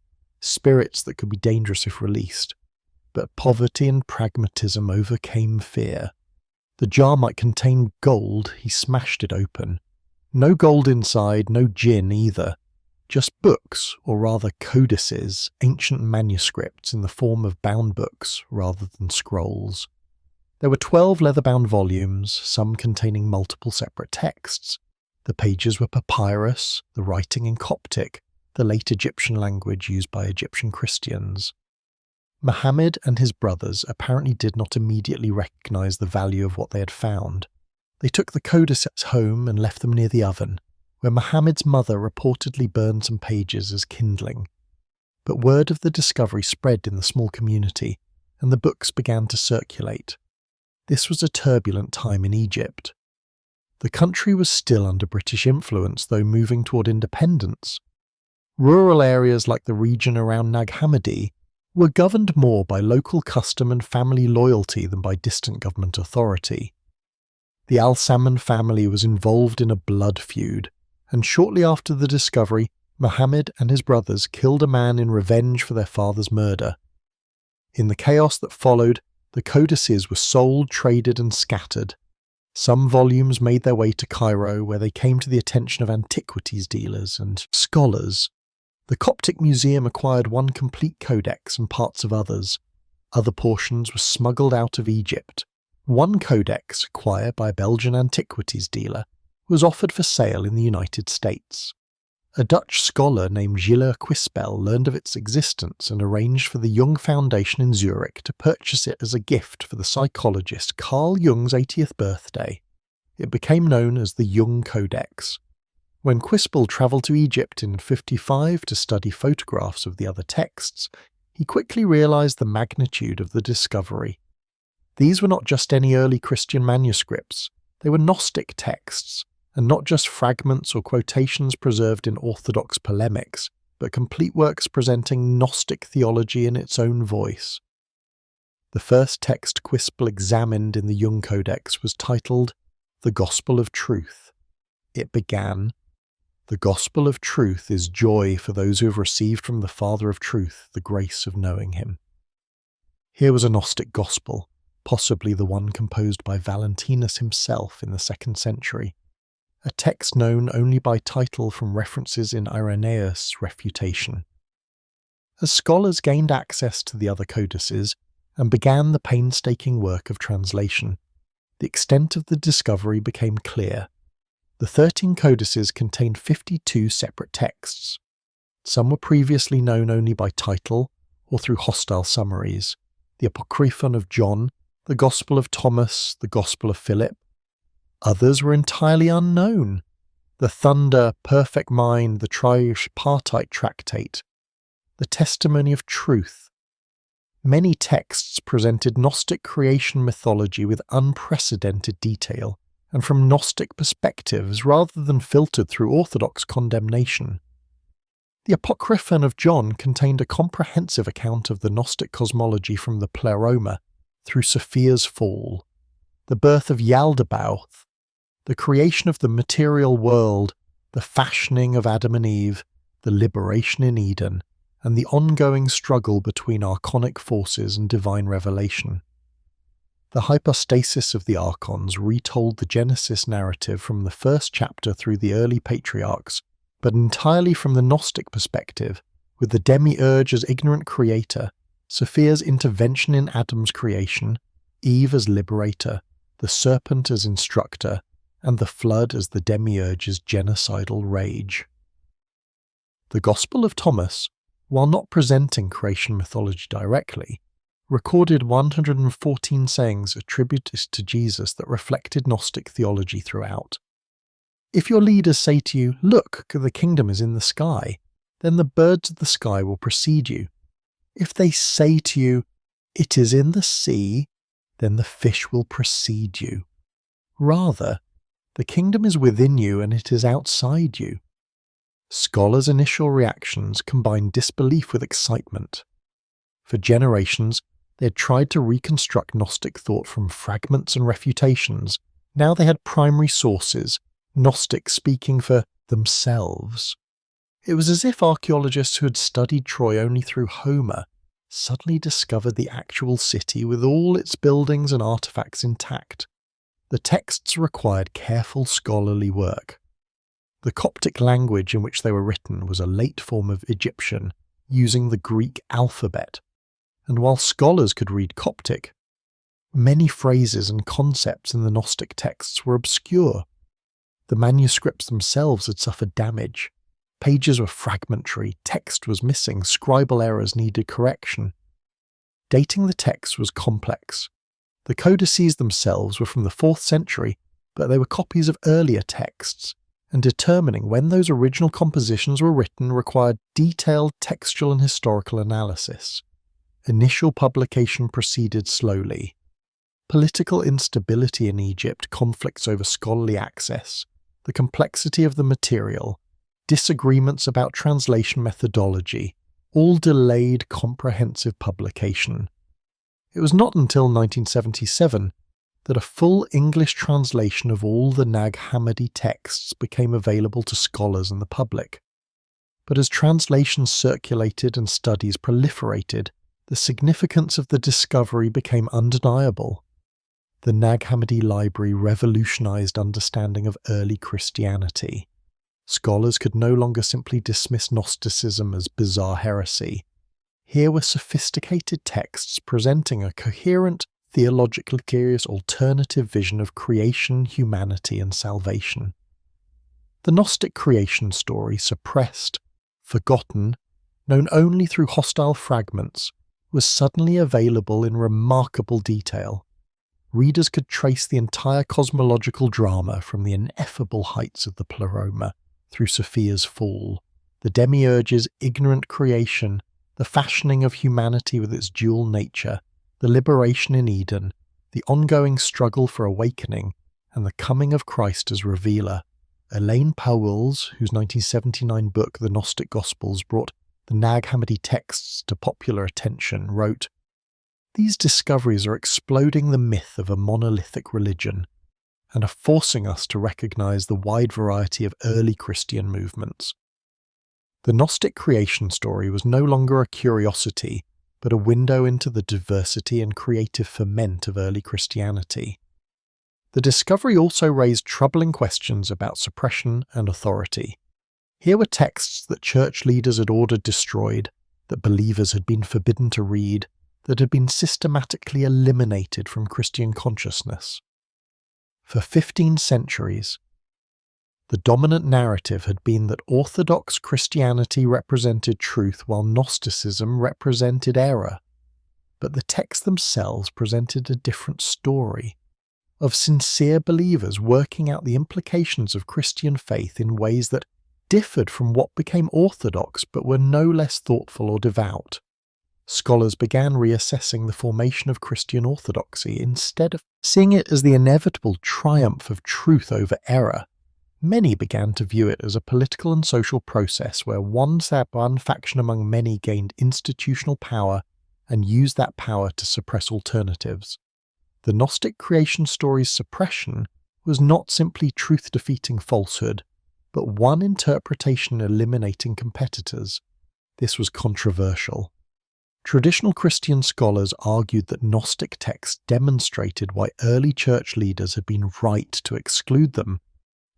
spirits that could be dangerous if released. But poverty and pragmatism overcame fear. The jar might contain gold, he smashed it open. No gold inside, no jinn either. Just books, or rather codices, ancient manuscripts in the form of bound books rather than scrolls. There were 12 leather-bound volumes, some containing multiple separate texts. The pages were papyrus, the writing in Coptic, the late Egyptian language used by Egyptian Christians. Muhammad and his brothers apparently did not immediately recognize the value of what they had found. They took the codices home and left them near the oven, where Muhammad's mother reportedly burned some pages as kindling. But word of the discovery spread in the small community, and the books began to circulate. This was a turbulent time in Egypt. The country was still under British influence, though moving toward independence. Rural areas like the region around Nag Hammadi were governed more by local custom and family loyalty than by distant government authority. The Al-Samman family was involved in a blood feud, and shortly after the discovery, Muhammad and his brothers killed a man in revenge for their father's murder. In the chaos that followed, the codices were sold, traded, and scattered. Some volumes made their way to Cairo, where they came to the attention of antiquities dealers and scholars. The Coptic Museum acquired one complete codex and parts of others. Other portions were smuggled out of Egypt. One codex, acquired by a Belgian antiquities dealer, was offered for sale in the United States. A Dutch scholar named Gilles Quispel learned of its existence and arranged for the Jung Foundation in Zurich to purchase it as a gift for the psychologist Carl Jung's 80th birthday. It became known as the Jung Codex. When Quispel travelled to Egypt in 1955 to study photographs of the other texts, he quickly realised the magnitude of the discovery. These were not just any early Christian manuscripts, they were Gnostic texts, and not just fragments or quotations preserved in orthodox polemics, but complete works presenting Gnostic theology in its own voice. The first text Quispel examined in the Jung Codex was titled The Gospel of Truth. It began, "The Gospel of Truth is joy for those who have received from the Father of Truth the grace of knowing Him." Here was a Gnostic gospel, possibly the one composed by Valentinus himself in the 2nd century. A text known only by title from references in Irenaeus' Refutation. As scholars gained access to the other codices and began the painstaking work of translation, the extent of the discovery became clear. The 13 codices contained 52 separate texts. Some were previously known only by title or through hostile summaries: the Apocryphon of John, the Gospel of Thomas, the Gospel of Philip. Others were entirely unknown: the Thunder, Perfect Mind, the Tripartite Tractate, the Testimony of Truth. Many texts presented Gnostic creation mythology with unprecedented detail, and from Gnostic perspectives rather than filtered through orthodox condemnation. The Apocryphon of John contained a comprehensive account of the Gnostic cosmology from the Pleroma through Sophia's fall, the birth of Yaldabaoth, the creation of the material world, the fashioning of Adam and Eve, the liberation in Eden, and the ongoing struggle between archonic forces and divine revelation. The hypostasis of the archons retold the Genesis narrative from the first chapter through the early patriarchs, but entirely from the Gnostic perspective, with the demiurge as ignorant creator, Sophia's intervention in Adam's creation, Eve as liberator, the serpent as instructor, and the flood as the demiurge's genocidal rage. The Gospel of Thomas, while not presenting creation mythology directly, recorded 114 sayings attributed to Jesus that reflected Gnostic theology throughout. If your leaders say to you, "Look, the kingdom is in the sky," then the birds of the sky will precede you. If they say to you, "It is in the sea," then the fish will precede you. Rather, the kingdom is within you and it is outside you. Scholars' initial reactions combined disbelief with excitement. For generations, they had tried to reconstruct Gnostic thought from fragments and refutations. Now they had primary sources, Gnostics speaking for themselves. It was as if archaeologists who had studied Troy only through Homer suddenly discovered the actual city with all its buildings and artifacts intact. The texts required careful scholarly work. The Coptic language in which they were written was a late form of Egyptian, using the Greek alphabet, and while scholars could read Coptic, many phrases and concepts in the Gnostic texts were obscure. The manuscripts themselves had suffered damage. Pages were fragmentary, text was missing, scribal errors needed correction. dating the texts was complex. The codices themselves were from the 4th century, but they were copies of earlier texts, and determining when those original compositions were written required detailed textual and historical analysis. Initial publication proceeded slowly. Political instability in Egypt, conflicts over scholarly access, the complexity of the material, disagreements about translation methodology, all delayed comprehensive publication. It was not until 1977 that a full English translation of all the Nag Hammadi texts became available to scholars and the public. But as translations circulated and studies proliferated, the significance of the discovery became undeniable. The Nag Hammadi library revolutionized understanding of early Christianity. Scholars could no longer simply dismiss Gnosticism as bizarre heresy. Here were sophisticated texts presenting a coherent, theologically curious alternative vision of creation, humanity, and salvation. The Gnostic creation story, suppressed, forgotten, known only through hostile fragments, was suddenly available in remarkable detail. Readers could trace the entire cosmological drama from the ineffable heights of the Pleroma through Sophia's fall, the demiurge's ignorant creation, the fashioning of humanity with its dual nature, the liberation in Eden, the ongoing struggle for awakening, and the coming of Christ as revealer. Elaine Powell's, whose 1979 book The Gnostic Gospels brought the Nag Hammadi texts to popular attention, wrote, "These discoveries are exploding the myth of a monolithic religion and are forcing us to recognize the wide variety of early Christian movements." The Gnostic creation story was no longer a curiosity, but a window into the diversity and creative ferment of early Christianity. The discovery also raised troubling questions about suppression and authority. Here were texts that church leaders had ordered destroyed, that believers had been forbidden to read, that had been systematically eliminated from Christian consciousness. For 15 centuries, the dominant narrative had been that Orthodox Christianity represented truth while Gnosticism represented error. But the texts themselves presented a different story, of sincere believers working out the implications of Christian faith in ways that differed from what became orthodox but were no less thoughtful or devout. Scholars began reassessing the formation of Christian orthodoxy instead of seeing it as the inevitable triumph of truth over error. Many began to view it as a political and social process where one faction among many gained institutional power and used that power to suppress alternatives. The Gnostic creation story's suppression was not simply truth defeating falsehood, but one interpretation eliminating competitors. This was controversial. Traditional Christian scholars argued that Gnostic texts demonstrated why early church leaders had been right to exclude them.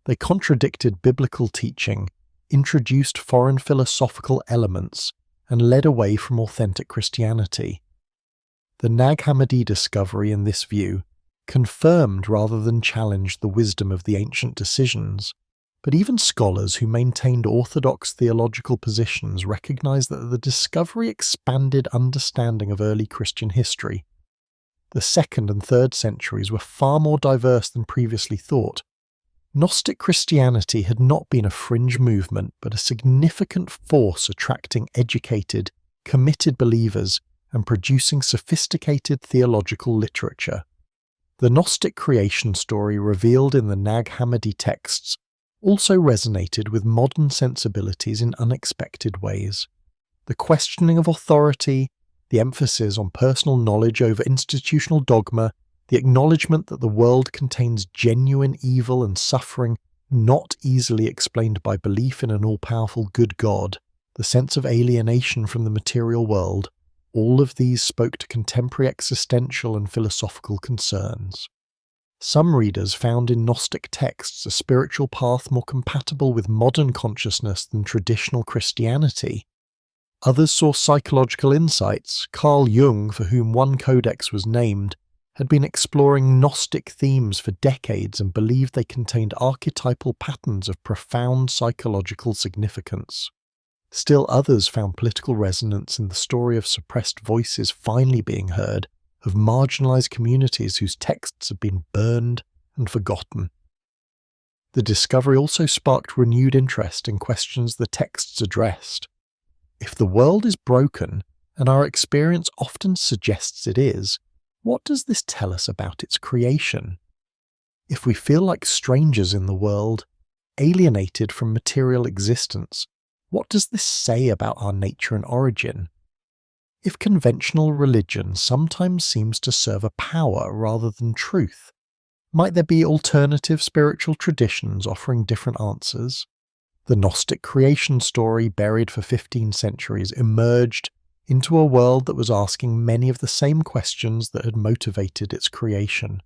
They contradicted biblical teaching, introduced foreign philosophical elements, and led away from authentic Christianity. The Nag Hammadi discovery, in this view, confirmed rather than challenged the wisdom of the ancient decisions. But even scholars who maintained orthodox theological positions recognized that the discovery expanded understanding of early Christian history. The 2nd and 3rd centuries were far more diverse than previously thought. Gnostic Christianity had not been a fringe movement, but a significant force attracting educated, committed believers and producing sophisticated theological literature. The Gnostic creation story revealed in the Nag Hammadi texts also resonated with modern sensibilities in unexpected ways. The questioning of authority, the emphasis on personal knowledge over institutional dogma, the acknowledgement that the world contains genuine evil and suffering not easily explained by belief in an all-powerful good God, the sense of alienation from the material world, all of these spoke to contemporary existential and philosophical concerns. Some readers found in Gnostic texts a spiritual path more compatible with modern consciousness than traditional Christianity. Others saw psychological insights. Carl Jung, for whom one codex was named, had been exploring Gnostic themes for decades and believed they contained archetypal patterns of profound psychological significance. Still others found political resonance in the story of suppressed voices finally being heard, of marginalized communities whose texts had been burned and forgotten. The discovery also sparked renewed interest in questions the texts addressed. If the world is broken, and our experience often suggests it is, what does this tell us about its creation? If we feel like strangers in the world, alienated from material existence, what does this say about our nature and origin? If conventional religion sometimes seems to serve a power rather than truth, might there be alternative spiritual traditions offering different answers? The Gnostic creation story, buried for 15 centuries, emerged into a world that was asking many of the same questions that had motivated its creation.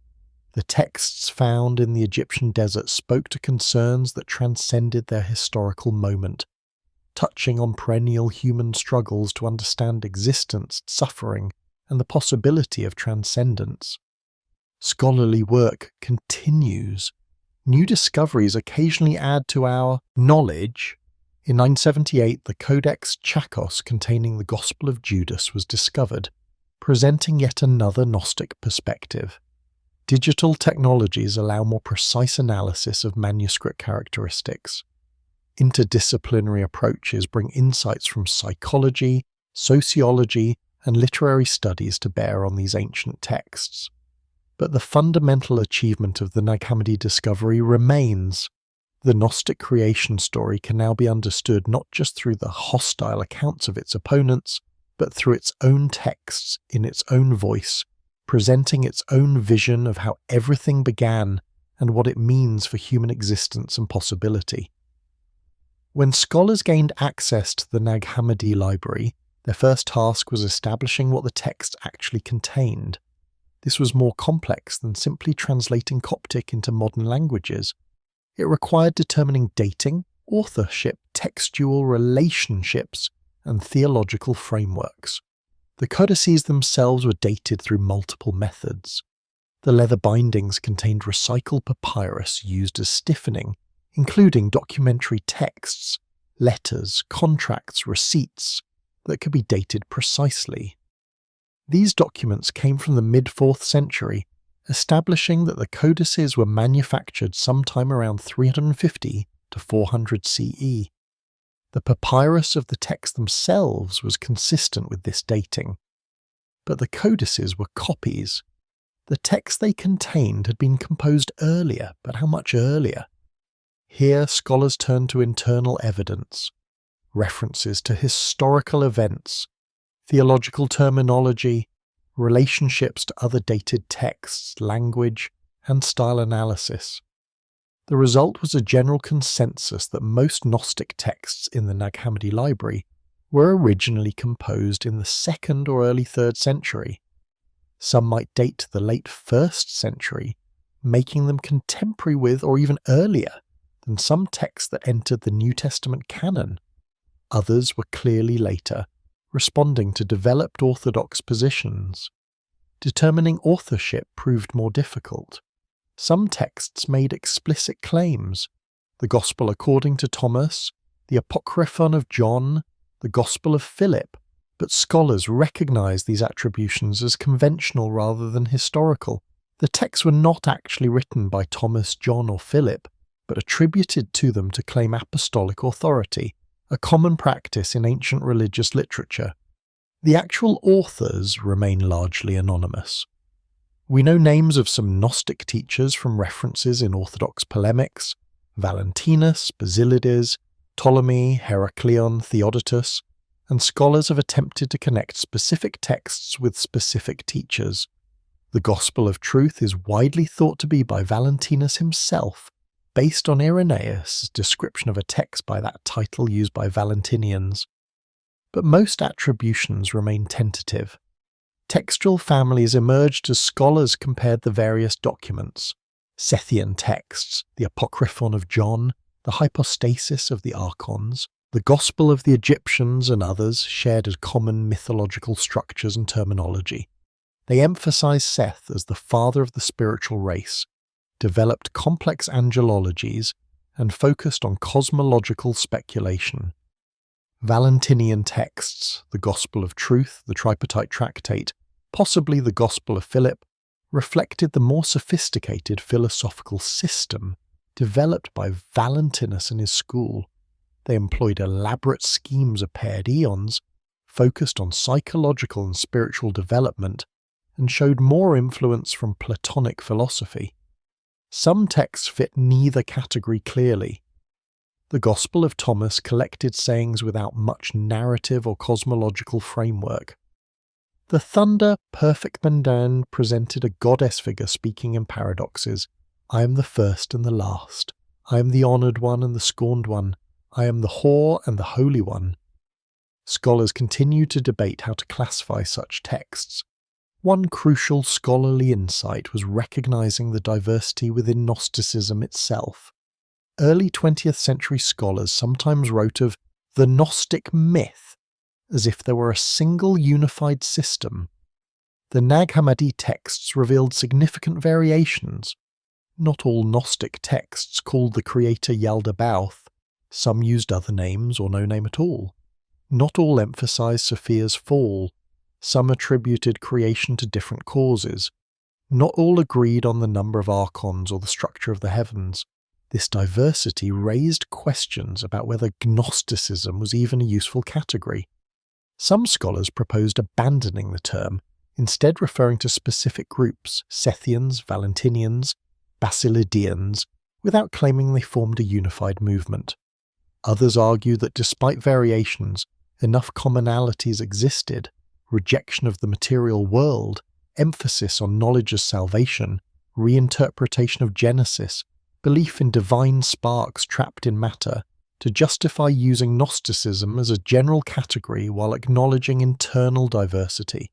The texts found in the Egyptian desert spoke to concerns that transcended their historical moment, touching on perennial human struggles to understand existence, suffering, and the possibility of transcendence. Scholarly work continues. New discoveries occasionally add to our knowledge. In 978, the Codex Chakos containing the Gospel of Judas was discovered, presenting yet another Gnostic perspective. Digital technologies allow more precise analysis of manuscript characteristics. Interdisciplinary approaches bring insights from psychology, sociology, and literary studies to bear on these ancient texts. But the fundamental achievement of the Nag Hammadi discovery remains. The Gnostic creation story can now be understood not just through the hostile accounts of its opponents, but through its own texts in its own voice, presenting its own vision of how everything began and what it means for human existence and possibility. When scholars gained access to the Nag Hammadi library, their first task was establishing what the text actually contained. This was more complex than simply translating Coptic into modern languages. It required determining dating, authorship, textual relationships, and theological frameworks. The codices themselves were dated through multiple methods. The leather bindings contained recycled papyrus used as stiffening, including documentary texts, letters, contracts, receipts that could be dated precisely. These documents came from the mid-4th century, establishing that the codices were manufactured sometime around 350 to 400 CE. The papyrus of the texts themselves was consistent with this dating. But the codices were copies. The text they contained had been composed earlier, but how much earlier? Here scholars turn to internal evidence, references to historical events, theological terminology, relationships to other dated texts, language, and style analysis. The result was a general consensus that most Gnostic texts in the Nag Hammadi library were originally composed in the 2nd or early 3rd century. Some might date to the late 1st century, making them contemporary with or even earlier than some texts that entered the New Testament canon. Others were clearly later, responding to developed orthodox positions. Determining authorship proved more difficult. Some texts made explicit claims. The Gospel according to Thomas, the Apocryphon of John, the Gospel of Philip, but scholars recognized these attributions as conventional rather than historical. The texts were not actually written by Thomas, John, or Philip, but attributed to them to claim apostolic authority, a common practice in ancient religious literature. The actual authors remain largely anonymous. We know names of some Gnostic teachers from references in Orthodox polemics: Valentinus, Basilides, Ptolemy, Heracleon, Theodotus, and scholars have attempted to connect specific texts with specific teachers. The Gospel of Truth is widely thought to be by Valentinus himself, based on Irenaeus' description of a text by that title used by Valentinians. But most attributions remain tentative. Textual families emerged as scholars compared the various documents: Sethian texts, the Apocryphon of John, the Hypostasis of the Archons, the Gospel of the Egyptians, and others shared as common mythological structures and terminology. They emphasized Seth as the father of the spiritual race, developed complex angelologies, and focused on cosmological speculation. Valentinian texts, the Gospel of Truth, the Tripartite Tractate, possibly the Gospel of Philip, reflected the more sophisticated philosophical system developed by Valentinus and his school. They employed elaborate schemes of paired eons, focused on psychological and spiritual development, and showed more influence from Platonic philosophy. Some texts fit neither category clearly. The Gospel of Thomas collected sayings without much narrative or cosmological framework. The Thunder Perfect Mandan presented a goddess figure speaking in paradoxes. I am the first and the last. I am the honoured one and the scorned one. I am the whore and the holy one. Scholars continue to debate how to classify such texts. One crucial scholarly insight was recognizing the diversity within Gnosticism itself. Early 20th century scholars sometimes wrote of the Gnostic myth as if there were a single unified system. The Nag Hammadi texts revealed significant variations. Not all Gnostic texts called the creator Yaldabaoth. Some used other names or no name at all. Not all emphasized Sophia's fall. Some attributed creation to different causes. Not all agreed on the number of archons or the structure of the heavens. This diversity raised questions about whether Gnosticism was even a useful category. Some scholars proposed abandoning the term, instead referring to specific groups, Sethians, Valentinians, Basilidians, without claiming they formed a unified movement. Others argue that despite variations, enough commonalities existed: rejection of the material world, emphasis on knowledge as salvation, reinterpretation of Genesis, belief in divine sparks trapped in matter, to justify using Gnosticism as a general category while acknowledging internal diversity.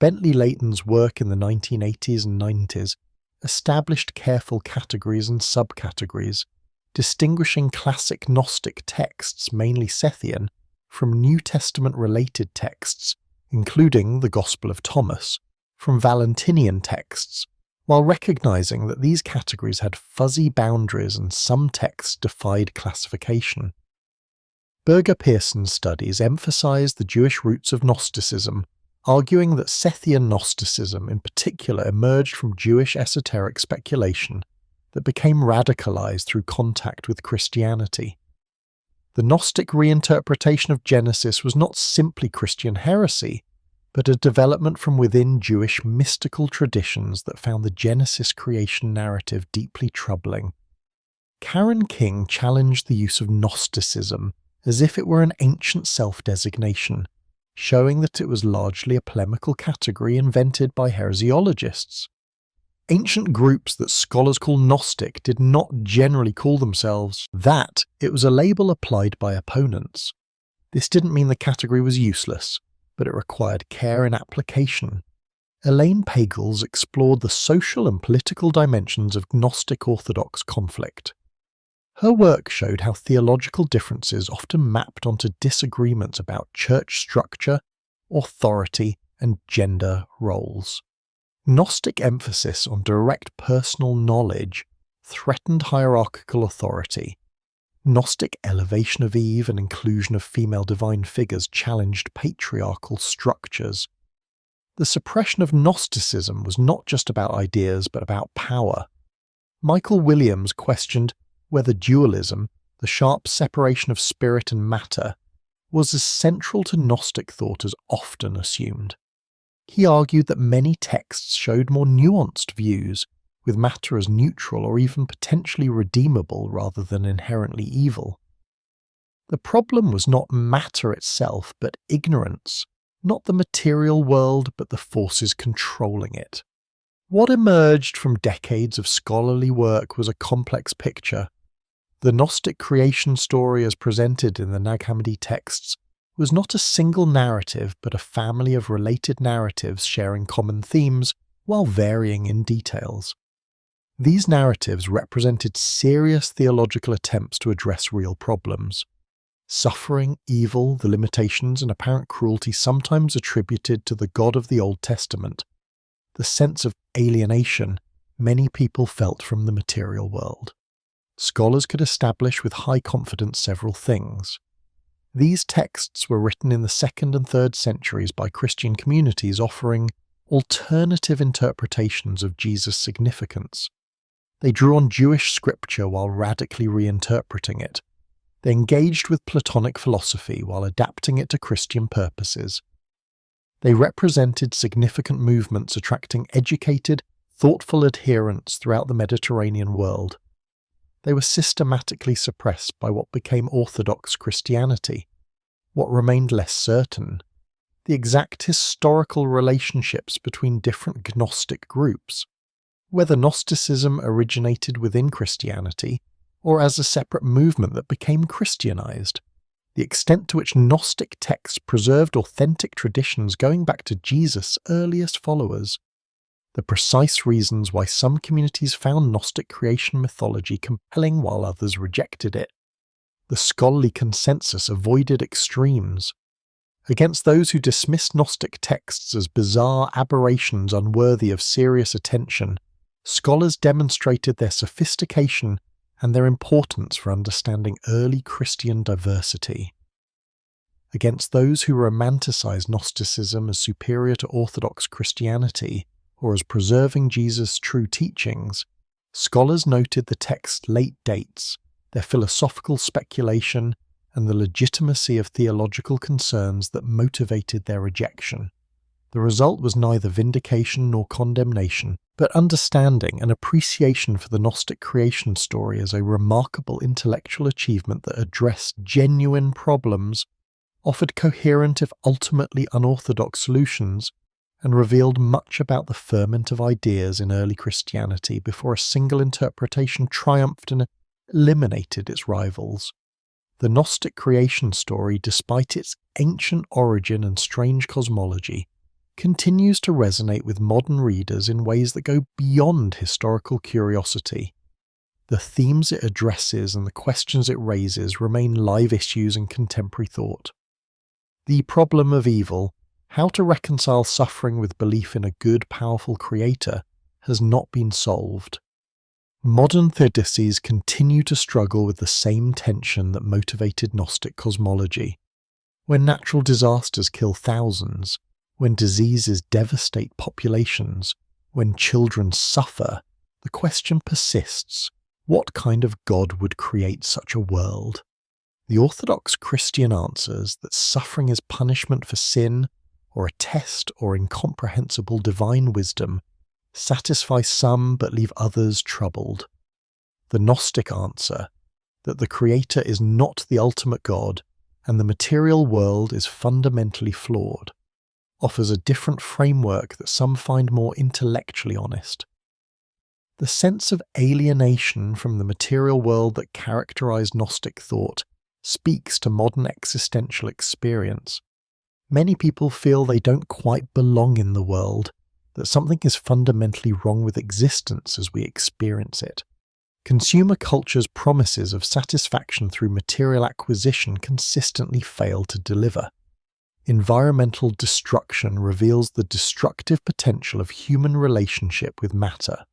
Bentley Leighton's work in the 1980s and 90s established careful categories and subcategories, distinguishing classic Gnostic texts, mainly Sethian, from New Testament-related texts, including the Gospel of Thomas, from Valentinian texts, while recognizing that these categories had fuzzy boundaries and some texts defied classification. Birger Pearson's studies emphasize the Jewish roots of Gnosticism, arguing that Sethian Gnosticism in particular emerged from Jewish esoteric speculation that became radicalized through contact with Christianity. The Gnostic reinterpretation of Genesis was not simply Christian heresy, but a development from within Jewish mystical traditions that found the Genesis creation narrative deeply troubling. Karen King challenged the use of Gnosticism as if it were an ancient self-designation, showing that it was largely a polemical category invented by heresiologists. Ancient groups that scholars call Gnostic did not generally call themselves that. It was a label applied by opponents. This didn't mean the category was useless, but it required care in application. Elaine Pagels explored the social and political dimensions of Gnostic-Orthodox conflict. Her work showed how theological differences often mapped onto disagreements about church structure, authority, and gender roles. Gnostic emphasis on direct personal knowledge threatened hierarchical authority. Gnostic elevation of Eve and inclusion of female divine figures challenged patriarchal structures. The suppression of Gnosticism was not just about ideas but about power. Michael Williams questioned whether dualism, the sharp separation of spirit and matter, was as central to Gnostic thought as often assumed. He argued that many texts showed more nuanced views, with matter as neutral or even potentially redeemable rather than inherently evil. The problem was not matter itself, but ignorance, not the material world, but the forces controlling it. What emerged from decades of scholarly work was a complex picture. The Gnostic creation story as presented in the Nag Hammadi texts was not a single narrative, but a family of related narratives sharing common themes while varying in details. These narratives represented serious theological attempts to address real problems. Suffering, evil, the limitations and apparent cruelty sometimes attributed to the God of the Old Testament, the sense of alienation many people felt from the material world. Scholars could establish with high confidence several things. These texts were written in the 2nd and 3rd centuries by Christian communities offering alternative interpretations of Jesus' significance. They drew on Jewish scripture while radically reinterpreting it. They engaged with Platonic philosophy while adapting it to Christian purposes. They represented significant movements attracting educated, thoughtful adherents throughout the Mediterranean world. They were systematically suppressed by what became Orthodox Christianity. What remained less certain? The exact historical relationships between different Gnostic groups, whether Gnosticism originated within Christianity or as a separate movement that became Christianized, the extent to which Gnostic texts preserved authentic traditions going back to Jesus' earliest followers, the precise reasons why some communities found Gnostic creation mythology compelling while others rejected it. The scholarly consensus avoided extremes. Against those who dismissed Gnostic texts as bizarre aberrations unworthy of serious attention, scholars demonstrated their sophistication and their importance for understanding early Christian diversity. Against those who romanticized Gnosticism as superior to Orthodox Christianity or as preserving Jesus' true teachings, scholars noted the text's late dates, their philosophical speculation, and the legitimacy of theological concerns that motivated their rejection. The result was neither vindication nor condemnation, but understanding and appreciation for the Gnostic creation story as a remarkable intellectual achievement that addressed genuine problems, offered coherent if ultimately unorthodox solutions, and revealed much about the ferment of ideas in early Christianity before a single interpretation triumphed and eliminated its rivals. The Gnostic creation story, despite its ancient origin and strange cosmology, continues to resonate with modern readers in ways that go beyond historical curiosity. The themes it addresses and the questions it raises remain live issues in contemporary thought. The problem of evil, how to reconcile suffering with belief in a good, powerful creator, has not been solved. Modern theodicies continue to struggle with the same tension that motivated Gnostic cosmology. When natural disasters kill thousands, when diseases devastate populations, when children suffer, the question persists: what kind of God would create such a world? The Orthodox Christian answers that suffering is punishment for sin, or a test or incomprehensible divine wisdom, satisfy some but leave others troubled. The Gnostic answer, that the Creator is not the ultimate God and the material world is fundamentally flawed, offers a different framework that some find more intellectually honest. The sense of alienation from the material world that characterized Gnostic thought speaks to modern existential experience. Many people feel they don't quite belong in the world, that something is fundamentally wrong with existence as we experience it. Consumer culture's promises of satisfaction through material acquisition consistently fail to deliver. Environmental destruction reveals the destructive potential of human relationship with matter.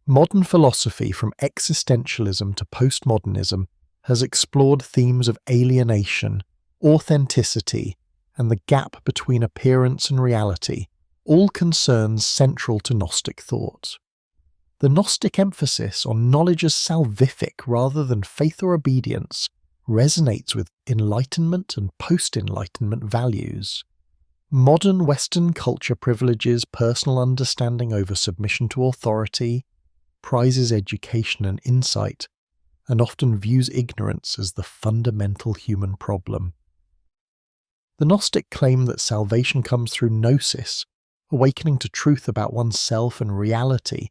Modern philosophy, from existentialism to postmodernism, has explored themes of alienation, authenticity, and the gap between appearance and reality, all concerns central to Gnostic thought. The Gnostic emphasis on knowledge as salvific rather than faith or obedience resonates with Enlightenment and post-Enlightenment values. Modern Western culture privileges personal understanding over submission to authority, prizes education and insight, and often views ignorance as the fundamental human problem. The Gnostic claim that salvation comes through gnosis, awakening to truth about oneself and reality,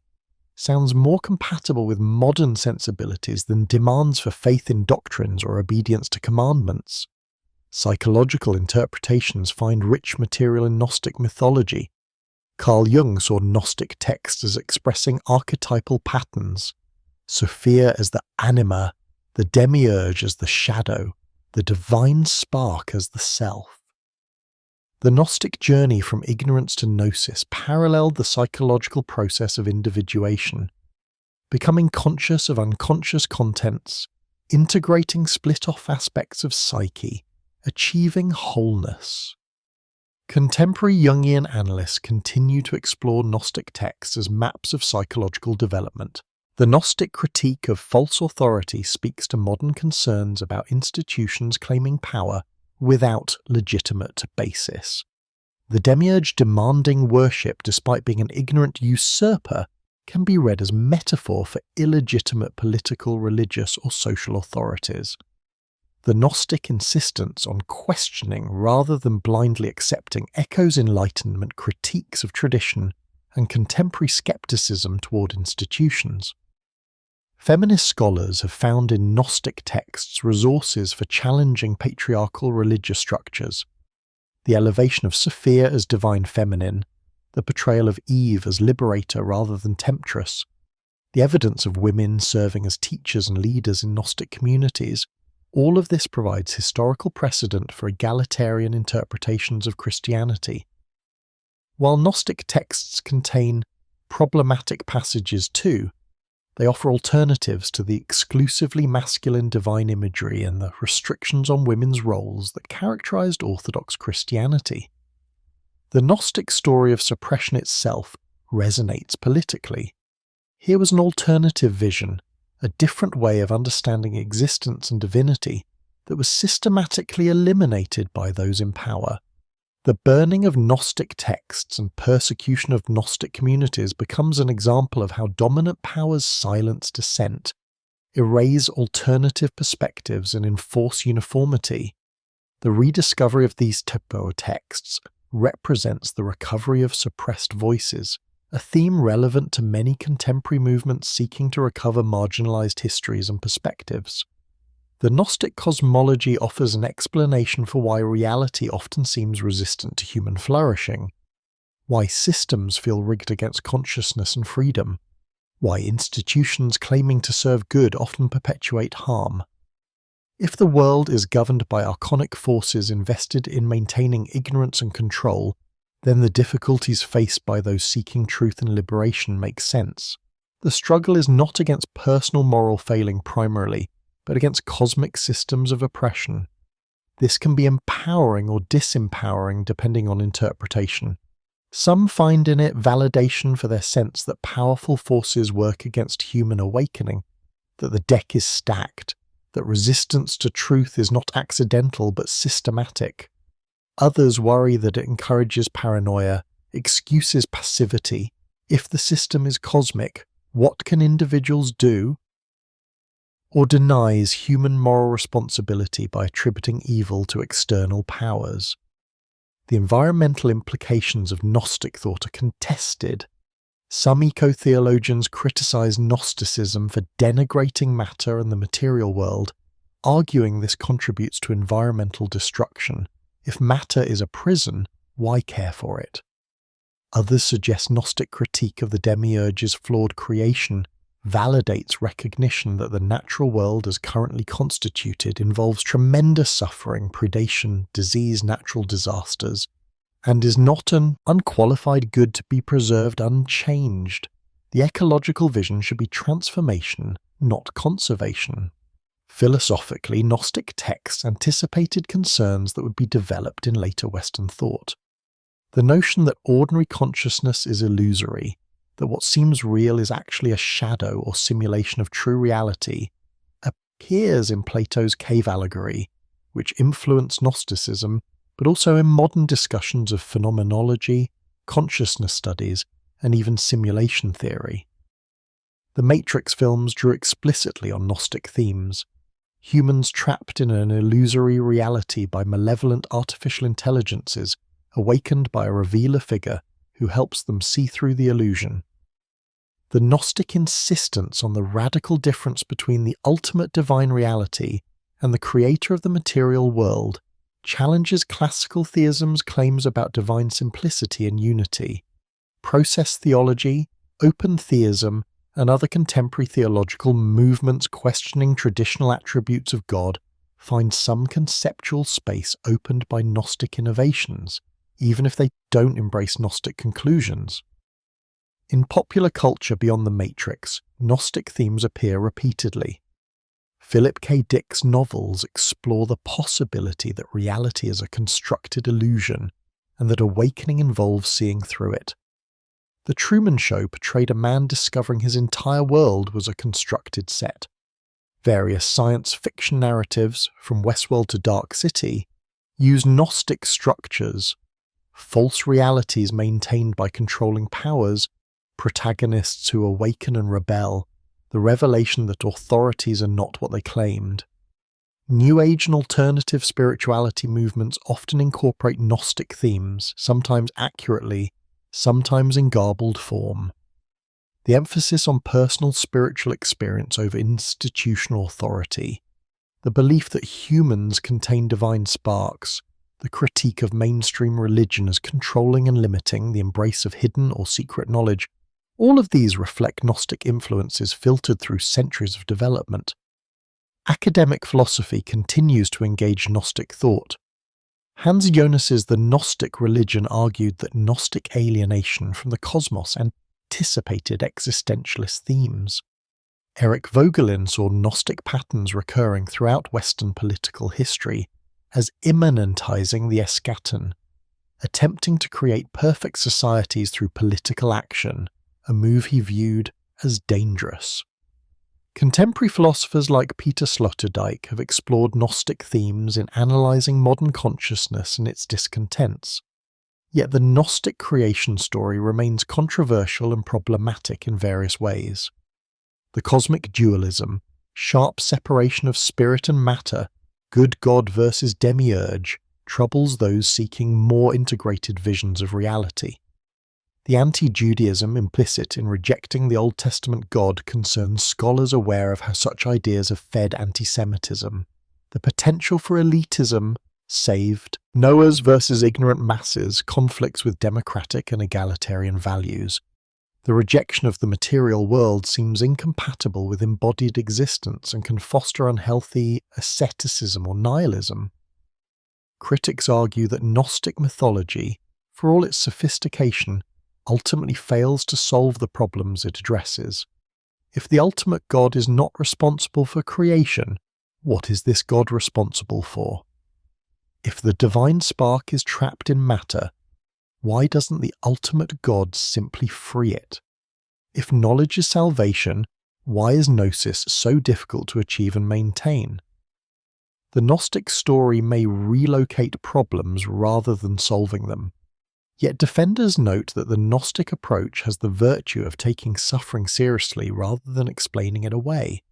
sounds more compatible with modern sensibilities than demands for faith in doctrines or obedience to commandments. Psychological interpretations find rich material in Gnostic mythology. Carl Jung saw Gnostic texts as expressing archetypal patterns, Sophia as the anima, the demiurge as the shadow, the divine spark as the self. The Gnostic journey from ignorance to gnosis paralleled the psychological process of individuation, becoming conscious of unconscious contents, integrating split-off aspects of psyche, achieving wholeness. Contemporary Jungian analysts continue to explore Gnostic texts as maps of psychological development. The Gnostic critique of false authority speaks to modern concerns about institutions claiming power without legitimate basis. The demiurge demanding worship despite being an ignorant usurper can be read as metaphor for illegitimate political, religious, or social authorities. The Gnostic insistence on questioning rather than blindly accepting echoes Enlightenment critiques of tradition and contemporary skepticism toward institutions. Feminist scholars have found in Gnostic texts resources for challenging patriarchal religious structures. The elevation of Sophia as divine feminine, the portrayal of Eve as liberator rather than temptress, the evidence of women serving as teachers and leaders in Gnostic communities, all of this provides historical precedent for egalitarian interpretations of Christianity. While Gnostic texts contain problematic passages too, they offer alternatives to the exclusively masculine divine imagery and the restrictions on women's roles that characterized Orthodox Christianity. The Gnostic story of suppression itself resonates politically. Here was an alternative vision, a different way of understanding existence and divinity that was systematically eliminated by those in power. The burning of Gnostic texts and persecution of Gnostic communities becomes an example of how dominant powers silence dissent, erase alternative perspectives, and enforce uniformity. The rediscovery of these typo texts represents the recovery of suppressed voices, a theme relevant to many contemporary movements seeking to recover marginalized histories and perspectives. The Gnostic cosmology offers an explanation for why reality often seems resistant to human flourishing, why systems feel rigged against consciousness and freedom, why institutions claiming to serve good often perpetuate harm. If the world is governed by archonic forces invested in maintaining ignorance and control, then the difficulties faced by those seeking truth and liberation make sense. The struggle is not against personal moral failing primarily, but against cosmic systems of oppression. This can be empowering or disempowering depending on interpretation. Some find in it validation for their sense that powerful forces work against human awakening, that the deck is stacked, that resistance to truth is not accidental but systematic. Others worry that it encourages paranoia, excuses passivity. If the system is cosmic, what can individuals do? Or denies human moral responsibility by attributing evil to external powers. The environmental implications of Gnostic thought are contested. Some eco-theologians criticize Gnosticism for denigrating matter and the material world, arguing this contributes to environmental destruction. If matter is a prison, why care for it? Others suggest Gnostic critique of the demiurge's flawed creation validates recognition that the natural world as currently constituted involves tremendous suffering, predation, disease, natural disasters, and is not an unqualified good to be preserved unchanged. The ecological vision should be transformation, not conservation. Philosophically, Gnostic texts anticipated concerns that would be developed in later Western thought. The notion that ordinary consciousness is illusory, that what seems real is actually a shadow or simulation of true reality, appears in Plato's cave allegory, which influenced Gnosticism, but also in modern discussions of phenomenology, consciousness studies, and even simulation theory. The Matrix films drew explicitly on Gnostic themes. Humans trapped in an illusory reality by malevolent artificial intelligences, awakened by a revealer figure who helps them see through the illusion. The Gnostic insistence on the radical difference between the ultimate divine reality and the creator of the material world challenges classical theism's claims about divine simplicity and unity. Process theology, open theism, and other contemporary theological movements questioning traditional attributes of God find some conceptual space opened by Gnostic innovations, even if they don't embrace Gnostic conclusions. In popular culture beyond the Matrix, Gnostic themes appear repeatedly. Philip K. Dick's novels explore the possibility that reality is a constructed illusion and that awakening involves seeing through it. The Truman Show portrayed a man discovering his entire world was a constructed set. Various science fiction narratives, from Westworld to Dark City, use Gnostic structures, false realities maintained by controlling powers, protagonists who awaken and rebel, the revelation that authorities are not what they claimed. New Age and alternative spirituality movements often incorporate Gnostic themes, sometimes accurately, sometimes in garbled form. The emphasis on personal spiritual experience over institutional authority, the belief that humans contain divine sparks, the critique of mainstream religion as controlling and limiting the embrace of hidden or secret knowledge, all of these reflect Gnostic influences filtered through centuries of development. Academic philosophy continues to engage Gnostic thought. Hans Jonas's The Gnostic Religion argued that Gnostic alienation from the cosmos anticipated existentialist themes. Eric Vogelin saw Gnostic patterns recurring throughout Western political history as immanentizing the eschaton, attempting to create perfect societies through political action, a move he viewed as dangerous. Contemporary philosophers like Peter Sloterdijk have explored Gnostic themes in analysing modern consciousness and its discontents. Yet the Gnostic creation story remains controversial and problematic in various ways. The cosmic dualism, sharp separation of spirit and matter, good God versus demiurge, troubles those seeking more integrated visions of reality. The anti-Judaism implicit in rejecting the Old Testament God concerns scholars aware of how such ideas have fed anti-Semitism. The potential for elitism, saved, knowers versus ignorant masses conflicts with democratic and egalitarian values. The rejection of the material world seems incompatible with embodied existence and can foster unhealthy asceticism or nihilism. Critics argue that Gnostic mythology, for all its sophistication, ultimately fails to solve the problems it addresses. If the ultimate God is not responsible for creation, what is this God responsible for? If the divine spark is trapped in matter, why doesn't the ultimate God simply free it? If knowledge is salvation, why is gnosis so difficult to achieve and maintain? The Gnostic story may relocate problems rather than solving them. Yet defenders note that the Gnostic approach has the virtue of taking suffering seriously rather than explaining it away.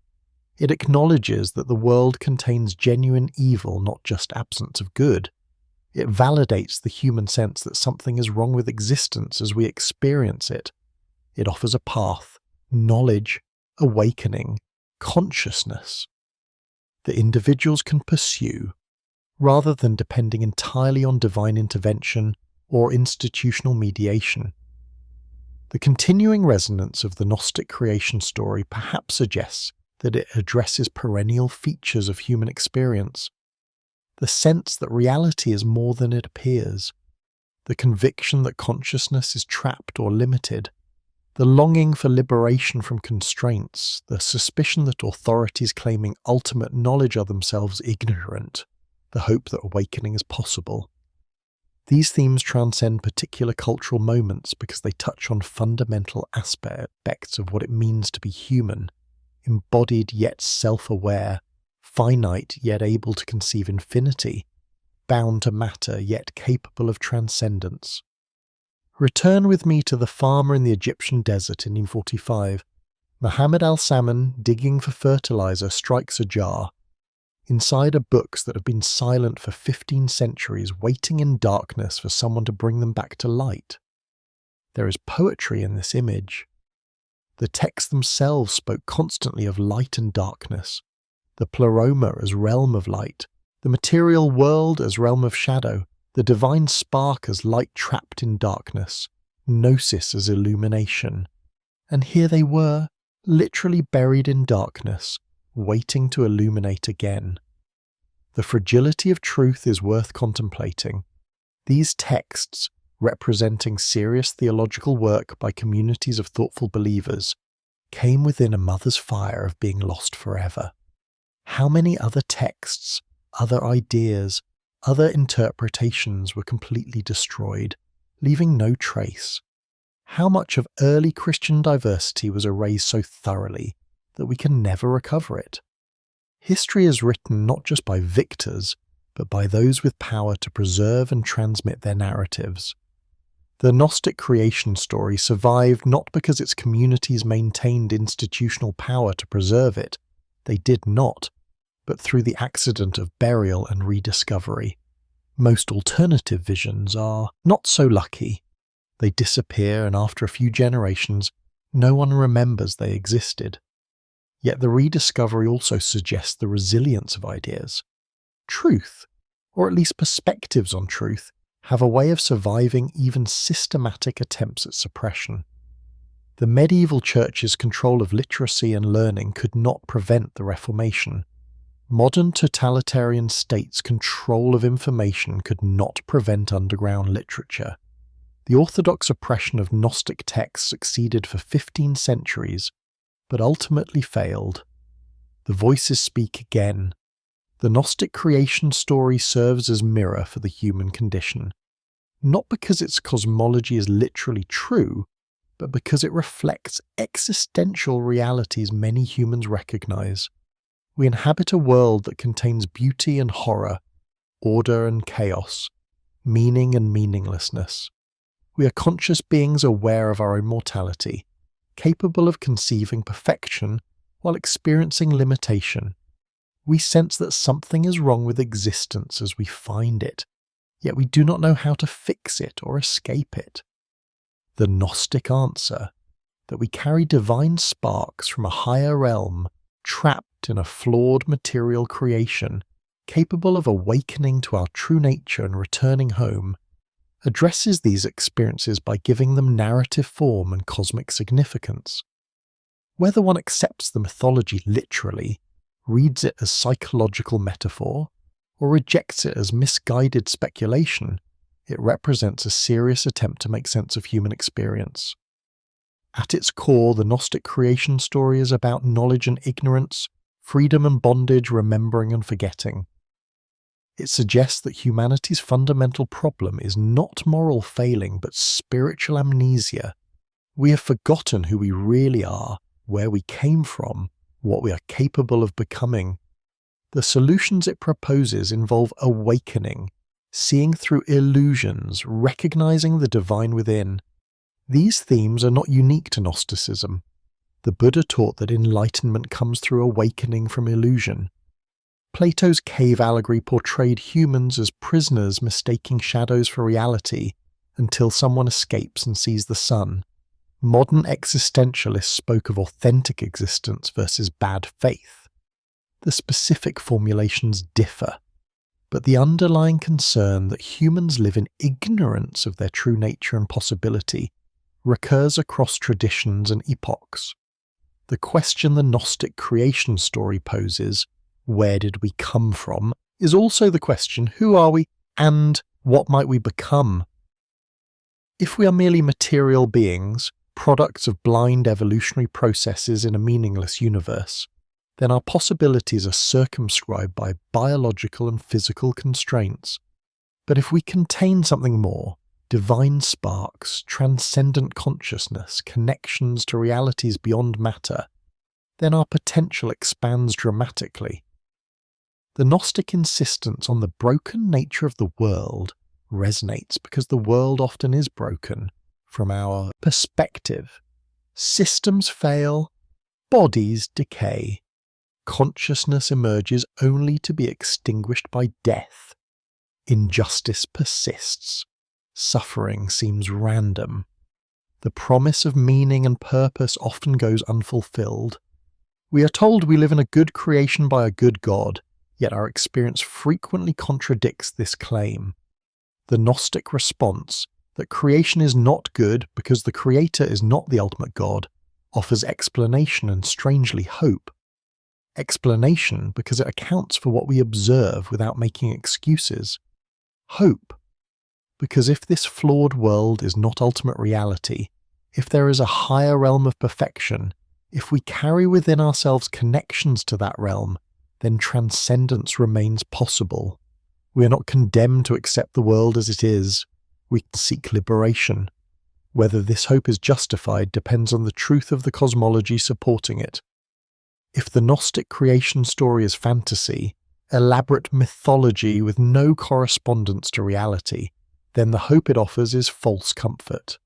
It acknowledges that the world contains genuine evil, not just absence of good. It validates the human sense that something is wrong with existence as we experience it. It offers a path, knowledge, awakening, consciousness that individuals can pursue, rather than depending entirely on divine intervention or institutional mediation. The continuing resonance of the Gnostic creation story perhaps suggests that it addresses perennial features of human experience. The sense that reality is more than it appears, the conviction that consciousness is trapped or limited, the longing for liberation from constraints, the suspicion that authorities claiming ultimate knowledge are themselves ignorant, the hope that awakening is possible. These themes transcend particular cultural moments because they touch on fundamental aspects of what it means to be human, embodied yet self-aware, finite yet able to conceive infinity, bound to matter yet capable of transcendence. Return with me to the farmer in the Egyptian desert in 1945. Muhammad al-Salman, digging for fertilizer, strikes a jar. Inside are books that have been silent for 15 centuries, waiting in darkness for someone to bring them back to light. There is poetry in this image. The texts themselves spoke constantly of light and darkness, the pleroma as realm of light, the material world as realm of shadow, the divine spark as light trapped in darkness, gnosis as illumination. And here they were, literally buried in darkness, waiting to illuminate again. The fragility of truth is worth contemplating. These texts, representing serious theological work by communities of thoughtful believers, came within a mother's fire of being lost forever. How many other texts, other ideas, other interpretations were completely destroyed, leaving no trace? How much of early Christian diversity was erased so thoroughly that we can never recover it? History is written not just by victors, but by those with power to preserve and transmit their narratives. The Gnostic creation story survived not because its communities maintained institutional power to preserve it. They did not, but through the accident of burial and rediscovery. Most alternative visions are not so lucky. They disappear, and after a few generations, no one remembers they existed. Yet the rediscovery also suggests the resilience of ideas. Truth, or at least perspectives on truth, have a way of surviving even systematic attempts at suppression. The medieval church's control of literacy and learning could not prevent the Reformation. Modern totalitarian states' control of information could not prevent underground literature. The orthodox oppression of Gnostic texts succeeded for 15 centuries, but ultimately failed. The voices speak again. The Gnostic creation story serves as mirror for the human condition, not because its cosmology is literally true, but because it reflects existential realities many humans recognize. We inhabit a world that contains beauty and horror, order and chaos, meaning and meaninglessness. We are conscious beings aware of our own mortality, capable of conceiving perfection while experiencing limitation. We sense that something is wrong with existence as we find it, yet we do not know how to fix it or escape it. The Gnostic answer, that we carry divine sparks from a higher realm, trapped in a flawed material creation, capable of awakening to our true nature and returning home, addresses these experiences by giving them narrative form and cosmic significance. Whether one accepts the mythology literally, reads it as psychological metaphor, or rejects it as misguided speculation, it represents a serious attempt to make sense of human experience. At its core, the Gnostic creation story is about knowledge and ignorance, freedom and bondage, remembering and forgetting. It suggests that humanity's fundamental problem is not moral failing, but spiritual amnesia. We have forgotten who we really are, where we came from, what we are capable of becoming. The solutions it proposes involve awakening, seeing through illusions, recognizing the divine within. These themes are not unique to Gnosticism. The Buddha taught that enlightenment comes through awakening from illusion. Plato's cave allegory portrayed humans as prisoners mistaking shadows for reality until someone escapes and sees the sun. Modern existentialists spoke of authentic existence versus bad faith. The specific formulations differ, but the underlying concern that humans live in ignorance of their true nature and possibility recurs across traditions and epochs. The question the Gnostic creation story poses, where did we come from, is also the question, who are we and what might we become? If we are merely material beings, products of blind evolutionary processes in a meaningless universe, then our possibilities are circumscribed by biological and physical constraints. But if we contain something more, divine sparks, transcendent consciousness, connections to realities beyond matter, then our potential expands dramatically. The Gnostic insistence on the broken nature of the world resonates because the world often is broken from our perspective. Systems fail, bodies decay. Consciousness emerges only to be extinguished by death. Injustice persists. Suffering seems random. The promise of meaning and purpose often goes unfulfilled. We are told we live in a good creation by a good God, yet our experience frequently contradicts this claim. The Gnostic response, that creation is not good because the Creator is not the ultimate God, offers explanation and strangely hope. Explanation because it accounts for what we observe without making excuses. Hope because if this flawed world is not ultimate reality, if there is a higher realm of perfection, if we carry within ourselves connections to that realm, then transcendence remains possible. We are not condemned to accept the world as it is. We can seek liberation. Whether this hope is justified depends on the truth of the cosmology supporting it. If the Gnostic creation story is fantasy, elaborate mythology with no correspondence to reality, then the hope it offers is false comfort.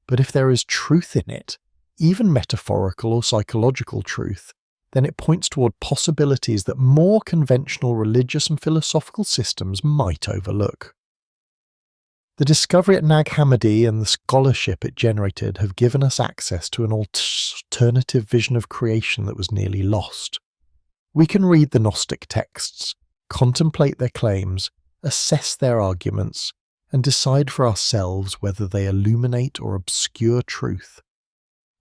But if there is truth in it, even metaphorical or psychological truth, then it points toward possibilities that more conventional religious and philosophical systems might overlook. The discovery at Nag Hammadi and the scholarship it generated have given us access to an alternative vision of creation that was nearly lost. We can read the Gnostic texts, contemplate their claims, assess their arguments, and decide for ourselves whether they illuminate or obscure truth.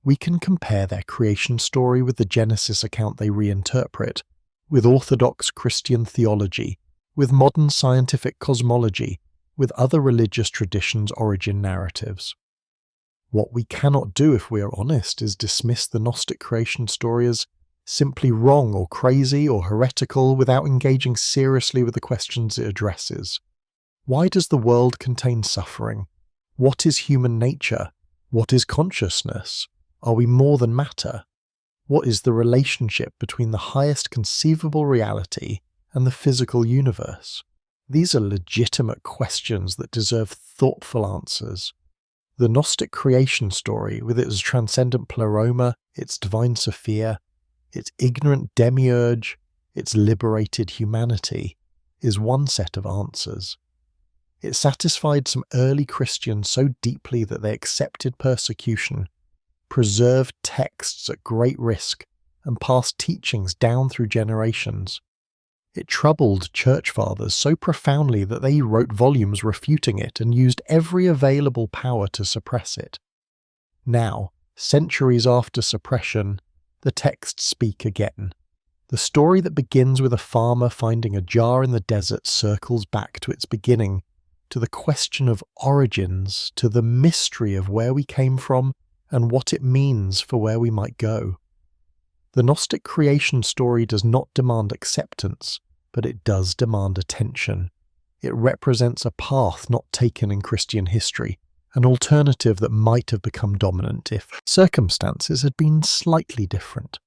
We can compare their creation story with the Genesis account they reinterpret, with Orthodox Christian theology, with modern scientific cosmology, with other religious traditions' origin narratives. What we cannot do, if we are honest, is dismiss the Gnostic creation story as simply wrong or crazy or heretical without engaging seriously with the questions it addresses. Why does the world contain suffering? What is human nature? What is consciousness? Are we more than matter? What is the relationship between the highest conceivable reality and the physical universe? These are legitimate questions that deserve thoughtful answers. The Gnostic creation story, with its transcendent pleroma, its divine Sophia, its ignorant demiurge, its liberated humanity, is one set of answers. It satisfied some early Christians so deeply that they accepted persecution, preserved texts at great risk, and passed teachings down through generations. It troubled church fathers so profoundly that they wrote volumes refuting it and used every available power to suppress it. Now, centuries after suppression, the texts speak again. The story that begins with a farmer finding a jar in the desert circles back to its beginning, to the question of origins, to the mystery of where we came from and what it means for where we might go. The Gnostic creation story does not demand acceptance, but it does demand attention. It represents a path not taken in Christian history, an alternative that might have become dominant if circumstances had been slightly different.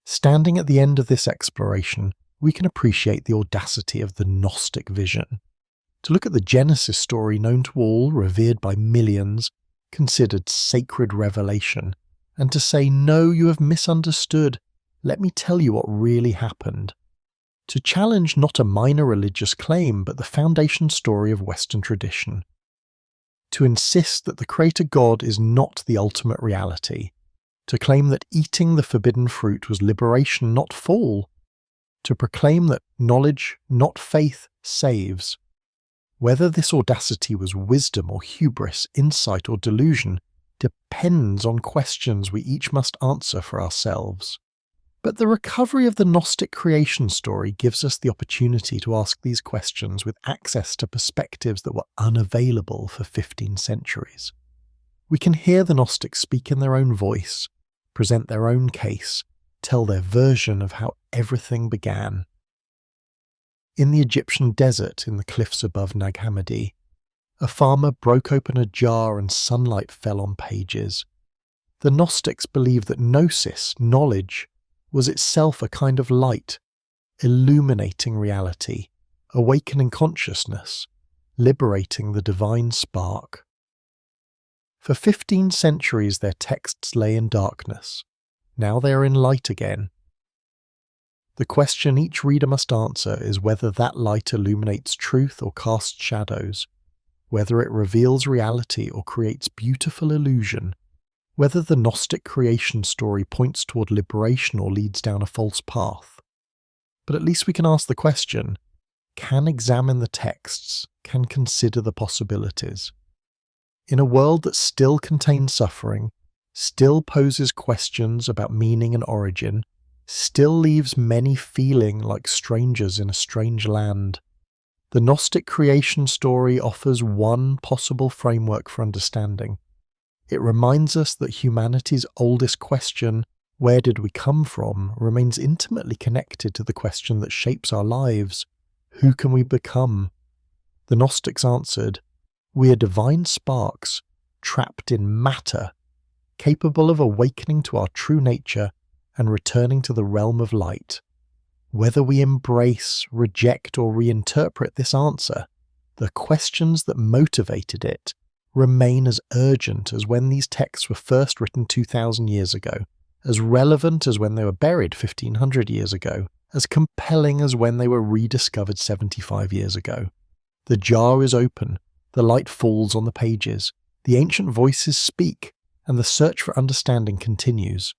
Standing at the end of this exploration, we can appreciate the audacity of the Gnostic vision. To look at the Genesis story known to all, revered by millions, considered sacred revelation, and to say, "No, you have misunderstood. Let me tell you what really happened." To challenge not a minor religious claim, but the foundation story of Western tradition. To insist that the Creator God is not the ultimate reality. To claim that eating the forbidden fruit was liberation, not fall. To proclaim that knowledge, not faith, saves. Whether this audacity was wisdom or hubris, insight or delusion, depends on questions we each must answer for ourselves. But the recovery of the Gnostic creation story gives us the opportunity to ask these questions with access to perspectives that were unavailable for 15 centuries. We can hear the Gnostics speak in their own voice, present their own case, tell their version of how everything began. In the Egyptian desert in the cliffs above Nag Hammadi, a farmer broke open a jar and sunlight fell on pages. The Gnostics believed that gnosis, knowledge, was itself a kind of light, illuminating reality, awakening consciousness, liberating the divine spark. For 15 centuries their texts lay in darkness. Now they are in light again. The question each reader must answer is whether that light illuminates truth or casts shadows, whether it reveals reality or creates beautiful illusion, whether the Gnostic creation story points toward liberation or leads down a false path. But at least we can ask the question, can examine the texts, can consider the possibilities. In a world that still contains suffering, still poses questions about meaning and origin, still leaves many feeling like strangers in a strange land, the Gnostic creation story offers one possible framework for understanding. It reminds us that humanity's oldest question where did we come from, remains intimately connected to the question that shapes our lives: who can we become? The Gnostics answered, we are divine sparks, trapped in matter, capable of awakening to our true nature and returning to the realm of light. Whether we embrace, reject, or reinterpret this answer, the questions that motivated it remain as urgent as when these texts were first written 2,000 years ago, as relevant as when they were buried 1,500 years ago, as compelling as when they were rediscovered 75 years ago. The jar is open, the light falls on the pages, the ancient voices speak, and the search for understanding continues.